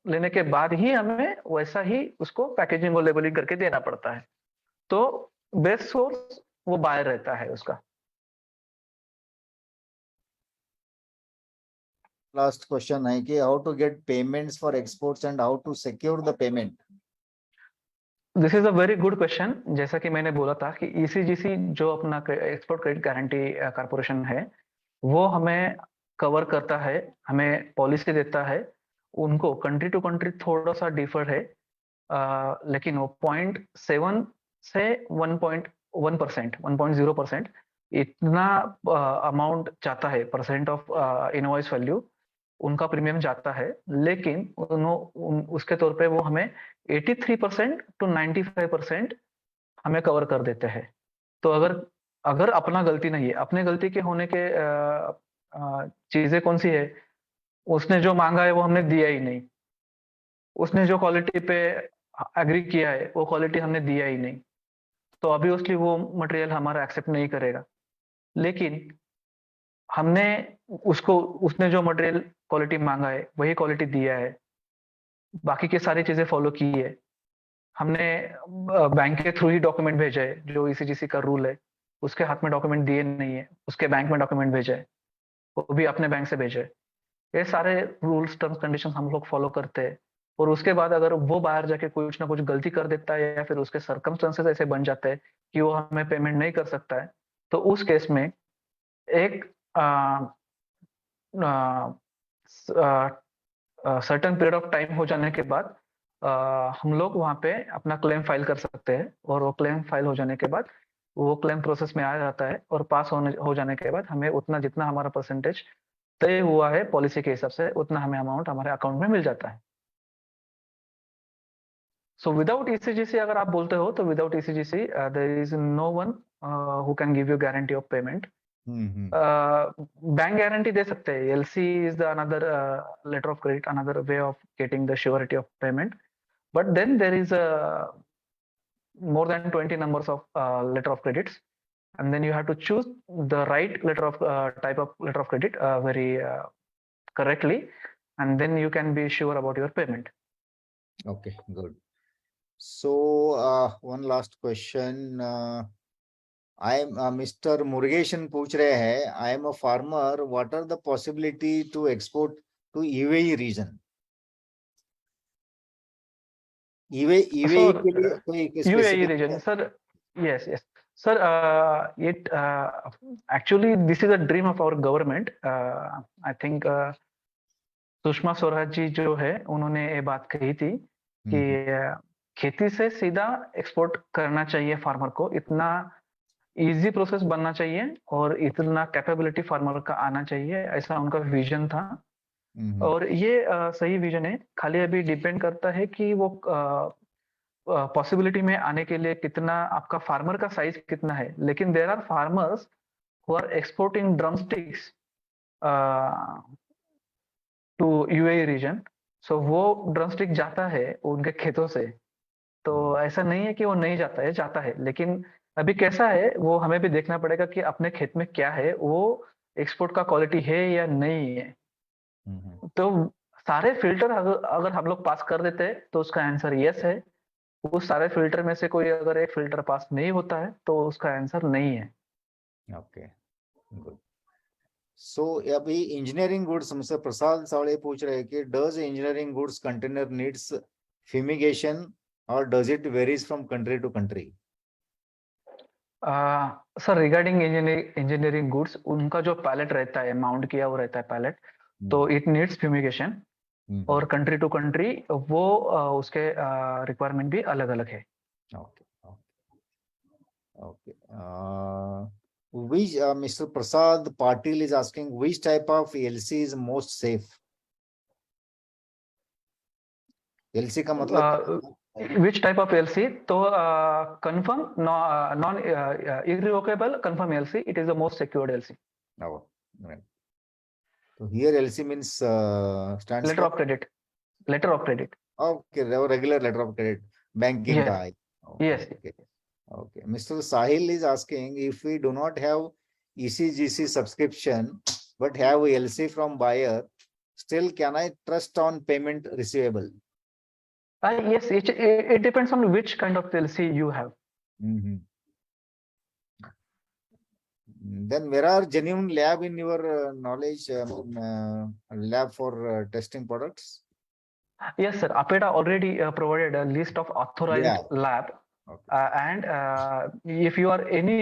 लेने के बाद ही हमें वैसा ही उसको पैकेजिंग और लेबलिंग करके देना पड़ता है. तो बेस्ट सोर्स वो बाहर रहता है उसका.
लास्ट क्वेश्चन है कि how to get payments for exports and how to secure the payment.
This is a very good question. जैसा कि मैंने बोला था कि ईसीजीसी जो अपना एक्सपोर्ट क्रेडिट गारंटी कॉर्पोरेशन है, वो हमें कवर करता है, हमें पॉलिसी देता है. उनको कंट्री टू कंट्री थोड़ा सा डिफर है, लेकिन वो 0.7 से 1.1%, 1.0% इतना अमाउंट जाता है, परसेंट ऑफ इनवॉइस वैल्यू उनका प्रीमियम जाता है. लेकिन उसके तौर पे वो हमें 83% to 95% हमें कवर कर देते हैं. तो अगर अपना गलती नहीं है, अपने गलती के होने के चीजें कौन सी है, उसने जो मांगा है वो हमने दिया ही नहीं, उसने जो क्वालिटी पे एग्री किया है वो क्वालिटी हमने दिया ही नहीं, तो ऑब्वियसली वो मटेरियल हमारा एक्सेप्ट नहीं करेगा. लेकिन हमने उसने जो मटेरियल क्वालिटी मांगा है वही क्वालिटी दिया है, बाकी की सारी चीजें फॉलो की है. हमने बैंक के थ्रू ही डॉक्यूमेंट भेजा है, जो ईसीजीसी का रूल है, उसके हाथ में डॉक्यूमेंट दिए नहीं है, उसके बैंक में डॉक्यूमेंट भेजा है, वो भी अपने बैंक से भेजा है. ये सारे रूल्स टर्म्स कंडीशन हम लोग फॉलो करते हैं. और उसके बाद अगर वो बाहर जाके कुछ ना कुछ गलती कर देता है, या फिर उसके सर्कमस्टेंसेस ऐसे बन जाते हैं कि वो हमें पेमेंट नहीं कर सकता है, तो उस केस में एक सर्टेन पीरियड ऑफ टाइम हो जाने के बाद हम लोग वहाँ पे अपना क्लेम फाइल कर सकते हैं. और वो क्लेम फाइल हो जाने के बाद वो क्लेम प्रोसेस में आ जाता है, और पास हो जाने के बाद हमें उतना जितना हमारा परसेंटेज तय हुआ है पॉलिसी के हिसाब से, उतना हमें अमाउंट हमारे अकाउंट में मिल जाता है. सो विदाउट ईसीजीसी अगर आप बोलते हो, तो without ECGC there is no one who can give you guarantee of payment. Bank guarantee दे सकते हैं, LC is the another letter of credit, another way of getting the surety of payment. But then there is more than 20 numbers of letter of credits, and then you have to choose the right letter of type of letter of credit very correctly, and then you can be sure about your payment.
Okay, good. So one last question. I am Mr. Murugeshan पूछ रहे हैं, I am a farmer. What are the possibility to export to UAE region? UAE के लिए कोई
UAE region, sir. Yes. Sir, it actually this is a dream of our government. I think Sushma Swaraj ji जो है, उन्होंने ये बात कही थी कि खेती से सीधा एक्सपोर्ट करना चाहिए फार्मर को, इतना इजी प्रोसेस बनना चाहिए और इतना कैपेबिलिटी फार्मर का आना चाहिए, ऐसा उनका विजन था. और ये सही विजन है. खाली अभी डिपेंड करता है कि वो पॉसिबिलिटी में आने के लिए कितना आपका फार्मर का साइज कितना है, लेकिन there are farmers who are exporting drum sticks to UAE region. So वो ड्रम स्टिक जाता है उनके खेतों से. तो ऐसा नहीं है कि वो नहीं जाता है, जाता है, लेकिन अभी कैसा है वो हमें भी देखना पड़ेगा कि अपने खेत में क्या है, वो एक्सपोर्ट का क्वालिटी है या नहीं है. तो सारे फिल्टर अगर अगर हम लोग पास कर देते हैं तो उसका आंसर यस है. उस सारे फिल्टर में से कोई अगर एक फिल्टर पास नहीं होता है तो उसका आंसर नहीं है.
Okay, good. सो अभी इंजीनियरिंग गुड्स हमसे प्रसाद सावड़े पूछ रहे हैं कि does engineering goods container needs fumigation और does it varies from country to country?
Sir regarding engineering goods, उनका जो पैलेट रहता है, माउंट किया हुआ रहता है पैलेट, तो इट नीड्स फ्यूमिगेशन. और कंट्री टू कंट्री वो उसके रिक्वायरमेंट भी अलग अलग है.
Okay, okay. Which Mr. Prasad Patil is asking which type of LC is most safe? LC का मतलब
विच टाइप ऑफ एलसी? तो confirm non irrevocable confirm LC, it is the most secured LC.
Oh, right. So here LC means stands
letter
for
of credit. Letter of credit.
okay, regular letter of credit, banking
Yes.
का. Okay,
Yes.
okay. Okay. Mr. Sahil is asking if we do not have ECGC subscription but have LC from buyer, still can I trust on payment receivable?
Yes, it depends on which kind of LC you have.
Mhm. Then where are genuine lab in your knowledge, lab for testing products?
Yes, sir. APEDA already provided a list of authorized
Yeah.
lab.
Okay.
And if you are any,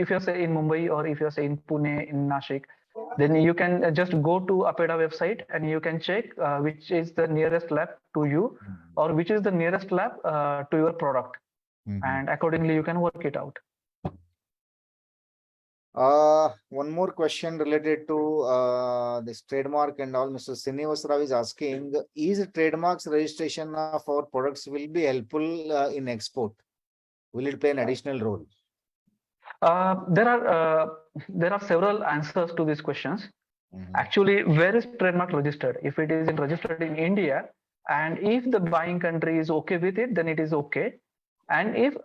if you're say in Mumbai or if you're say in Pune, in Nashik, then you can just go to APEDA website and you can check which is the nearest lab to you, or which is the nearest lab to your product, and accordingly you can work it out.
One more question related to this trademark and all. Mr. Srinivas Rao is asking, is trademarks registration of our products will be helpful in export? Will it play an additional role?
There are several answers to these questions. Actually, where is trademark registered? If it is registered in India, and if the buying country is okay with it, then it is okay. And if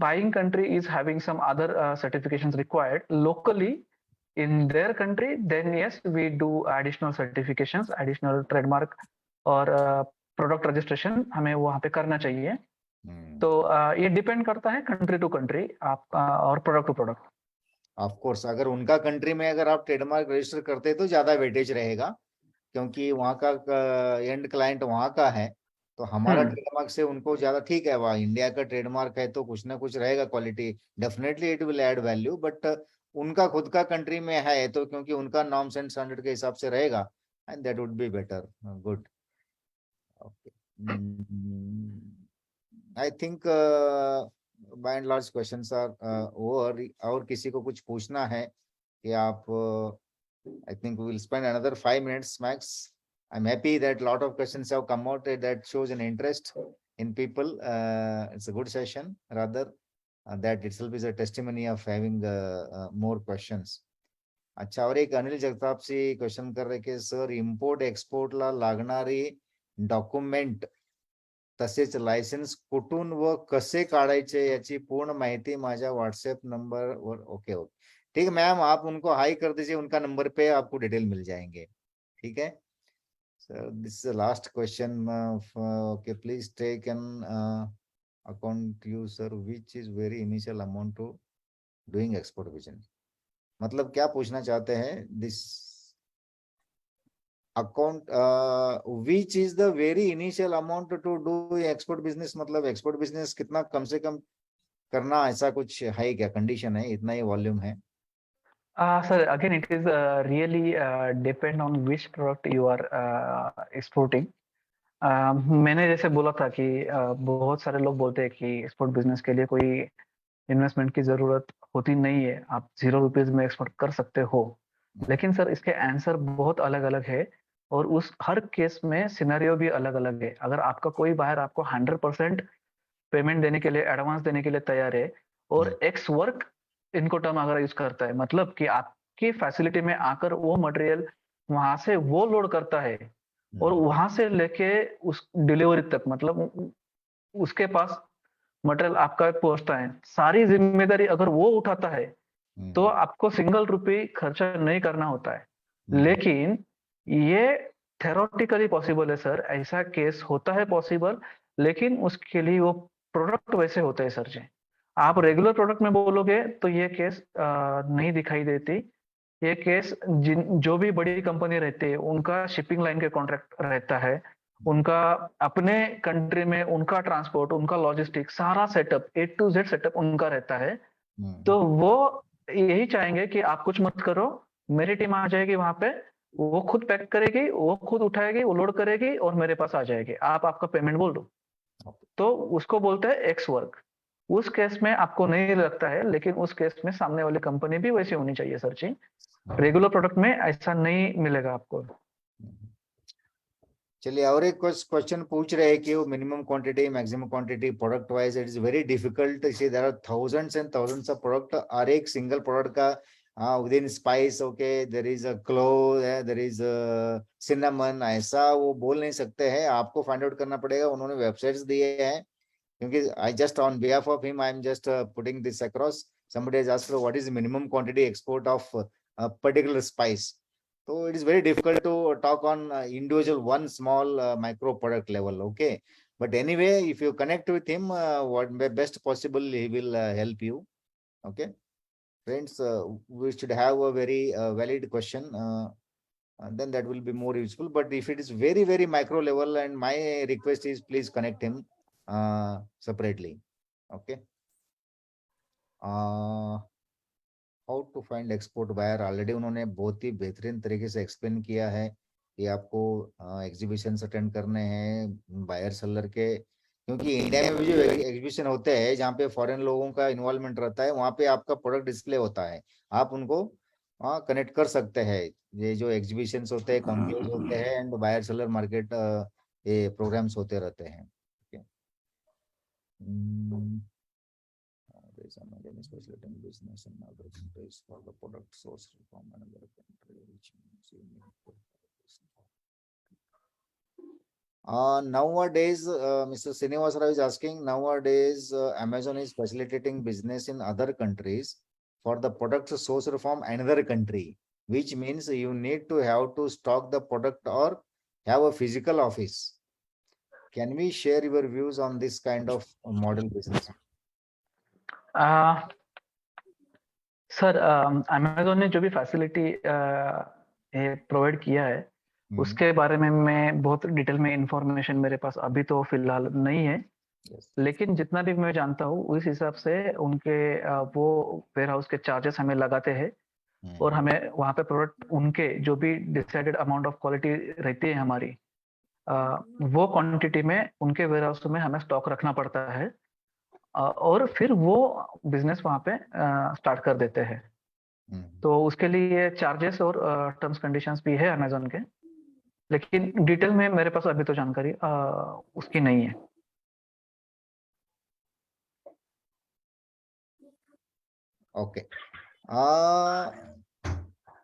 buying country is having some other certifications required locally in their country, then yes, we do additional certifications, additional trademark or product registration हमें वहाँ पे करना चाहिए. तो ये depend करता है country to country आप और product to product.
Of course अगर उनका कंट्री में अगर आप ट्रेडमार्क रजिस्टर करते तो ज्यादा वेटेज रहेगा, क्योंकि वहाँ का एंड क्लाइंट वहाँ का है, तो हमारा ट्रेडमार्क से उनको ज्यादा ठीक है. वहाँ इंडिया का ट्रेडमार्क है तो कुछ ना कुछ रहेगा quality, definitely it will add value. But उनका खुद का कंट्री में है तो क्योंकि उनका नॉर्म्स एंड स्टैंडर्ड के हिसाब से रहेगा, and that would be better. Good. Okay, I think by and large questions are over. और किसी को कुछ पूछना है कि आप I think we will spend another 5 minutes max. I'm happy that a lot of questions have come out. That shows an interest in people. It's a good session. Rather, that itself is a testimony of having more questions. अच्छा, और एक अनिल जगताप से question कर रहे कि sir import एक्सपोर्टला लागणारी document तसेच licence कुठून व कसे काढायचे याची पूर्ण माहिती माझ्या व्हाट्सएप नंबर वर. ओके ओके, ठीक है मैम, आप उनको हाई कर दीजिए, उनका नंबर पे आपको डिटेल मिल जाएंगे. ठीक है sir. This is last question. Okay, please take an account you sir which is very initial amount to doing export vision. मतलब क्या पूछना चाहते हैं? This account which is the very initial amount to do export business. मतलब export business कितना कम से कम करना, ऐसा कुछ है क्या? कंडीशन है, इतना ही वॉल्यूम है?
Sir, again, it is really depend on which product you are exporting. मैंने जैसे बोला था कि बहुत सारे लोग बोलते हैं कि एक्सपोर्ट बिजनेस के लिए कोई इन्वेस्टमेंट की जरूरत होती नहीं है, आप ₹0 में एक्सपोर्ट कर सकते हो. लेकिन सर इसके आंसर बहुत अलग अलग है. और उस हर केस में सिनेरियो भी अलग अलग है। अगर आपका कोई बाहर आपको 100% पेमेंट देने के लिए, एडवांस देने के लिए तैयार है और एक्स वर्क इनको टर्म अगर यूज करता है, मतलब कि आपकी फैसिलिटी में आकर वो मटेरियल वहां से वो लोड करता है और वहां से लेके उस डिलीवरी तक, मतलब उसके पास मटेरियल आपका पहुंचता है, सारी जिम्मेदारी अगर वो उठाता है तो आपको सिंगल रुपये खर्चा नहीं करना होता है। लेकिन ये थेरोटिकली पॉसिबल है सर, ऐसा केस होता है पॉसिबल, लेकिन उसके लिए वो प्रोडक्ट वैसे होते हैं सर जी। आप रेगुलर प्रोडक्ट में बोलोगे तो ये केस नहीं दिखाई देती। ये केस जो भी बड़ी कंपनी रहती है उनका शिपिंग लाइन के कॉन्ट्रैक्ट रहता है, उनका अपने कंट्री में उनका ट्रांसपोर्ट, उनका लॉजिस्टिक, सारा setup A to Z setup उनका रहता है। तो वो यही चाहेंगे कि आप कुछ मत करो, मेरी टीम आ जाएगी वहां पे, वो खुद पैक करेगी, वो खुद उठाएगी, वो लोड करेगी और मेरे पास आ जाएगी, आप आपका पेमेंट बोल दो। तो उसको बोलते हैं एक्स वर्क। उस केस में आपको नहीं लगता है, लेकिन उस केस में सामने वाली कंपनी भी वैसी होनी चाहिए सर जी। रेगुलर प्रोडक्ट में ऐसा नहीं मिलेगा आपको।
चलिए, और एक क्वेश्चन पूछ रहे हैं कि वो minimum quantity, maximum quantity, product wise it is very difficult. See there are thousands and thousands of product, और एक सिंगल प्रोडक्ट का within spice, okay, there is a clove, there is cinnamon, ऐसा वो बोल नहीं सकते हैं, आपको फाइंड आउट करना पड़ेगा। उन्होंने वेबसाइट्स दिए हैं, क्योंकि I just on behalf of him I am just putting this across. somebody has asked what is minimum quantity export of a particular spice. So it is very difficult to talk on individual one small micro product level, okay? But anyway, if you connect with him, what best possible he will help you, okay? Friends, we should have a very valid question, and then that will be more useful. But if it is very, very micro level, and my request is please connect him separately, okay? How to find export buyer, already उन्होंने बहुत ही बेहतरीन तरीके से explain किया है कि आपको exhibitions attend करने हैं बायर सेलर के, क्योंकि इंडिया में भी जो एग्जीबिशन होते हैं जहाँ पे फॉरेन लोगों का इन्वॉल्वमेंट रहता है, वहाँ पे आपका प्रोडक्ट डिस्प्ले होता है, आप उनको कनेक्ट कर सकते हैं। ये जो एग्जीबिशंस होते हैं, कॉन्क्लेव्स होते हैं, एंड बायर सेलर मार्केट ये प्रोग्राम्स होते रहते हैं। There is an facilitating business in other countries for the product sourced from another country, which means you need to nowadays, Mr. Srinivas Rao is asking, nowadays Amazon is facilitating business in other countries for the products sourced from another country, which means you need to have to stock the product or have a physical office. Can we share your views on this kind of model business?
Sir, Amazon ने जो भी facility provide किया है उसके बारे में मैं बहुत डिटेल में इंफॉर्मेशन मेरे पास अभी तो फिलहाल नहीं है, लेकिन जितना भी मैं जानता हूँ उस हिसाब से उनके वो वेयर हाउस के चार्जेस हमें लगाते हैं और हमें वहाँ पे प्रोडक्ट उनके जो भी डिसाइडेड अमाउंट ऑफ क्वालिटी रहती है हमारी, वो क्वांटिटी में उनके वेयर हाउस में हमें स्टॉक रखना पड़ता है और फिर वो बिजनेस वहाँ पे स्टार्ट कर देते हैं। तो उसके लिए चार्जेस और टर्म्स कंडीशंस भी है अमेजोन के, लेकिन डिटेल में मेरे पास अभी तो जानकारी उसकी नहीं है।
Okay.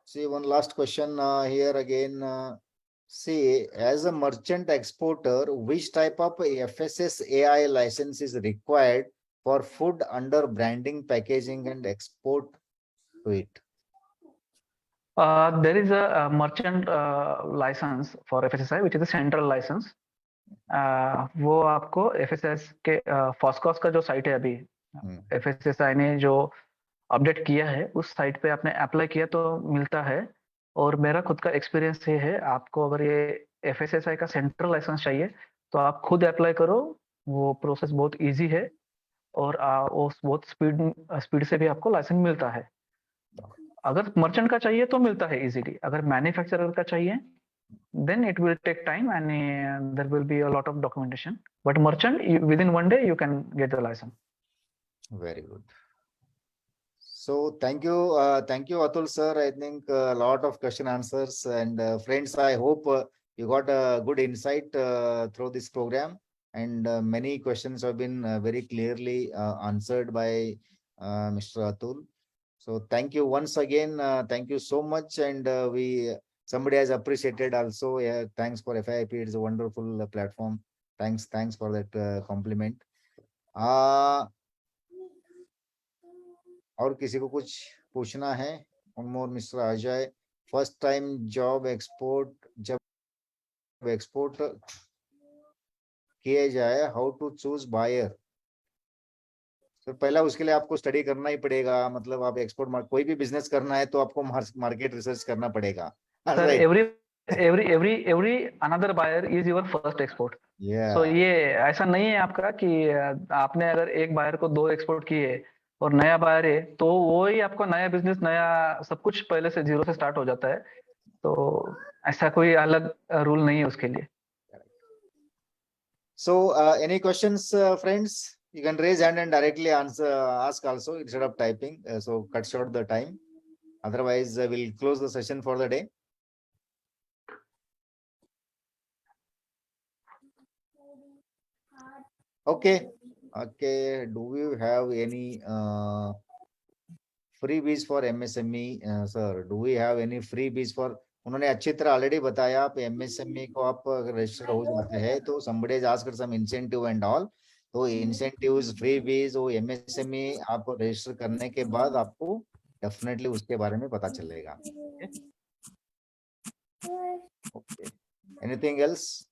See, one last question here again. See, as a merchant exporter, which type of FSSAI license is required for food under branding, packaging, and export to it?
There is a merchant license for FSSAI, which is a central license. वो आपको FSS के फॉस्कॉस का जो site है अभी, FSSAI ने जो update किया है उस साइट पे आपने अप्लाई किया तो मिलता है। और मेरा खुद का एक्सपीरियंस ये है, आपको अगर ये FSSAI का सेंट्रल लाइसेंस चाहिए तो आप खुद अप्लाई करो, वो प्रोसेस बहुत इजी है और बहुत स्पीड से भी आपको लाइसेंस मिलता है। अगर मर्चेंट का चाहिए तो मिलता है इजीली, अगर मैन्युफैक्चरर का चाहिए then it will take time and there will be a lot of documentation, but merchant within one day you can get the license.
Very good. So thank you, Atul sir. I think a lot of question answers, and friends, I hope you got a good insight through this program, and many questions have been very clearly answered by Mr. Atul. So thank you once again. Thank you so much, and somebody has appreciated also. Yeah, thanks for FIP. It's a wonderful platform. Thanks for that compliment. और किसी को कुछ पूछना है? One more, Mr. Ajay. First time job export, जब export किए जाए, how to choose buyer? तो पहला उसके लिए आपको स्टडी करना ही पड़ेगा, मतलब आप एक्सपोर्ट कोई भी बिजनेस करना है तो आपको मार्केट रिसर्च करना पड़ेगा.
Sir,
Right.
every another buyer is your first export.
Yeah.
So ये ऐसा नहीं है आपका कि आपने अगर एक बायर को 2 एक्सपोर्ट किए और नया बायर है तो वो ही आपको नया बिजनेस, नया सब कुछ पहले से जीरो से स्टार्ट हो जाता है. तो ऐसा कोई अलग रूल नहीं है उसके लिए.
So any questions, friends? You can raise hand and directly ask also instead of typing. So cut short the time. Otherwise, we'll close the session for the day. Okay. Okay. Do we have any freebies for MSME, sir? Do we have any freebies for? उन्होंने अच्छी तरह already बताया, आप MSME को आप अगर register हो जाते हैं तो somebody has asked some incentive and all. तो incentives, freebies, वो MSME आप रजिस्टर करने के बाद आपको डेफिनेटली उसके बारे में पता चलेगा. Okay. Anything else?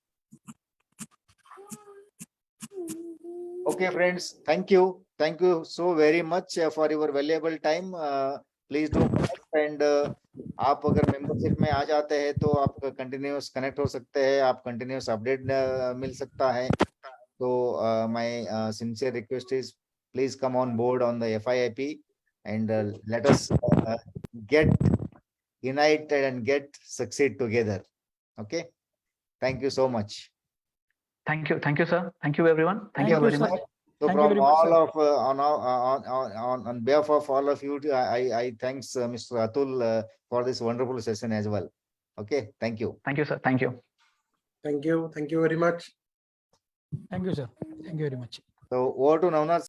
Okay, friends. Thank you. Thank you so very much for your valuable time. Please do connect and आप अगर मेंबरशिप में आ जाते हैं तो आप कंटिन्यूस कनेक्ट हो सकते हैं, आप कंटिन्यूस अपडेट मिल सकता है. तो my sincere request is please come on board on the FIIP and let us get united and get succeed together. Okay. Thank you so much.
Thank you, sir. Thank you, everyone. Thank you very much.
So
Thank you
from
very much,
all
sir.
of on behalf of all of you, I thanks Mr. Atul for this wonderful session as well. Okay, thank you.
Thank you, sir. Thank you.
Thank you very much.
Thank you, sir. Thank you very much.
So over to Navnath.